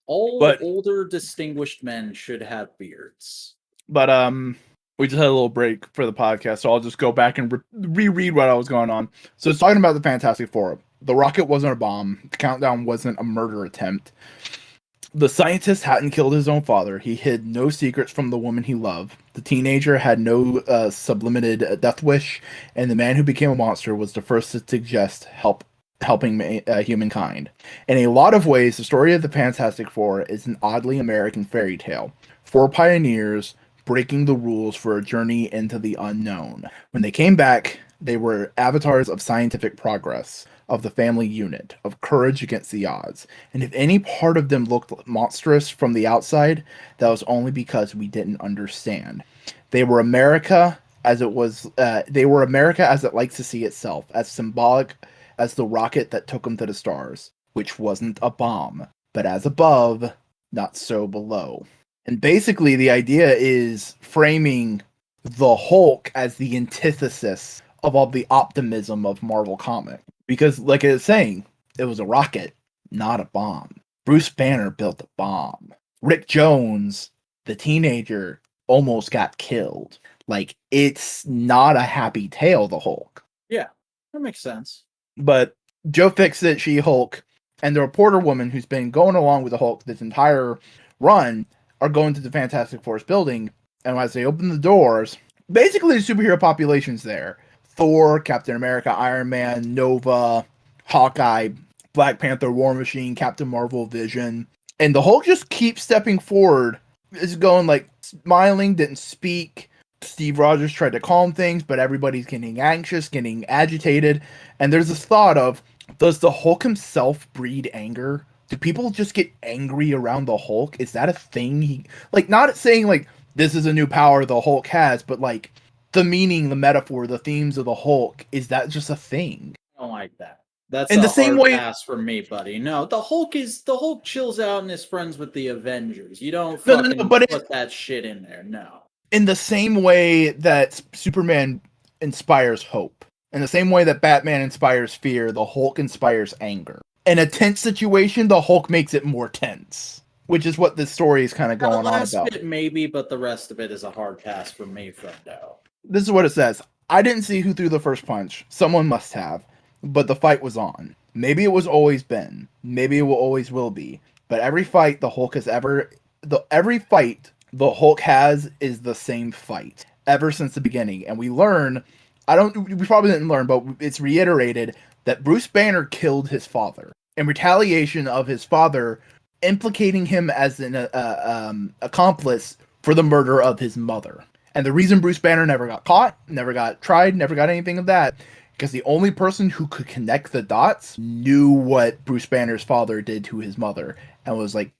Older distinguished men should have beards. But we just had a little break for the podcast, so I'll just go back and reread what I was going on. So it's talking about the Fantastic Four. The rocket wasn't a bomb. The countdown wasn't a murder attempt. The scientist hadn't killed his own father. He hid no secrets from the woman he loved. The teenager had no sublimated death wish, and the man who became a monster was the first to suggest helping humankind. In a lot of ways, the story of the Fantastic Four is an oddly American fairy tale. 4 pioneers breaking the rules for a journey into the unknown. When they came back, they were avatars of scientific progress, of the family unit, of courage against the odds. And if any part of them looked monstrous from the outside, that was only because we didn't understand. They were America as it was. They were America as it likes to see itself, as symbolic as the rocket that took them to the stars, which wasn't a bomb, but as above, not so below. And basically, the idea is framing the Hulk as the antithesis of all the optimism of Marvel Comics. Because, like I was saying, it was a rocket, not a bomb. Bruce Banner built a bomb. Rick Jones, the teenager, almost got killed. Like, it's not a happy tale, the Hulk. Yeah, that makes sense. But Joe Fixit, She-Hulk, and the reporter woman who's been going along with the Hulk this entire run are going to the Fantastic Four's building, and as they open the doors, basically the superhero population's there. Thor, Captain America, Iron Man, Nova, Hawkeye, Black Panther, War Machine, Captain Marvel, Vision. And the Hulk just keeps stepping forward. It's going like smiling, didn't speak. Steve Rogers tried to calm things, but everybody's getting anxious, getting agitated. And there's this thought of, does the Hulk himself breed anger? Do people just get angry around the Hulk? Is that a thing? Not saying like this is a new power the Hulk has, but like the meaning, the metaphor, the themes of the Hulk, is that just a thing? I don't like that. That's In a the same hard way, pass for me, buddy. No, the Hulk chills out and is friends with the Avengers. You don't no, fucking but put that shit in there. No. in the same way that Superman inspires hope, in the same way that Batman inspires fear, the Hulk inspires anger. In a tense situation, the Hulk makes it more tense, which is what this story is kind of The going on last about. bit maybe, but the rest of it is a hard pass for me, Friendo. This is what it says. I didn't see who threw the first punch. Someone must have. But the fight was on. Maybe it was always been. Maybe it will always will be. But every fight the Hulk has every fight the Hulk has is the same fight ever since the beginning. And we probably didn't learn, but it's reiterated that Bruce Banner killed his father in retaliation of his father implicating him as an accomplice for the murder of his mother. And the reason Bruce Banner never got caught, never got tried, never got anything of that, because the only person who could connect the dots knew what Bruce Banner's father did to his mother and was like,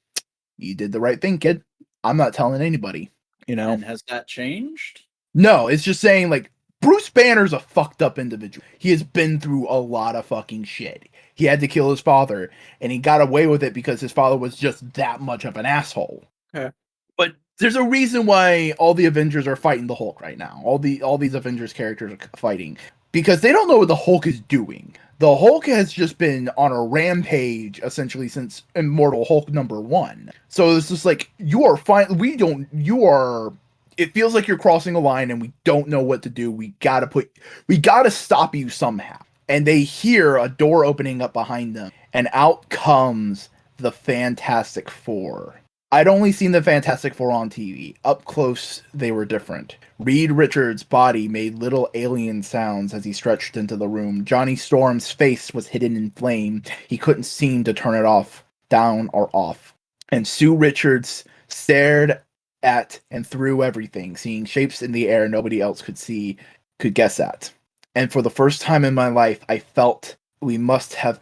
you did the right thing, kid. I'm not telling anybody, you know? And has that changed? No, it's just saying, like, Bruce Banner's a fucked up individual. He has been through a lot of fucking shit. He had to kill his father, and he got away with it because his father was just that much of an asshole. Okay. But there's a reason why all the Avengers are fighting the Hulk right now. All these Avengers characters are fighting because they don't know what the Hulk is doing. The Hulk has just been on a rampage essentially since Immortal Hulk #1. So it's just like you are fine. It feels like you're crossing a line, and we don't know what to do. We gotta stop you somehow. And they hear a door opening up behind them, and out comes the Fantastic Four. I'd only seen the Fantastic Four on TV. Up close, they were different. Reed Richards' body made little alien sounds as he stretched into the room. Johnny Storm's face was hidden in flame. He couldn't seem to turn it off, down, or off. And Sue Richards stared at and through everything, seeing shapes in the air nobody else could guess at. And for the first time in my life, I felt we must have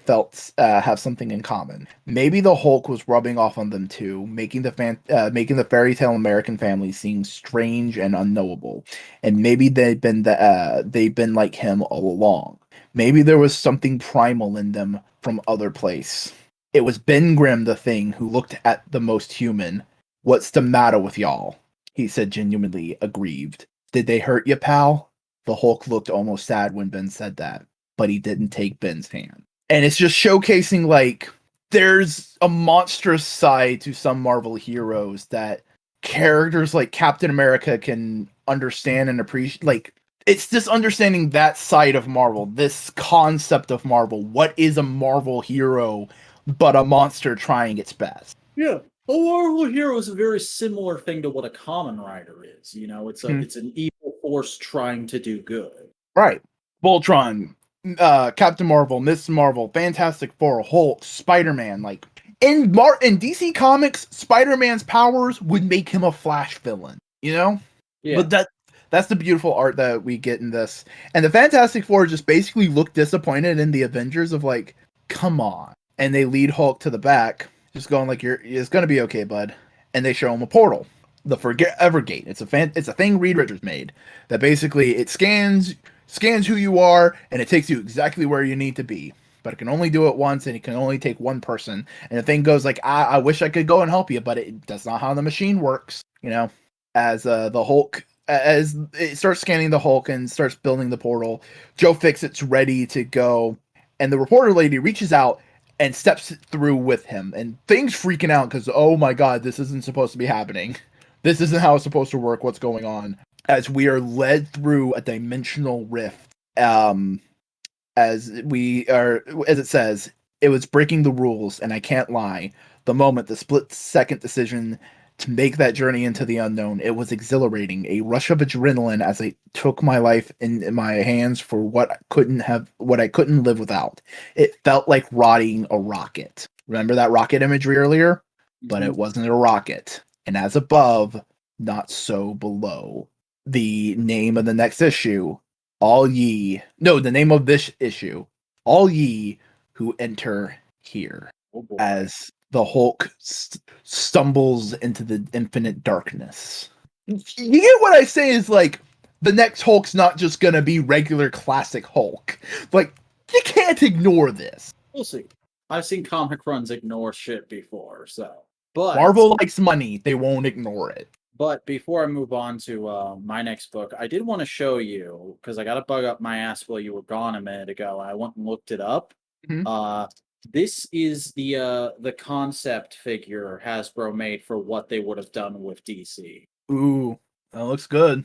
something in common. Maybe the Hulk was rubbing off on them too, making the fairy tale American family seem strange and unknowable. And maybe they've been like him all along. Maybe there was something primal in them from other place. It was Ben Grimm, the Thing, who looked at the most human. What's the matter with y'all? He said, genuinely aggrieved. Did they hurt you, pal? The Hulk looked almost sad when Ben said that, but he didn't take Ben's hand. And it's just showcasing, like, there's a monstrous side to some Marvel heroes that characters like Captain America can understand and appreciate. Like, it's just understanding that side of Marvel, this concept of Marvel. What is a Marvel hero but a monster trying its best? Yeah. A Marvel hero is a very similar thing to what a Common Rider is. You know, it's an evil force trying to do good. Right. Voltron, Captain Marvel, Miss Marvel, Fantastic Four, Hulk, Spider-Man. Like in DC Comics, Spider-Man's powers would make him a Flash villain. You know? Yeah. But that's the beautiful art that we get in this. And the Fantastic Four just basically look disappointed in the Avengers of like, come on. And they lead Hulk to the back. Just going like, it's gonna be okay, bud. And they show him a portal, the Forever Gate. It's a thing Reed Richards made that basically it scans who you are and it takes you exactly where you need to be. But it can only do it once and it can only take one person. And the thing goes like, I wish I could go and help you, but that's not how the machine works. You know, as the Hulk, as it starts scanning the Hulk and starts building the portal, Joe Fixit's ready to go, and the reporter lady reaches out and steps through with him, and things freaking out because, oh my god, this isn't supposed to be happening. This isn't how it's supposed to work. What's going on? As we are led through a dimensional rift, as it says, it was breaking the rules, and I can't lie. The moment, the split-second decision to make that journey into the unknown, it was exhilarating, a rush of adrenaline as I took my life in my hands for what I couldn't live without. It felt like riding a rocket. Remember that rocket imagery earlier? Mm-hmm. But it wasn't a rocket. And as above, not so below. The name of the next issue, the name of this issue, all ye who enter here. Oh boy. As the Hulk stumbles into the infinite darkness. You get what I say is like, the next Hulk's not just gonna be regular classic Hulk. Like, You can't ignore this. We'll see. I've seen comic runs ignore shit before, so. But Marvel likes money. They won't ignore it. But before I move on to my next book, I did want to show you, because I got a bug up my ass while you were gone a minute ago. I went and looked it up. Mhm. This is the concept figure Hasbro made for what they would have done with DC. Ooh, that looks good.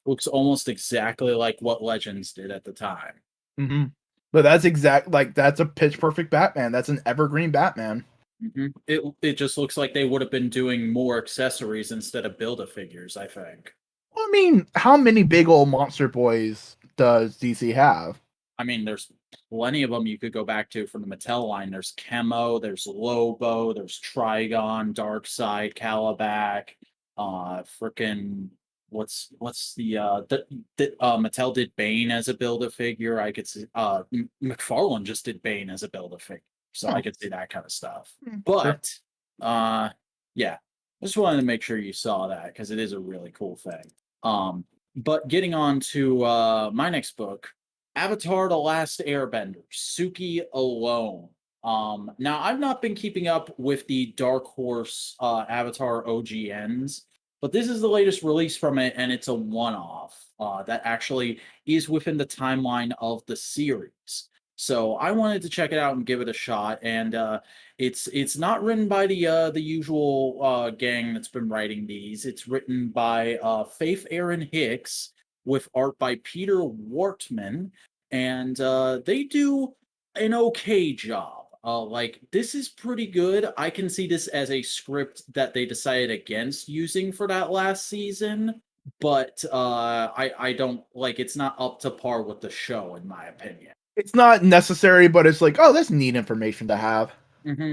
Looks almost exactly like what Legends did at the time. But that's that's a pitch perfect Batman. That's an evergreen Batman. It just looks like they would have been doing more accessories instead of Build-A-Figures, I think. Well, I mean, how many big old monster boys does DC have? I mean, there's plenty of them you could go back to from the Mattel line. There's Chemo, there's Lobo, there's Trigon, Darkseid, Calabac, freaking what's the Mattel did Bane as a Build-A-Figure. I could see McFarlane just did Bane as a Build-A-Figure. So I could see that kind of stuff. But yeah, I just wanted to make sure you saw that because it is a really cool thing. But getting on to my next book, Avatar: The Last Airbender, Suki Alone. Now I've not been keeping up with the Dark Horse Avatar OGNs, but this is the latest release from it, and it's a one-off that actually is within the timeline of the series. So I wanted to check it out and give it a shot. And it's not written by the usual gang that's been writing these. It's written by Faith Aaron Hicks with art by Peter Wortman, and they do an okay job. Like this is pretty good. I can see this as a script that they decided against using for that last season, but I don't like it's not up to par with the show in my opinion. It's not necessary, but it's like, oh, that's neat information to have.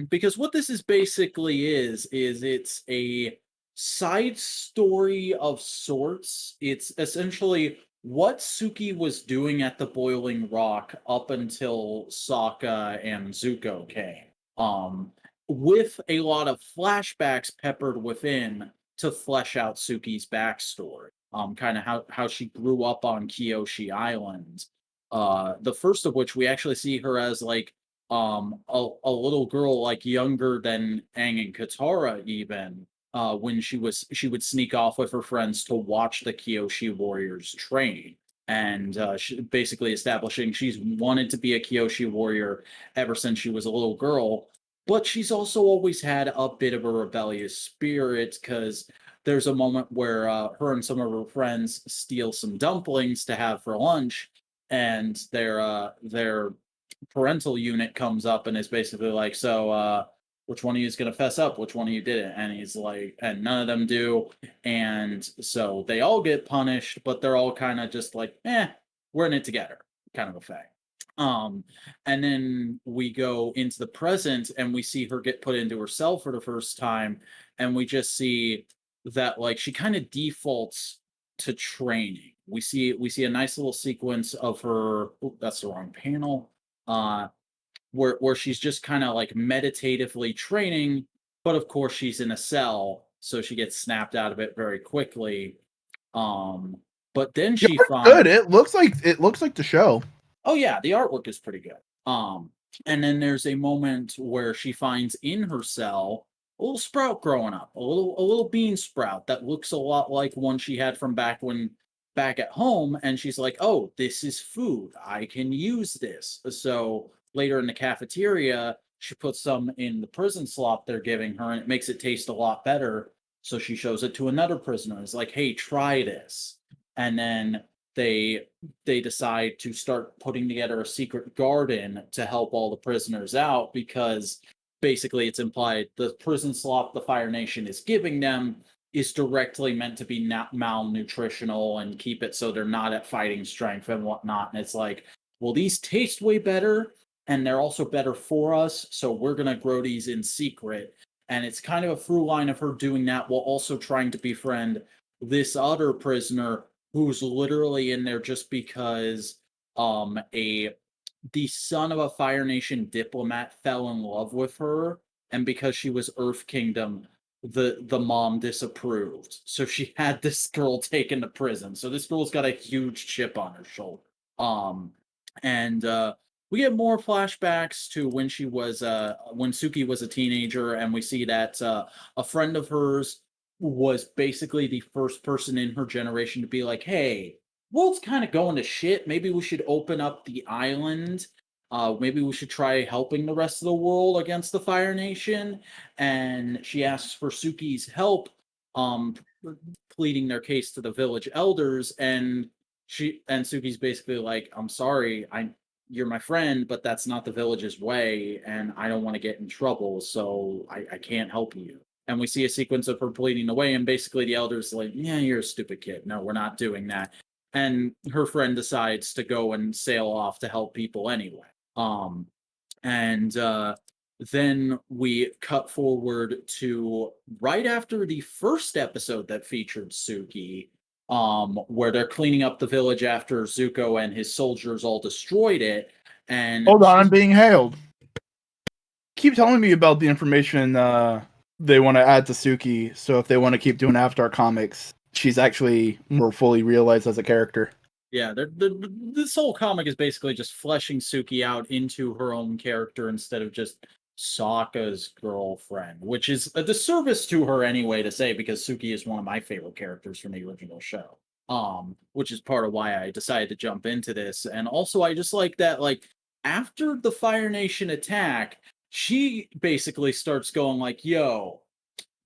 Because what this is basically is it's a side story of sorts. It's essentially what Suki was doing at the Boiling Rock up until Sokka and Zuko came. With a lot of flashbacks peppered within to flesh out Suki's backstory. Kind of how she grew up on Kyoshi Island. The first of which we actually see her as like a little girl like younger than Aang and Katara even when she would sneak off with her friends to watch the Kyoshi warriors train, and basically establishing she's wanted to be a Kyoshi warrior ever since she was a little girl, but she's also always had a bit of a rebellious spirit because there's a moment where her and some of her friends steal some dumplings to have for lunch, and their parental unit comes up and is basically like, so which one of you is going to fess up, which one of you didn't? And he's like, and none of them do, and so they all get punished, but they're all kind of just like, we're in it together kind of a thing. And then we go into the present and we see her get put into her cell for the first time, and we just see that like she kind of defaults to training. We see a nice little sequence of her. Ooh, that's the wrong panel. Where she's just kind of like meditatively training, but of course she's in a cell, so she gets snapped out of it very quickly. But then she finds good. It looks like the show. Oh yeah, the artwork is pretty good. And then there's a moment where she finds in her cell a little sprout growing up, a little bean sprout that looks a lot like one she had from back at home, and she's like, "Oh, this is food. I can use this." So later in the cafeteria, she puts some in the prison slop they're giving her, and it makes it taste a lot better. So she shows it to another prisoner. It's like, "Hey, try this." And then they decide to start putting together a secret garden to help all the prisoners out because basically it's implied the prison slop the Fire Nation is giving them is directly meant to be malnutritional and keep it so they're not at fighting strength and whatnot. And it's like, well, these taste way better and they're also better for us, so we're going to grow these in secret. And it's kind of a through line of her doing that while also trying to befriend this other prisoner who's literally in there just because the son of a Fire Nation diplomat fell in love with her, and because she was Earth Kingdom, the mom disapproved. So she had this girl taken to prison. So this girl's got a huge chip on her shoulder. And we get more flashbacks to when she was when Suki was a teenager, and we see that a friend of hers was basically the first person in her generation to be like, hey, world's kind of going to shit. Maybe we should open up the island. Maybe we should try helping the rest of the world against the Fire Nation. And she asks for Suki's help, um, pleading their case to the village elders. And Suki's basically like, I'm sorry, you're my friend, but that's not the village's way, and I don't want to get in trouble, so I can't help you. And we see a sequence of her pleading away, and basically the elder's like, yeah, you're a stupid kid. No, we're not doing that. And her friend decides to go and sail off to help people anyway. And then we cut forward to right after the first episode that featured Suki, where they're cleaning up the village after Zuko and his soldiers all destroyed it. And Hold on, I'm being hailed. Keep telling me about the information they want to add to Suki, so if they want to keep doing Avatar comics, she's actually more fully realized as a character. Yeah, this whole comic is basically just fleshing Suki out into her own character instead of just Sokka's girlfriend, which is a disservice to her anyway to say, because Suki is one of my favorite characters from the original show. Which is part of why I decided to jump into this. And also I just like that, like, after the Fire Nation attack, she basically starts going like, yo,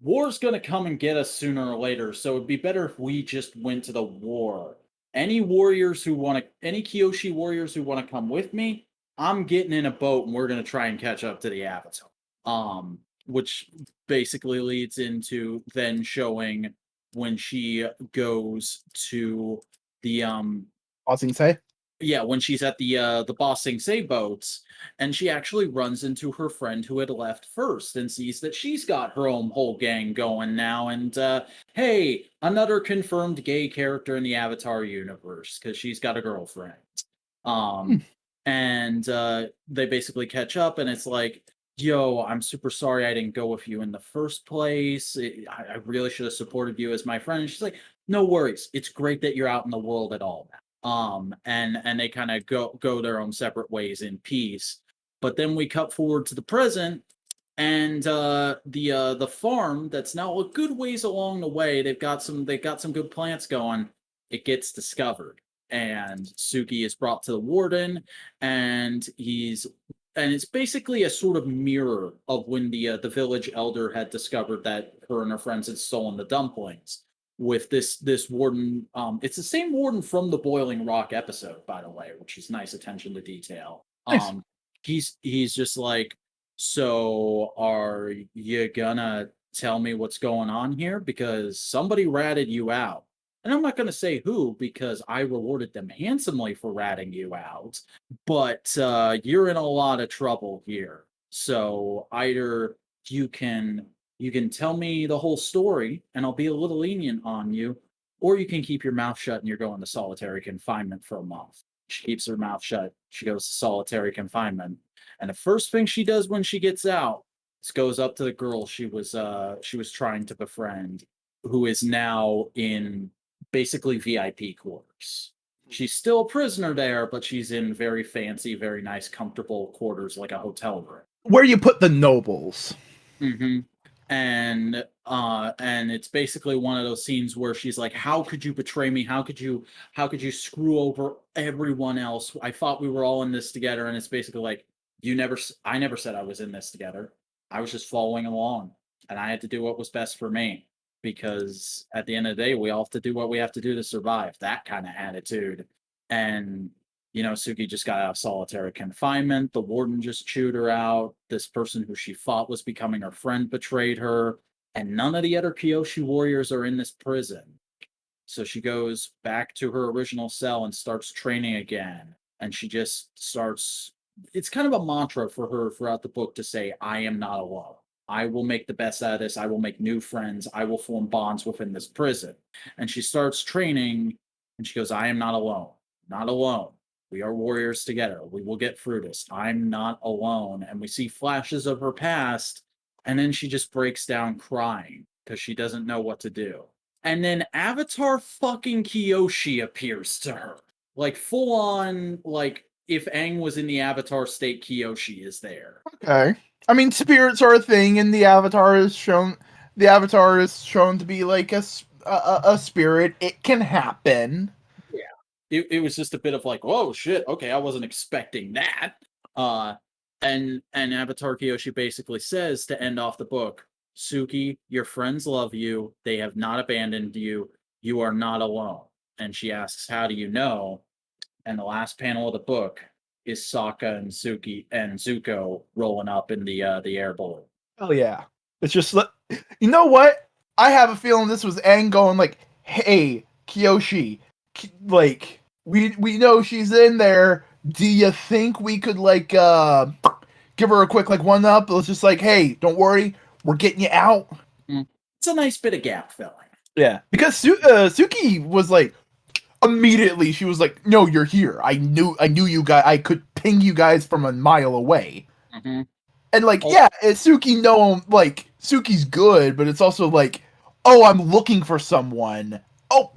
war's gonna come and get us sooner or later, so it'd be better if we just went to the war. Any Kyoshi warriors who want to come with me, I'm getting in a boat and we're gonna try and catch up to the Avatar. Which basically leads into then showing when she goes to the Pausing say? yeah, when she's at the Ba Sing Se boats, and she actually runs into her friend who had left first and sees that she's got her own whole gang going now. And hey, another confirmed gay character in the Avatar universe, because she's got a girlfriend. And they basically catch up, and it's like, yo, I'm super sorry I didn't go with you in the first place. I really should have supported you as my friend. And she's like, no worries. It's great that you're out in the world at all now. And they kind of go their own separate ways in peace. But then we cut forward to the present, and the farm that's now a good ways along the way, they've got some good plants going. It gets discovered, and Suki is brought to the warden, and it's basically a sort of mirror of when the village elder had discovered that her and her friends had stolen the dumplings. With this warden, it's the same warden from the Boiling Rock episode, by the way, which is nice attention to detail. Nice. He's just like, so are you gonna tell me what's going on here? Because somebody ratted you out. And I'm not gonna say who, because I rewarded them handsomely for ratting you out, but you're in a lot of trouble here. So either you can tell me the whole story and I'll be a little lenient on you, or you can keep your mouth shut and you're going to solitary confinement for a month. She keeps her mouth shut. She goes to solitary confinement. And the first thing she does when she gets out is goes up to the girl she was trying to befriend, who is now in basically VIP quarters. She's still a prisoner there, but she's in very fancy, very nice, comfortable quarters like a hotel room. Where you put the nobles. Mm-hmm. And it's basically one of those scenes where she's like, how could you betray me? How could you screw over everyone else? I thought we were all in this together. And it's basically like, I never said I was in this together. I was just following along, and I had to do what was best for me, because at the end of the day, we all have to do what we have to do to survive. That kind of attitude. And Suki just got out of solitary confinement. The warden just chewed her out. This person who she thought was becoming her friend betrayed her. And none of the other Kyoshi warriors are in this prison. So she goes back to her original cell and starts training again. And she just starts... It's kind of a mantra for her throughout the book to say, I am not alone. I will make the best out of this. I will make new friends. I will form bonds within this prison. And she starts training, and she goes, I am not alone. Not alone. We are warriors together. We will get through this. I'm not alone. And we see flashes of her past, and then she just breaks down crying because she doesn't know what to do. And then Avatar fucking Kyoshi appears to her. Like, full on, like, if Aang was in the Avatar state, Kyoshi is there. Okay. I mean, spirits are a thing, and the Avatar is shown. The Avatar is shown to be like a spirit. It can happen. Yeah. It was just a bit of like, whoa, shit. Okay, I wasn't expecting that. And Avatar Kyoshi basically says to end off the book, Suki, your friends love you. They have not abandoned you. You are not alone. And she asks, how do you know? And the last panel of the book is Sokka and Suki and Zuko rolling up in the air balloon. Oh yeah. It's just you know what? I have a feeling this was Aang going like, "Hey, Kyoshi, like we know she's in there. Do you think we could like give her a quick like one up? It's just like, hey, don't worry, we're getting you out." It's a nice bit of gap filling. Yeah, because Suki was like immediately she was like, "No, you're here. I knew you guys. I could ping you guys from a mile away." Mm-hmm. And like, yeah, Suki know like Suki's good, but it's also like, oh, I'm looking for someone. Oh,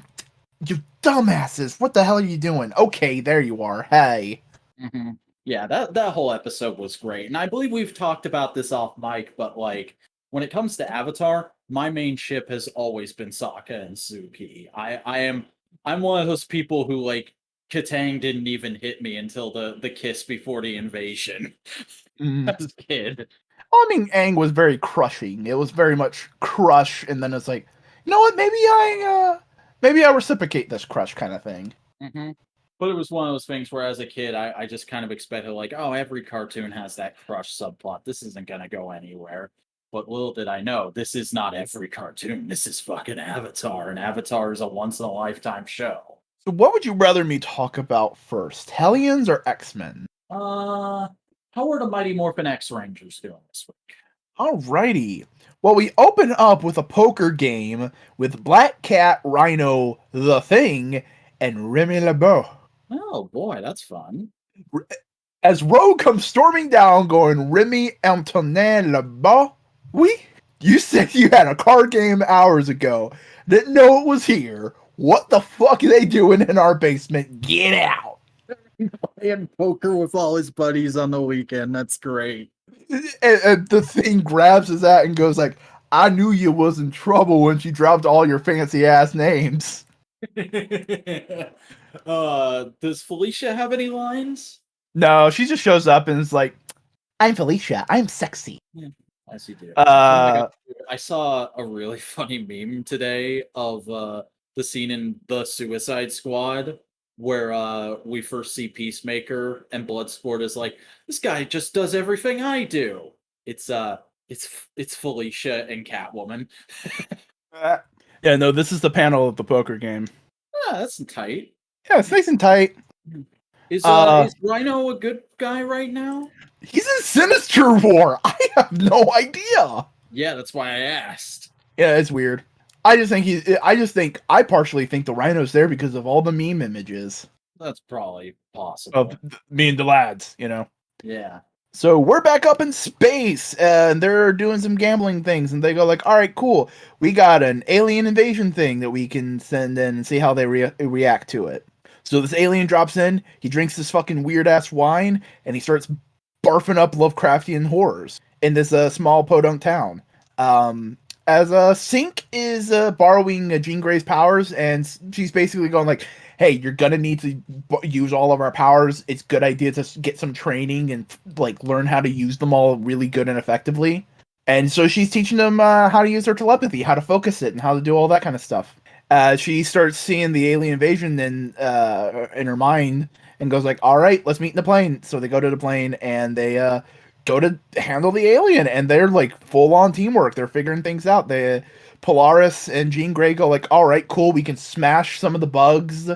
you dumbasses! What the hell are you doing? Okay, there you are. Hey. Mm-hmm. Yeah, that whole episode was great, and I believe we've talked about this off mic, but like when it comes to Avatar, my main ship has always been Sokka and Suki. I'm one of those people who like Katang didn't even hit me until the kiss before the invasion. As a kid. Well, I mean, Aang was very crushing. It was very much crush, and then it's like, you know what? Maybe I reciprocate this crush kind of thing. Mm-hmm. But it was one of those things where, as a kid, I just kind of expected like, oh, every cartoon has that crush subplot. This isn't gonna go anywhere. But little did I know, this is not every cartoon. This is fucking Avatar, and Avatar is a once in a lifetime show. So, what would you rather me talk about first, Hellions or X-Men? How are the Mighty Morphin X Rangers doing this week? Alrighty. Well, we open up with a poker game with Black Cat, Rhino, The Thing, and Remy LeBeau. Oh boy, that's fun. As Rogue comes storming down, going, Remy Antonin LeBeau? You said you had a card game hours ago. Didn't know it was here. What the fuck are they doing in our basement? Get out! Playing poker with all his buddies on the weekend. That's great. And the Thing grabs his hat and goes like, I knew you was in trouble when you dropped all your fancy ass names. Does Felicia have any lines? No, she just shows up and is like, I'm Felicia. I'm sexy. As you do. I saw a really funny meme today of the scene in The Suicide Squad where we first see Peacemaker and Bloodsport is like, this guy just does everything I do. It's Felicia and Catwoman. Yeah, no, this is the panel of the poker game. Ah, that's tight. Yeah, it's nice and tight. Is Rhino a good guy right now? He's in Sinister War. I have no idea. Yeah, that's why I asked. Yeah, it's weird. I partially think the Rhino's there because of all the meme images. That's probably possible. Of me and the lads, you know? Yeah. So we're back up in space, and they're doing some gambling things, and they go like, all right, cool. We got an alien invasion thing that we can send in and see how they react to it. So this alien drops in, he drinks this fucking weird-ass wine, and he starts barfing up Lovecraftian horrors in this small podunk town. As Sync is borrowing Jean Grey's powers, and she's basically going like, hey, you're gonna need to use all of our powers. It's a good idea to get some training and like learn how to use them all really good and effectively. And so she's teaching them how to use their telepathy, how to focus it, and how to do all that kind of stuff. She starts seeing the alien invasion in her mind and goes like, all right, let's meet in the plane. So they go to the plane and they go to handle the alien, and they're like full on teamwork. They're figuring things out. Polaris and Jean Grey go like, all right, cool. We can smash some of the bugs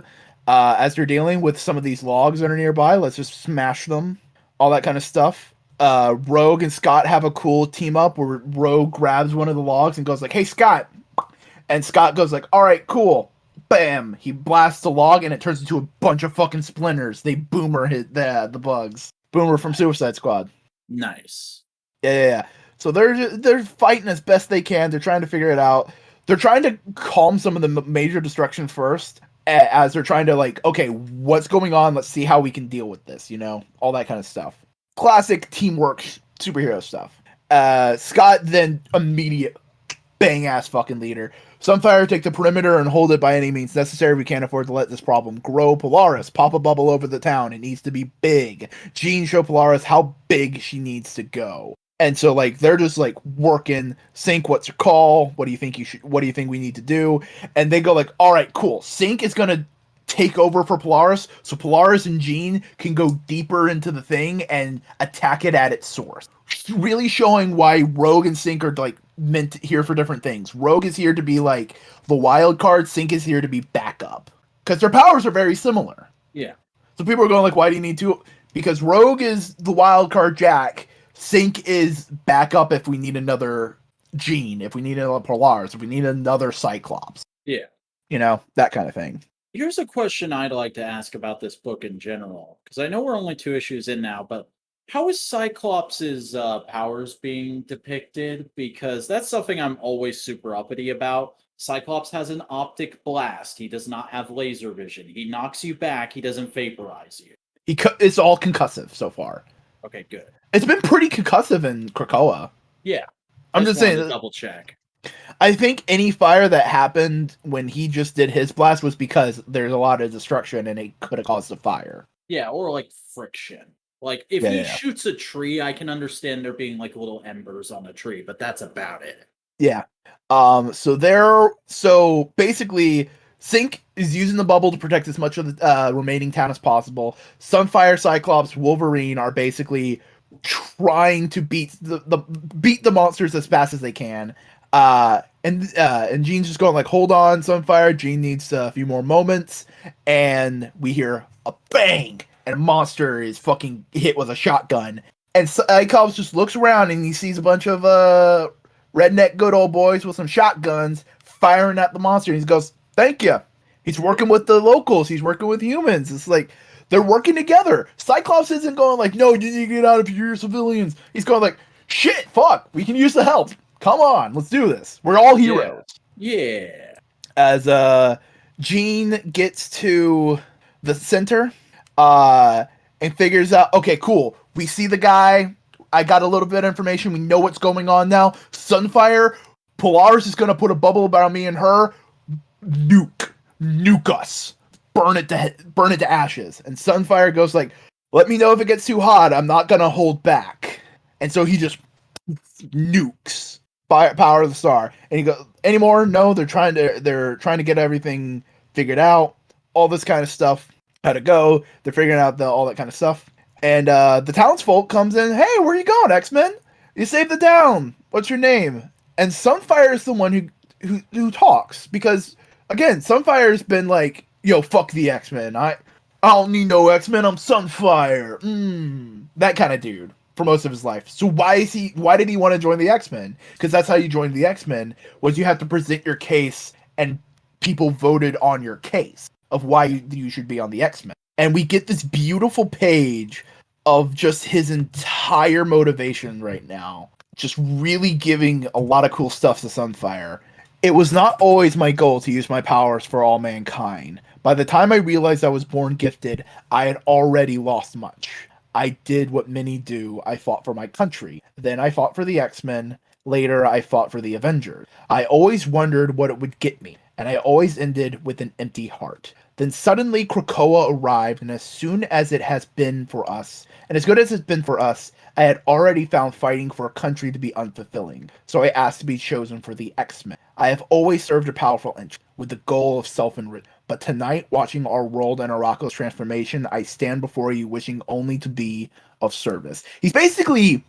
as they're dealing with some of these logs that are nearby. Let's just smash them. All that kind of stuff. Rogue and Scott have a cool team up where Rogue grabs one of the logs and goes like, hey, Scott. And Scott goes like, all right, cool. Bam. He blasts the log and it turns into a bunch of fucking splinters. They Boomer hit the bugs. Boomer from Suicide Squad. Nice. Yeah. So they're fighting as best they can. They're trying to figure it out. They're trying to calm some of the major destruction first. as they're trying to like, okay, what's going on? Let's see how we can deal with this, all that kind of stuff. Classic teamwork superhero stuff. Scott then immediate bang ass fucking leader. Sunfire, take the perimeter and hold it by any means necessary. We can't afford to let this problem grow. Polaris, pop a bubble over the town. It needs to be big. Jean, show Polaris how big she needs to go. And so like they're just like working. Sync, what's your call? What do you think we need to do? And they go like, all right, cool. Sync is gonna take over for Polaris, so Polaris and Jean can go deeper into the thing and attack it at its source. Really showing why Rogue and Sync are like meant here for different things. Rogue is here to be like the wild card. Sync is here to be backup because their powers are very similar. Yeah. So people are going like, why do you need two? Because Rogue is the wild card Jack. Sync is backup if we need another Jean, if we need another Polaris, if we need another Cyclops. Yeah. That kind of thing. Here's a question I'd like to ask about this book in general, because I know we're only 2 issues in now, but how is Cyclops' powers being depicted? Because that's something I'm always super uppity about. Cyclops has an optic blast. He does not have laser vision. He knocks you back. He doesn't vaporize you. It's all concussive so far. Okay, good. It's been pretty concussive in Krakoa. Yeah. I'm just saying. To double check. I think any fire that happened when he just did his blast was because there's a lot of destruction and it could have caused a fire. Yeah, or like friction. Like if he shoots a tree, I can understand there being like little embers on a tree, but that's about it. Yeah. So basically Sync is using the bubble to protect as much of the remaining town as possible. Sunfire, Cyclops, Wolverine are basically trying to beat the monsters as fast as they can. And Jean's just going like, hold on, Sunfire. Jean needs a few more moments, and we hear a bang, and a monster is fucking hit with a shotgun. And Cyclops just looks around and he sees a bunch of redneck good old boys with some shotguns firing at the monster. And he goes, "Thank you." He's working with the locals. He's working with humans. It's like they're working together. Cyclops isn't going like, "No, you need to get out of here, civilians." He's going like, "Shit, fuck, we can use the help. Come on, let's do this. We're all heroes." Yeah. As Jean gets to the center and figures out, okay, cool. We see the guy. I got a little bit of information. We know what's going on now. Sunfire, Polaris is going to put a bubble about me and her. Nuke us. Burn it to ashes. And Sunfire goes like, "Let me know if it gets too hot. I'm not going to hold back." And so he just nukes Power of the Star. And he goes, "Anymore? No, they're trying to get everything figured out. All this kind of stuff. How to go. They're figuring out all that kind of stuff." And the townsfolk comes in. "Hey, where you going, X-Men? You saved the town. What's your name?" And Sunfire is the one who talks, because again, Sunfire's been like, "Yo, fuck the X-Men. I don't need no X-Men. I'm Sunfire." That kind of dude for most of his life. So why did he want to join the X-Men? Because that's how you joined the X-Men, was you have to present your case and people voted on your case of why you should be on the X-Men. And we get this beautiful page of just his entire motivation right now, just really giving a lot of cool stuff to Sunfire. "It was not always my goal to use my powers for all mankind. By the time I realized I was born gifted, I had already lost much. I did what many do. I fought for my country. Then I fought for the X-Men. Later, I fought for the Avengers. I always wondered what it would get me, and I always ended with an empty heart. Then suddenly Krakoa arrived, and as soon as it has been for us, and as good as it's been for us, I had already found fighting for a country to be unfulfilling. So I asked to be chosen for the X-Men. I have always served a powerful interest with the goal of self-enrichment. But tonight, watching our world and Arako's transformation, I stand before you wishing only to be of service." He's basically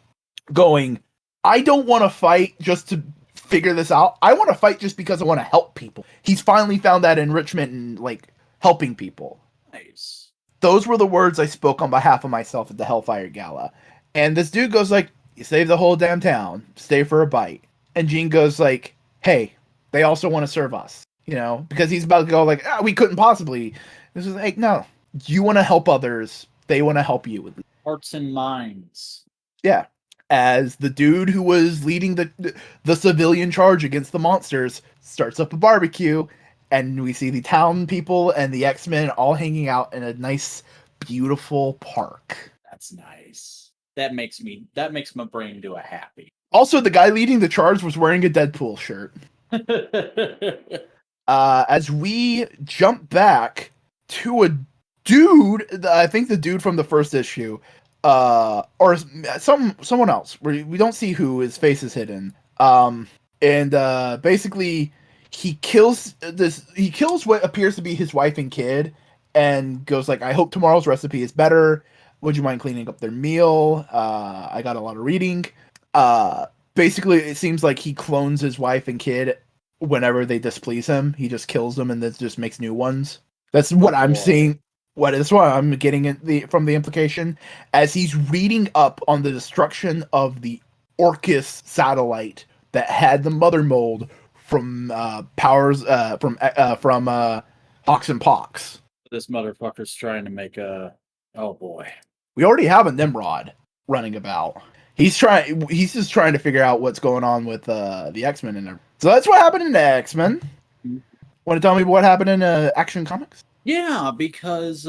going, I don't want to fight just to figure this out. I want to fight just because I want to help people. He's finally found that enrichment and like helping people. Nice. Those were the words I spoke on behalf of myself at the Hellfire Gala. And this dude goes like, "You saved the whole damn town. Stay for a bite." And Jean goes like, "Hey, they also want to serve us." Because he's about to go like, we couldn't possibly. This is like, no, you want to help others. They want to help you. Hearts and minds. Yeah. As the dude who was leading the civilian charge against the monsters starts up a barbecue, and we see the town people and the X-Men all hanging out in a nice, beautiful park. That's nice. That makes my brain do a happy. Also, the guy leading the charge was wearing a Deadpool shirt. As we jump back to a dude, I think the dude from the first issue, or someone else. We don't see who. His face is hidden. And basically, he kills what appears to be his wife and kid, and goes like, "I hope tomorrow's recipe is better. Would you mind cleaning up their meal? I got a lot of reading." Basically, it seems like he clones his wife and kid whenever they displease him. He just kills them and then just makes new ones. That's what I'm seeing. That's what I'm getting from the implication, as he's reading up on the destruction of the Orcus satellite that had the mother mold from Hawks and Pox. This motherfucker's trying to make a. Oh boy. We already have a Nimrod running about. He's just trying to figure out what's going on with the X-Men in there. So that's what happened in the X-Men. Want to tell me what happened in Action Comics? Yeah, because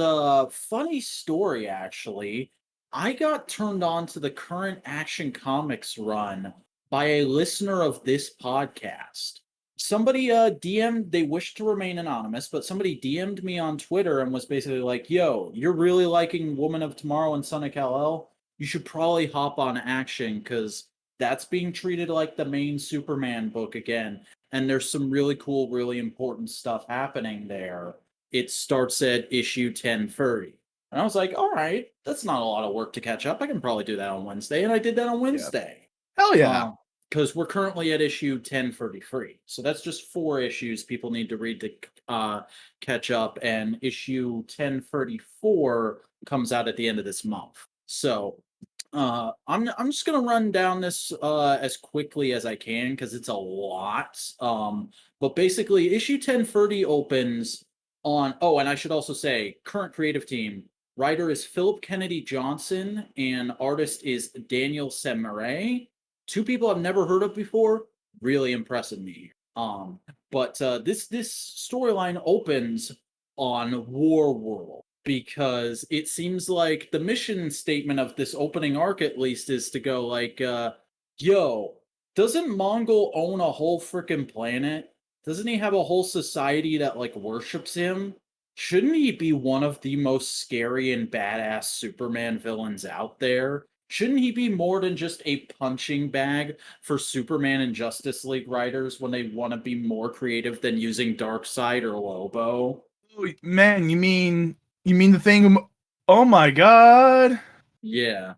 funny story actually. I got turned on to the current Action Comics run by a listener of this podcast. Somebody DM'd, they wished to remain anonymous, but somebody DM'd me on Twitter and was basically like, "Yo, you're really liking Woman of Tomorrow and Sonic LL? You should probably hop on Action, because that's being treated like the main Superman book again. And there's some really cool, really important stuff happening there. It starts at issue 1030. And I was like, all right, that's not a lot of work to catch up. I can probably do that on Wednesday. And I did that on Wednesday. Hell yeah. Because we're currently at issue 1033. So that's just 4 issues people need to read to catch up. And issue 1034 comes out at the end of this month. So I'm just gonna run down this as quickly as I can because it's a lot. But basically, issue 1030 opens on. Oh, and I should also say, current creative team. Writer is Philip Kennedy Johnson, and artist is Daniel Semaray. 2 people I've never heard of before. Really impressing me. But this storyline opens on War World, because it seems like the mission statement of this opening arc, at least, is to go like, yo, doesn't Mongol own a whole freaking planet? Doesn't he have a whole society that like worships him? Shouldn't he be one of the most scary and badass Superman villains out there? Shouldn't he be more than just a punching bag for Superman and Justice League writers when they want to be more creative than using Darkseid or Lobo? Oh, man, you mean the thing? Oh my god! Yeah.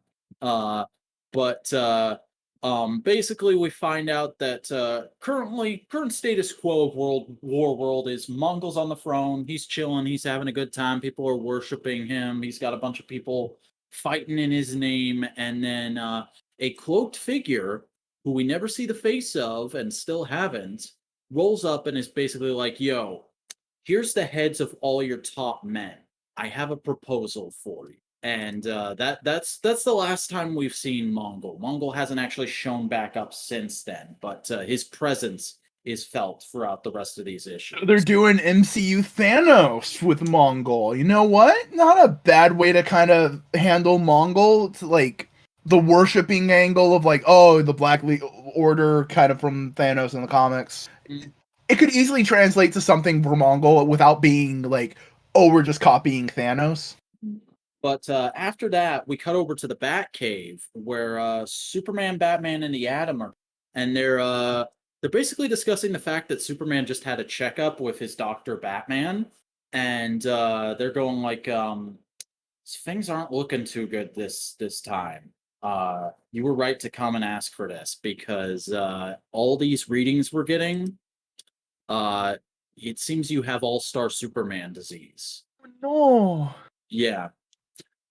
Basically we find out that current status quo of War World is Mongols on the throne. He's chilling, he's having a good time, people are worshiping him, he's got a bunch of people fighting in his name, and then a cloaked figure who we never see the face of and still haven't rolls up and is basically like, yo, here's the heads of all your top men. I have a proposal for you. And that's the last time we've seen Mongol. Mongol hasn't actually shown back up since then, but his presence is felt throughout the rest of these issues. They're doing MCU Thanos with Mongol. You know what? Not a bad way to kind of handle Mongol. It's like the worshipping angle of like, oh, the Black Order kind of from Thanos in the comics. Mm. It could easily translate to something for Mongol without being like, oh, we're just copying Thanos. But after that, we cut over to the Batcave, where Superman, Batman, and the Atom are, and they're basically discussing the fact that Superman just had a checkup with his doctor Batman, and they're going like, things aren't looking too good this time. You were right to come and ask for this, because all these readings we're getting, it seems you have All-Star Superman disease. No. Yeah.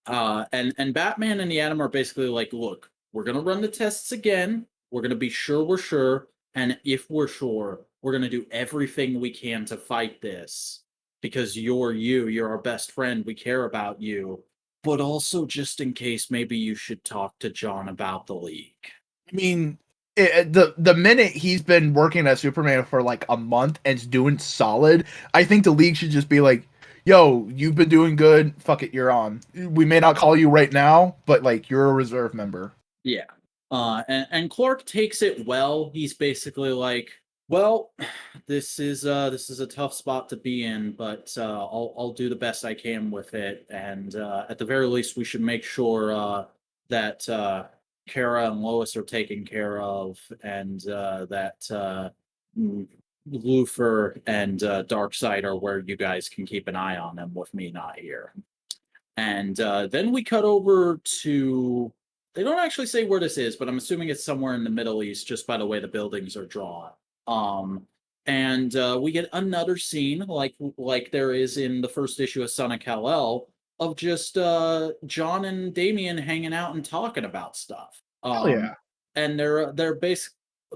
And Batman and the Atom are basically like, look, we're gonna run the tests again. We're gonna be sure we're sure, and if we're sure, we're gonna do everything we can to fight this, because you're our best friend. We care about you, but also just in case, maybe you should talk to John about the League. I mean, the minute he's been working as Superman for like a month and's doing solid, I think the league should just be like, yo, you've been doing good. Fuck it, you're on. We may not call you right now, but like you're a reserve member. Yeah. And Clark takes it well. He's basically like, well, this is a tough spot to be in, but I'll do the best I can with it. And at the very least, we should make sure that Kara and Lois are taken care of, and that Luthor and Darkseid are where you guys can keep an eye on them with me not here. And then we cut over to. They don't actually say where this is, but I'm assuming it's somewhere in the Middle East, just by the way the buildings are drawn. And we get another scene, like there is in the first issue of Son of Kal-El, of just John and Damian hanging out and talking about stuff. Hell yeah. And they're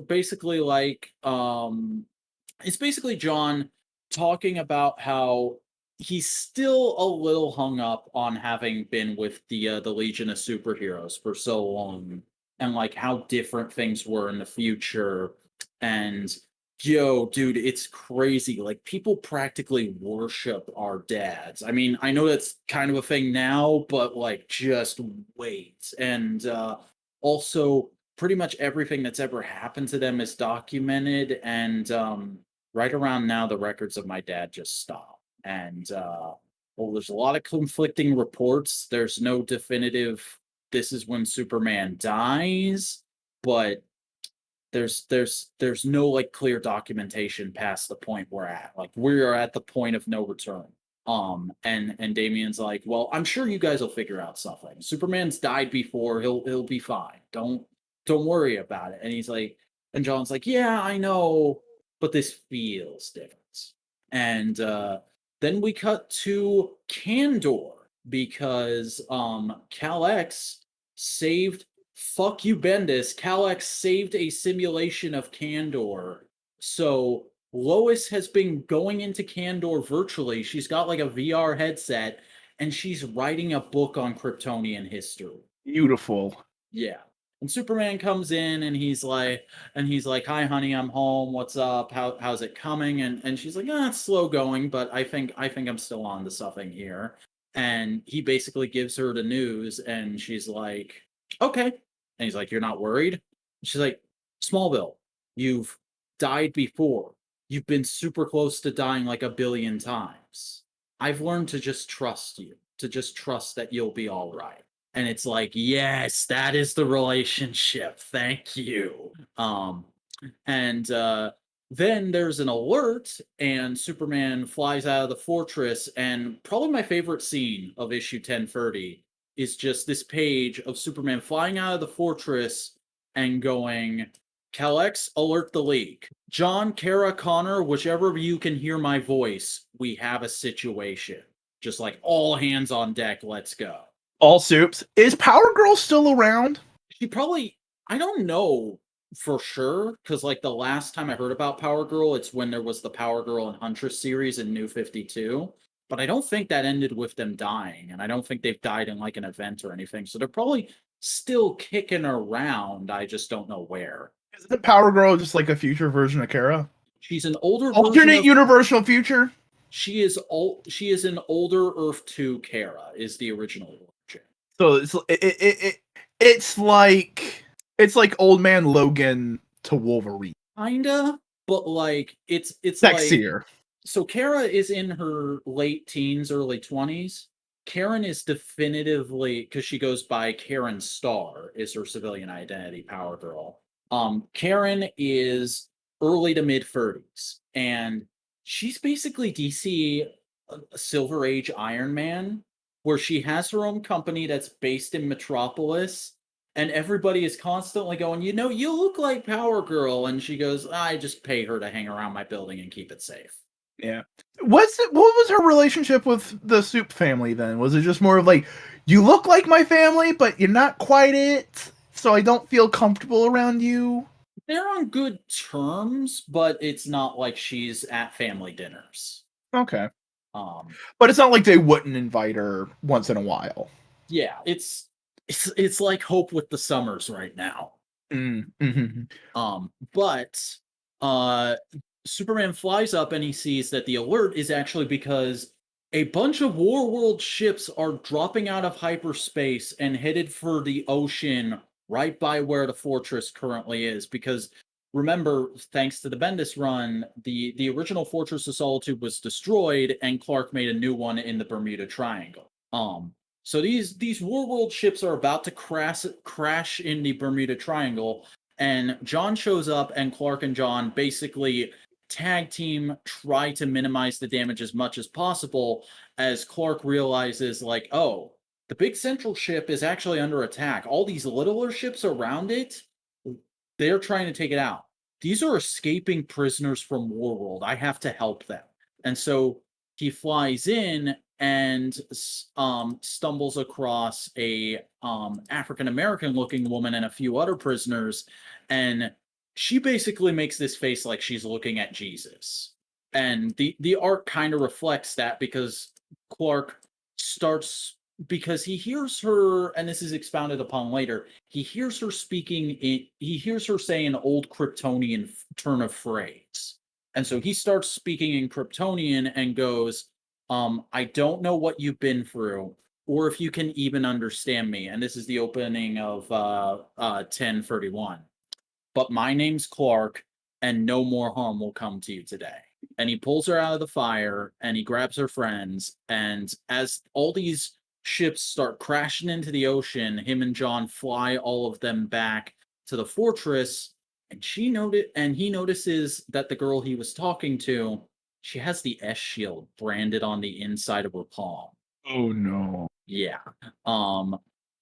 basically like it's basically John talking about how he's still a little hung up on having been with the Legion of Superheroes for so long, and like how different things were in the future. And yo, dude, it's crazy. Like people practically worship our dads. I mean, I know that's kind of a thing now, but like just wait. And also pretty much everything that's ever happened to them is documented. And right around now, the records of my dad just stopped. And well, there's a lot of conflicting reports. There's no definitive this is when Superman dies, but there's no like clear documentation past the point we're at. Like we are at the point of no return. And Damian's like, well, I'm sure you guys will figure out something. Superman's died before, he'll be fine. Don't worry about it. And he's like, and John's like, yeah, I know, but this feels different. And then we cut to Kandor because Kal-X saved fuck you Bendis. Kal-X saved a simulation of Kandor. So Lois has been going into Kandor virtually. She's got like a VR headset and she's writing a book on Kryptonian history. Beautiful. Yeah. And Superman comes in and he's like, hi honey, I'm home. What's up? How's it coming? And she's like, it's slow going, but I think I'm still on to something here. And he basically gives her the news and she's like, okay. And he's like, you're not worried? And she's like, Smallville, you've died before. You've been super close to dying like a billion times. I've learned to just trust you, to just trust that you'll be all right. And it's like, yes, that is the relationship. Thank you. And then there's an alert, and Superman flies out of the fortress. And probably my favorite scene of issue 1030 is just this page of Superman flying out of the fortress and going, Kal-X, alert the League. John, Kara, Connor, whichever of you can hear my voice, we have a situation. Just like all hands on deck, let's go. All soups. Is Power Girl still around? She probably, I don't know for sure, because like the last time I heard about Power Girl, it's when there was the Power Girl and Huntress series in New 52. But I don't think that ended with them dying, and I don't think they've died in like an event or anything. So they're probably still kicking around. I just don't know where. Isn't Power Girl just like a future version of Kara? She's an older alternate universal future. She is an older Earth 2 Kara is the original origin. So it's like old man Logan to Wolverine. Kinda, but like it's sexier. Like, so Kara is in her late teens, early 20s. Karen is definitively, because she goes by Karen Starr, is her civilian identity, Power Girl. Karen is early to mid 30s, and she's basically DC Silver Age Iron Man, where she has her own company that's based in Metropolis, and everybody is constantly going, you look like Power Girl, and she goes, I just pay her to hang around my building and keep it safe. Yeah. What was her relationship with the Soup family then? Was it just more of like, you look like my family, but you're not quite it, so I don't feel comfortable around you? They're on good terms, but it's not like she's at family dinners. Okay. But it's not like they wouldn't invite her once in a while. Yeah, it's like Hope with the Summers right now. Mm-hmm. But Superman flies up and he sees that the alert is actually because a bunch of Warworld ships are dropping out of hyperspace and headed for the ocean right by where the fortress currently is. Because remember, thanks to the Bendis run, the original Fortress of Solitude was destroyed, and Clark made a new one in the Bermuda Triangle. So these Warworld ships are about to crash in the Bermuda Triangle, and John shows up, and Clark and John basically tag team, try to minimize the damage as much as possible, as Clark realizes, like, oh, the big central ship is actually under attack. All these littler ships around it, they're trying to take it out. These are escaping prisoners from Warworld. I have to help them. And so he flies in and stumbles across a African American looking woman and a few other prisoners, and she basically makes this face like she's looking at Jesus. And the art kind of reflects that, because Clark starts, because he hears her, and this is expounded upon later, he hears her say an old Kryptonian turn of phrase. And so he starts speaking in Kryptonian and goes, I don't know what you've been through, or if you can even understand me. And this is the opening of 1031. But my name's Clark, and no more harm will come to you today. And he pulls her out of the fire, and he grabs her friends, and as all these ships start crashing into the ocean, him and John fly all of them back to the fortress, and he notices that the girl he was talking to, she has the S shield branded on the inside of her palm. Oh no. Yeah.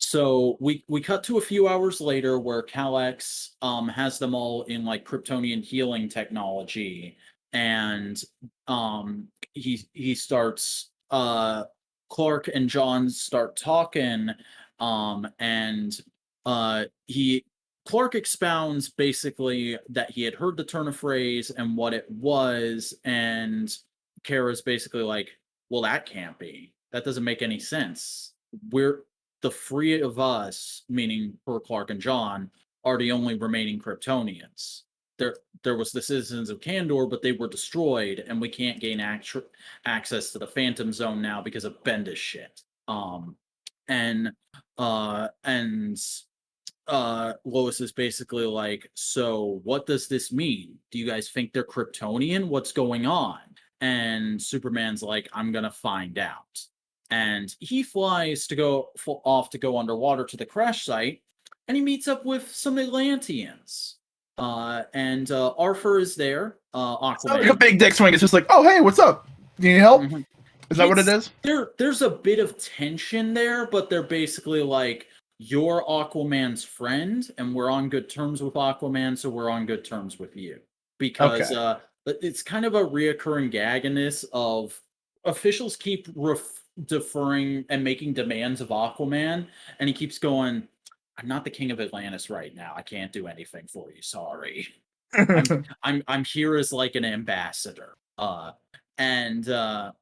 So we cut to a few hours later where Kal-X has them all in like Kryptonian healing technology, and he starts Clark and John start talking, and Clark expounds basically that he had heard the turn of phrase and what it was, and Kara's basically like, well, that can't be. That doesn't make any sense. We're the three of us, meaning her, Clark, and John, are the only remaining Kryptonians. There was the citizens of Kandor, but they were destroyed, and we can't gain access to the Phantom Zone now because of Bendis shit. Lois is basically like, so what does this mean? Do you guys think they're Kryptonian? What's going on? And Superman's like, I'm gonna find out. And he flies to go off to go underwater to the crash site, and he meets up with some Atlanteans. And Arthur is there. It's not like a Aquaman. big dick swing. It's just like, oh hey, what's up? Do you need help? Mhm. Is that what it is? There's a bit of tension there, but they're basically like, you're Aquaman's friend, and we're on good terms with Aquaman, so we're on good terms with you. Because it's kind of a reoccurring gag in this of officials keep deferring and making demands of Aquaman, and he keeps going, I'm not the king of Atlantis right now. I can't do anything for you. Sorry. I'm here as like an ambassador. And they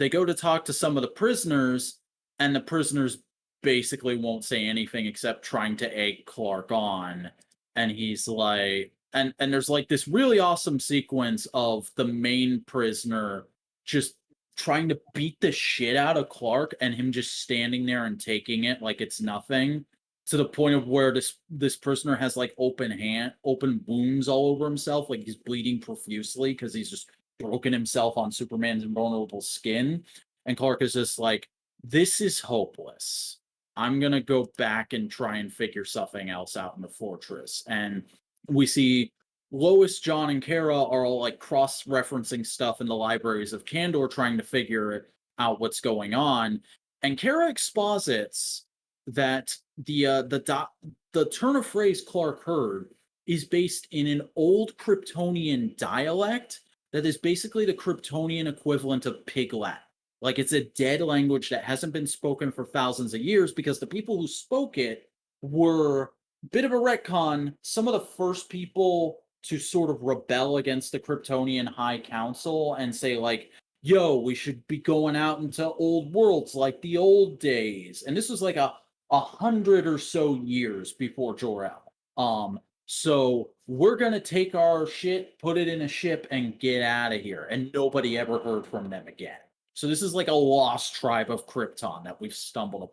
go to talk to some of the prisoners, and the prisoners basically won't say anything except trying to egg Clark on. And he's like, and there's like this really awesome sequence of the main prisoner just trying to beat the shit out of Clark, and him just standing there and taking it like it's nothing, to the point of where this prisoner has like open wounds all over himself, like he's bleeding profusely because he's just broken himself on Superman's invulnerable skin. And Clark is just like, this is hopeless. I'm gonna go back and try and figure something else out in the fortress. And we see Lois, John, and Kara are all like cross-referencing stuff in the libraries of Kandor, trying to figure out what's going on. And Kara exposits that the turn of phrase Clark heard is based in an old Kryptonian dialect that is basically the Kryptonian equivalent of Pig Latin. Like, it's a dead language that hasn't been spoken for thousands of years, because the people who spoke it were, bit of a retcon, some of the first people to sort of rebel against the Kryptonian High Council and say, like, yo, we should be going out into old worlds like the old days. And this was like a 100 or so years befor Jor-El. So we're gonna take our shit, put it in a ship, and get out of here. And nobody ever heard from them again. So this is like a lost tribe of Krypton that we've stumbled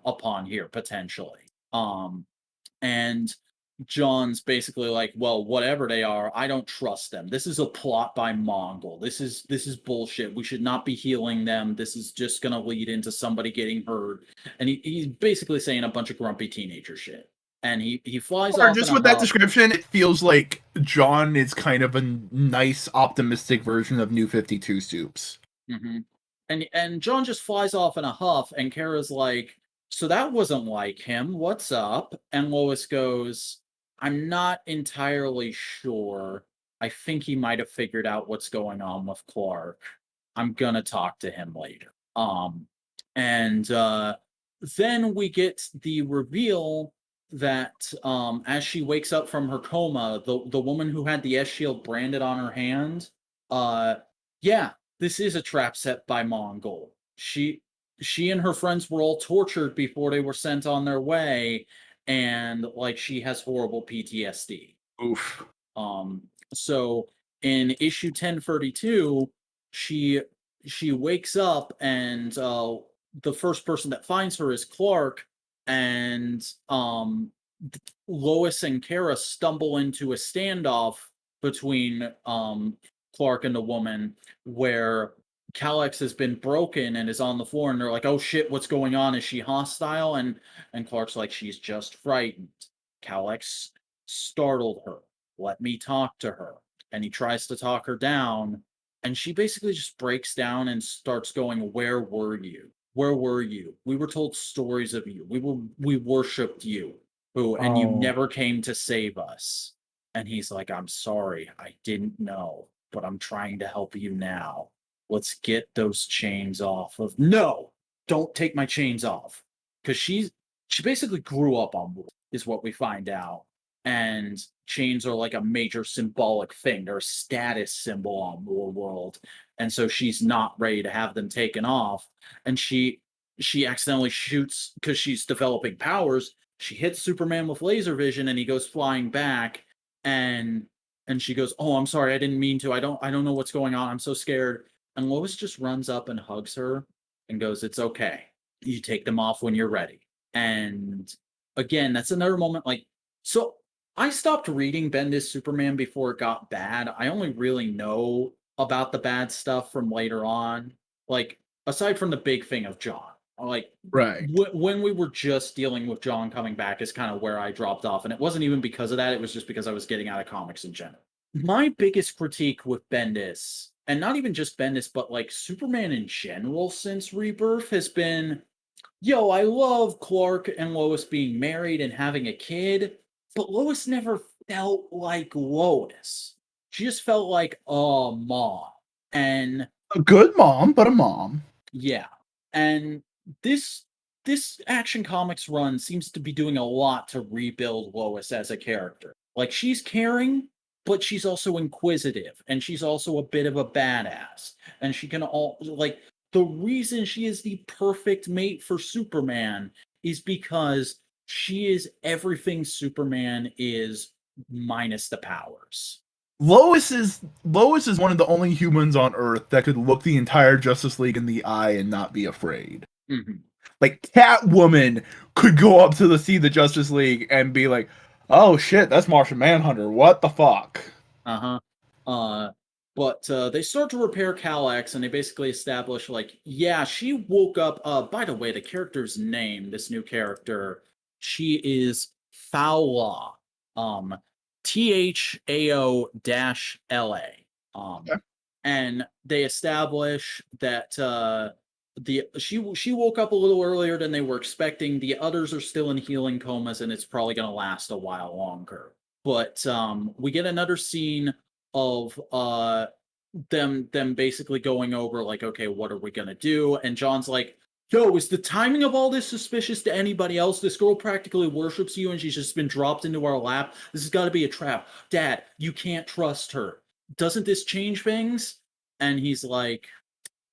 upon here potentially. And John's basically like, well, whatever they are, I don't trust them. This is a plot by Mongol. This is bullshit. We should not be healing them. This is just gonna lead into somebody getting hurt. And he's basically saying a bunch of grumpy teenager shit. And he flies Or off just in a with that huff. description, it feels like John is kind of a nice, optimistic version of New 52 Soups. Mm-hmm. And John just flies off in a huff, and Kara's like, so that wasn't like him. What's up? And Lois goes, I'm not entirely sure. I think he might have figured out what's going on with Clark. I'm gonna talk to him later. And then we get the reveal that as she wakes up from her coma, the woman who had the S shield branded on her hand, yeah, this is a trap set by Mongol. She and her friends were all tortured before they were sent on their way, and like she has horrible PTSD. Oof. So in issue 1032, she wakes up, and the first person that finds her is Clark, and Lois and Kara stumble into a standoff between Clark and the woman, where Calyx has been broken and is on the floor, and they're like, "Oh shit, what's going on? Is she hostile?" And Clark's like, "She's just frightened." Calyx startled her. Let me talk to her. And he tries to talk her down, and she basically just breaks down and starts going, "Where were you? Where were you? We were told stories of you. We worshipped you, and you never came to save us." And he's like, "I'm sorry, I didn't know, but I'm trying to help you now. Let's get those chains off of." No, don't take my chains off, because she basically grew up on war, is what we find out. And chains are like a major symbolic thing. They're a status symbol on War World, and so she's not ready to have them taken off. And she accidentally shoots, because she's developing powers. She hits Superman with laser vision, and he goes flying back. And she goes, "Oh, I'm sorry, I didn't mean to. I don't know what's going on. I'm so scared." And Lois just runs up and hugs her and goes, "It's okay. You take them off when you're ready." And again, that's another moment like, so I stopped reading Bendis Superman before it got bad. I only really know about the bad stuff from later on. Like, aside from the big thing of John. Like, Right. when we were just dealing with John coming back is kind of where I dropped off. And it wasn't even because of that. It was just because I was getting out of comics in general. My biggest critique with Bendis, and not even just Bendis, but like Superman in general since Rebirth, has been, yo, I love Clark and Lois being married and having a kid, but Lois never felt like Lois. She just felt like a mom. And A good mom, but a mom. yeah. And this Action Comics run seems to be doing a lot to rebuild Lois as a character. Like, she's caring, but she's also inquisitive, and she's also a bit of a badass. And she can all like, the reason she is the perfect mate for Superman is because she is everything Superman is minus the powers. Lois is one of the only humans on Earth that could look the entire Justice League in the eye and not be afraid. Mm-hmm. Like, Catwoman could go up to see the Justice League and be like, "Oh shit, that's Martian Manhunter. What the fuck?" But they start to repair Calyx, and they basically establish, like, yeah, she woke up. By the way, the character's name, this new character, she is Thaula. THAO-LA. Okay. And they establish that she woke up a little earlier than they were expecting. The others are still in healing comas, and it's probably going to last a while longer. But we get another scene of them basically going over, like, okay, what are we going to do? And John's like, "Yo, is the timing of all this suspicious to anybody else? This girl practically worships you, and she's just been dropped into our lap. This has got to be a trap. Dad, you can't trust her. Doesn't this change things?" And he's like,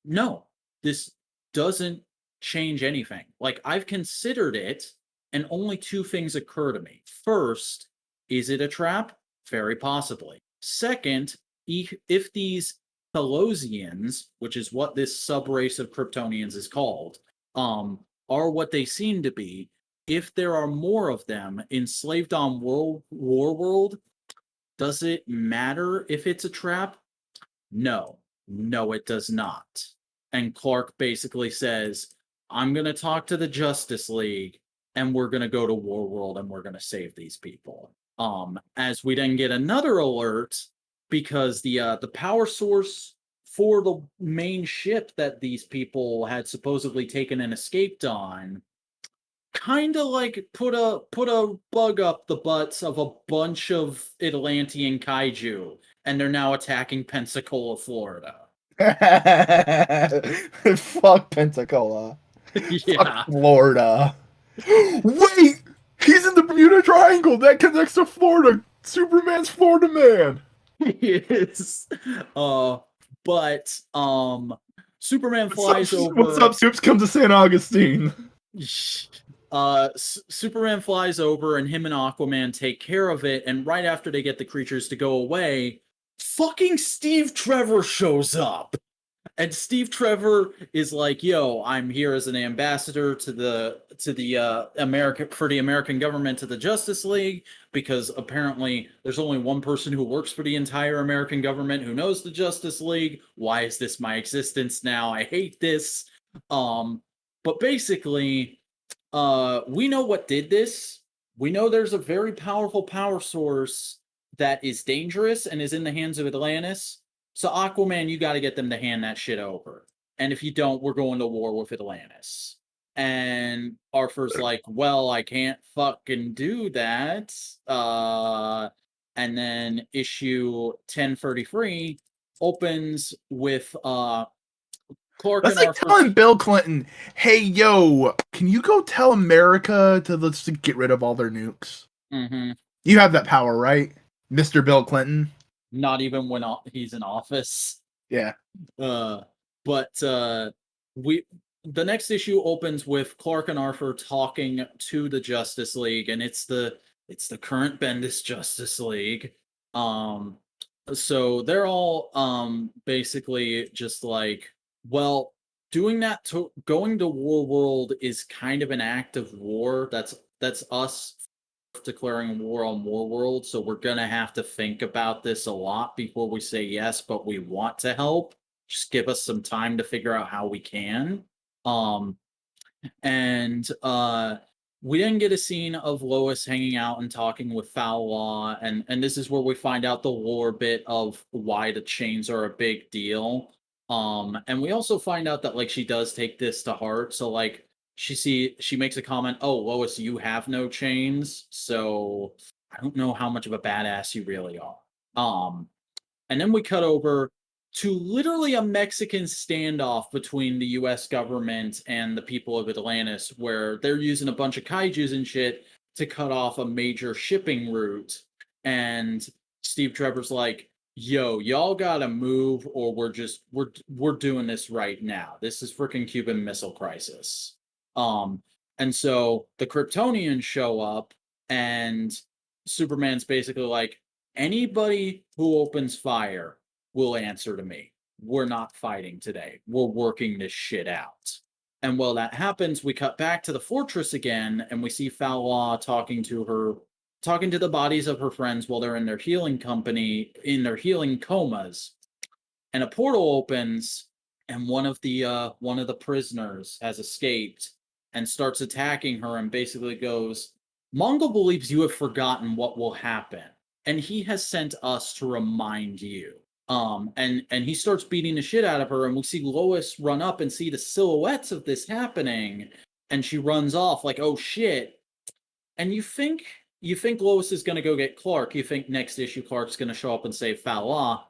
"No, this doesn't change anything. Like, I've considered it, and only two things occur to me. First, is it a trap? Very possibly. Second, if these Pelosians, which is what this subrace of Kryptonians is called, are what they seem to be, if there are more of them enslaved on War World, does it matter if it's a trap? No. No, it does not. And Clark basically says, I'm going to talk to the Justice League, and we're going to go to War World, and we're going to save these people. As we then get another alert, because the power source for the main ship that these people had supposedly taken and escaped on kind of like put a bug up the butts of a bunch of Atlantean kaiju, and they're now attacking Pensacola, Florida. Fuck Pensacola. Yeah. Fuck Florida. Wait! He's in the Bermuda Triangle that connects to Florida. Superman's Florida man. He is. But Superman flies over. What's up, Soups? Come to St. Augustine. Superman flies over, and him and Aquaman take care of it, and right after they get the creatures to go away, fucking Steve Trevor shows up. And Steve Trevor is like, yo, I'm here as an ambassador to the American government, to the Justice League, because apparently there's only one person who works for the entire American government who knows the Justice League. Why is this my existence now? I hate this. But basically, we know what did this. We know there's a very powerful power source that is dangerous and is in the hands of Atlantis. So Aquaman, you got to get them to hand that shit over. And if you don't, we're going to war with Atlantis. And Arthur's like, well, I can't fucking do that. And then issue 1033 opens with Clark That's and like Arthur. telling Bill Clinton, hey, yo, can you go tell America to get rid of all their nukes? Mm-hmm. You have that power, right? Mr. Bill Clinton? Not even when he's in office. Yeah. But the next issue opens with Clark and Arthur talking to the Justice League, and it's the current Bendis Justice League. So they're all basically just like, well, doing that going to War World is kind of an act of war. That's us declaring war on War World, so we're gonna have to think about this a lot before we say yes, but we want to help. Just give us some time to figure out how we can. And we didn't get a scene of Lois hanging out and talking with Foul Law, and this is where we find out the lore bit of why the chains are a big deal. And we also find out that like she does take this to heart, so like she makes a comment, oh, Lois, you have no chains, so I don't know how much of a badass you really are. And then we cut over to literally a Mexican standoff between the US government and the people of Atlantis, where they're using a bunch of kaijus and shit to cut off a major shipping route. And Steve Trevor's like, yo, y'all gotta move, or we're doing this right now. This is freaking Cuban Missile Crisis. And so the Kryptonians show up, and Superman's basically like, anybody who opens fire will answer to me. We're not fighting today. We're working this shit out. And while that happens, we cut back to the fortress again, and we see Foul Law talking to the bodies of her friends while they're in their healing comas. And a portal opens, and one of the prisoners has escaped and starts attacking her and basically goes, Mongol believes you have forgotten what will happen, and he has sent us to remind you. And he starts beating the shit out of her, and we see Lois run up and see the silhouettes of this happening, and she runs off like, oh shit. And you think Lois is gonna go get Clark. You think next issue Clark's gonna show up and save Foul Law.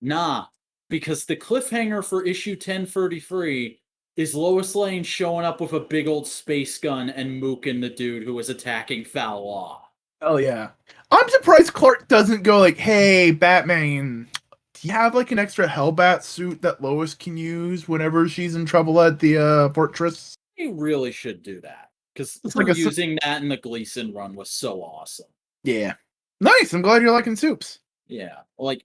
Nah, because the cliffhanger for issue 1033 is Lois Lane showing up with a big old space gun and mooking the dude who was attacking Foul Law. Oh yeah. I'm surprised Clark doesn't go like, hey, Batman, do you have like an extra Hellbat suit that Lois can use whenever she's in trouble at the fortress? You really should do that because It's like a using that in the Gleason run was so awesome. Yeah, nice. I'm glad you're liking soups. Yeah, like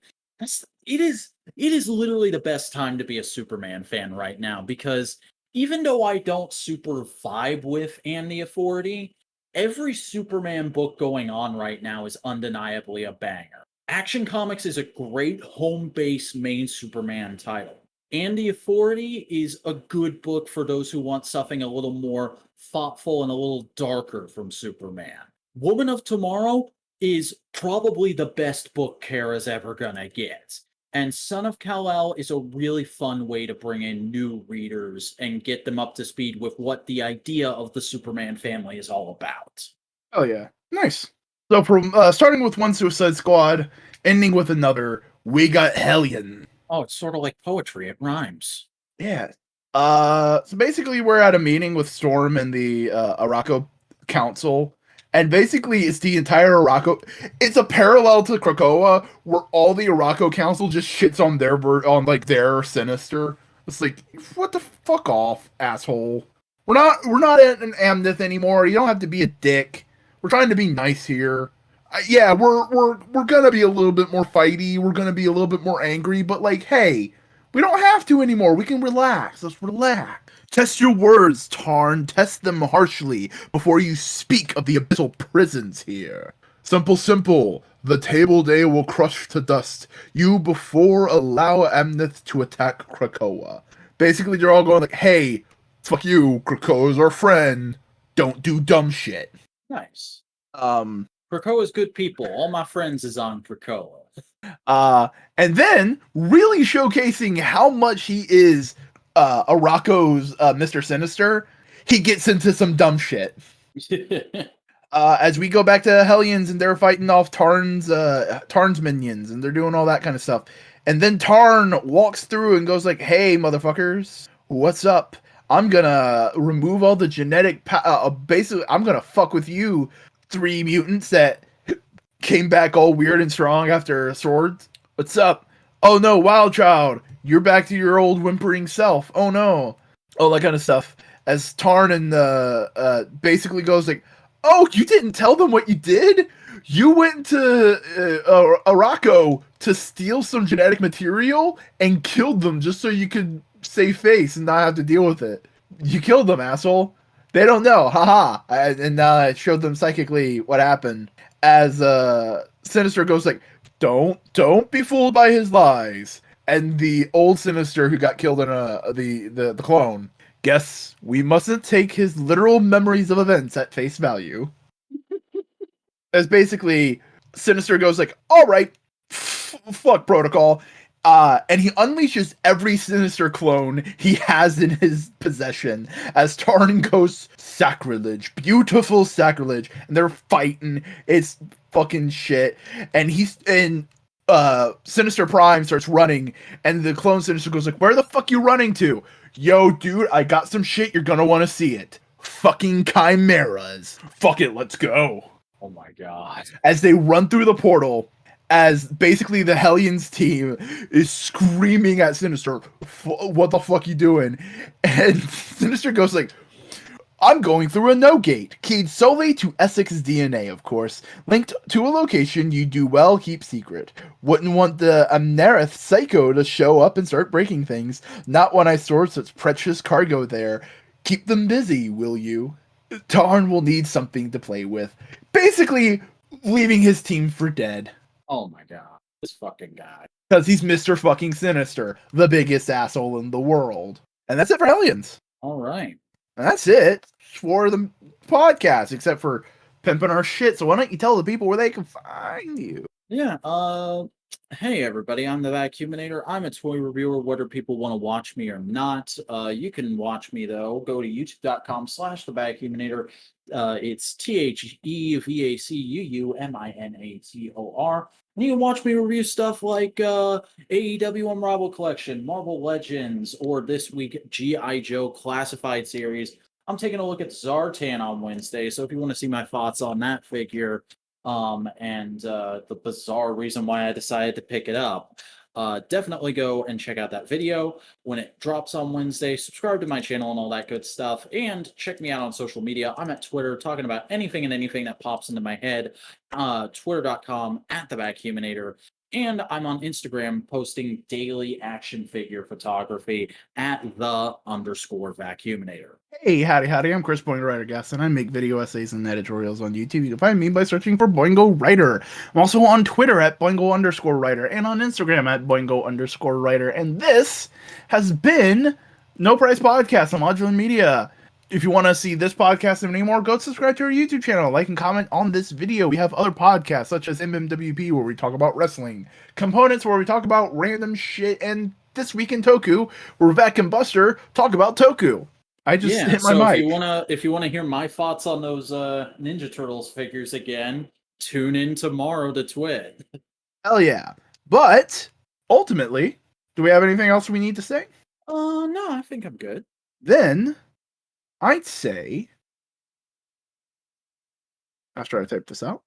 it is literally the best time to be a Superman fan right now because even though I don't super vibe with Andy Authority, every Superman book going on right now is undeniably a banger. Action Comics is a great home base main Superman title. And the Authority is a good book for those who want something a little more thoughtful and a little darker from Superman. Woman of Tomorrow is probably the best book Kara's ever gonna get. And Son of Kal-El is a really fun way to bring in new readers and get them up to speed with what the idea of the Superman family is all about. Oh yeah, nice. So from starting with one Suicide Squad, ending with another, we got Hellion. Oh, it's sort of like poetry. It rhymes. Yeah. So basically we're at a meeting with Storm and the Arakko Council. And basically it's the entire Arakko. It's a parallel to Krakoa where all the Arakko Council just shits on their Sinister. It's like, what the fuck off, asshole. We're not at an Amneth anymore. You don't have to be a dick. We're trying to be nice here. Yeah, we're gonna be a little bit more fighty. We're gonna be a little bit more angry. But like, hey, we don't have to anymore. We can relax. Let's relax. Test your words, Tarn. Test them harshly before you speak of the abyssal prisons here. Simple. The table day will crush to dust you before allow Amneth to attack Krakoa. Basically, they're all going like, hey, fuck you, Krakoa's our friend. Don't do dumb shit. Nice. Krakoa's good people. All my friends is on Krakoa. And then really showcasing how much he is Arakko's Mr. Sinister, he gets into some dumb shit. As we go back to Hellions and they're fighting off Tarn's minions and they're doing all that kind of stuff. And then Tarn walks through and goes like, hey, motherfuckers, what's up? I'm gonna remove all the genetic basically, I'm gonna fuck with you 3 mutants that came back all weird and strong after Swords. What's up? Oh no, Wild Child, you're back to your old whimpering self. Oh no. All that kind of stuff. As Tarn and basically goes like, oh, you didn't tell them what you did? You went to Arakko to steal some genetic material and killed them just so you could save face and not have to deal with it. You killed them, asshole. They don't know, haha. And now I showed them psychically what happened. As Sinister goes like, don't be fooled by his lies. And the old Sinister who got killed in the clone, guess we mustn't take his literal memories of events at face value. As basically Sinister goes like, all right, fuck protocol. And he unleashes every Sinister clone he has in his possession as Tarn goes sacrilege, beautiful sacrilege, and they're fighting. It's fucking shit. And Sinister Prime starts running, and the clone Sinister goes like, where the fuck you running to? Yo, dude, I got some shit. You're gonna want to see it. Fucking chimeras. Fuck it, let's go. Oh my god. As they run through the portal, as basically the Hellions team is screaming at Sinister, what the fuck you doing? And Sinister goes like, I'm going through a no-gate, keyed solely to Essex's DNA, of course, linked to a location you do well keep secret. Wouldn't want the Amnerith psycho to show up and start breaking things, not when I stored such precious cargo there. Keep them busy, will you? Tarn will need something to play with. Basically, leaving his team for dead. Oh my god. This fucking guy. Because he's Mr. fucking Sinister, the biggest asshole in the world. And that's it for Hellions. Alright. And that's it for the podcast, except for pimping our shit. So why don't you tell the people where they can find you? Yeah, hey everybody, I'm the Vacuuminator. I'm a toy reviewer, whether people want to watch me or not. You can watch me though. Go to youtube.com/thevacuuminator. It's TheVacuuminator. And you can watch me review stuff like AEW Unravel Collection, Marvel Legends, or this week G.I. Joe Classified Series. I'm taking a look at Zartan on Wednesday, so if you want to see my thoughts on that figure, and the bizarre reason why I decided to pick it up, definitely go and check out that video when it drops on Wednesday. Subscribe to my channel and all that good stuff. And check me out on social media. I'm at Twitter talking about anything and anything that pops into my head. Twitter.com @TheVacuuminator. And I'm on Instagram posting daily action figure photography at @the_Vacuuminator. Hey, howdy, I'm Boingo Rider Gaston. I make video essays and editorials on YouTube. You can find me by searching for Boingo Rider. I'm also on Twitter at Boingo_Rider and on Instagram at Boingo_Rider. And this has been No Price Podcast on Modular Media. If you want to see this podcast and many more, go subscribe to our YouTube channel, like and comment on this video. We have other podcasts such as MMWP where we talk about wrestling, Components where we talk about random shit, and This Week in Toku where Vec and Buster talk about Toku. I just hit my mic. If you wanna hear my thoughts on those Ninja Turtles figures again, tune in tomorrow to Twit. Hell yeah! But ultimately, do we have anything else we need to say? No, I think I'm good. Then I'd say, after I type this out,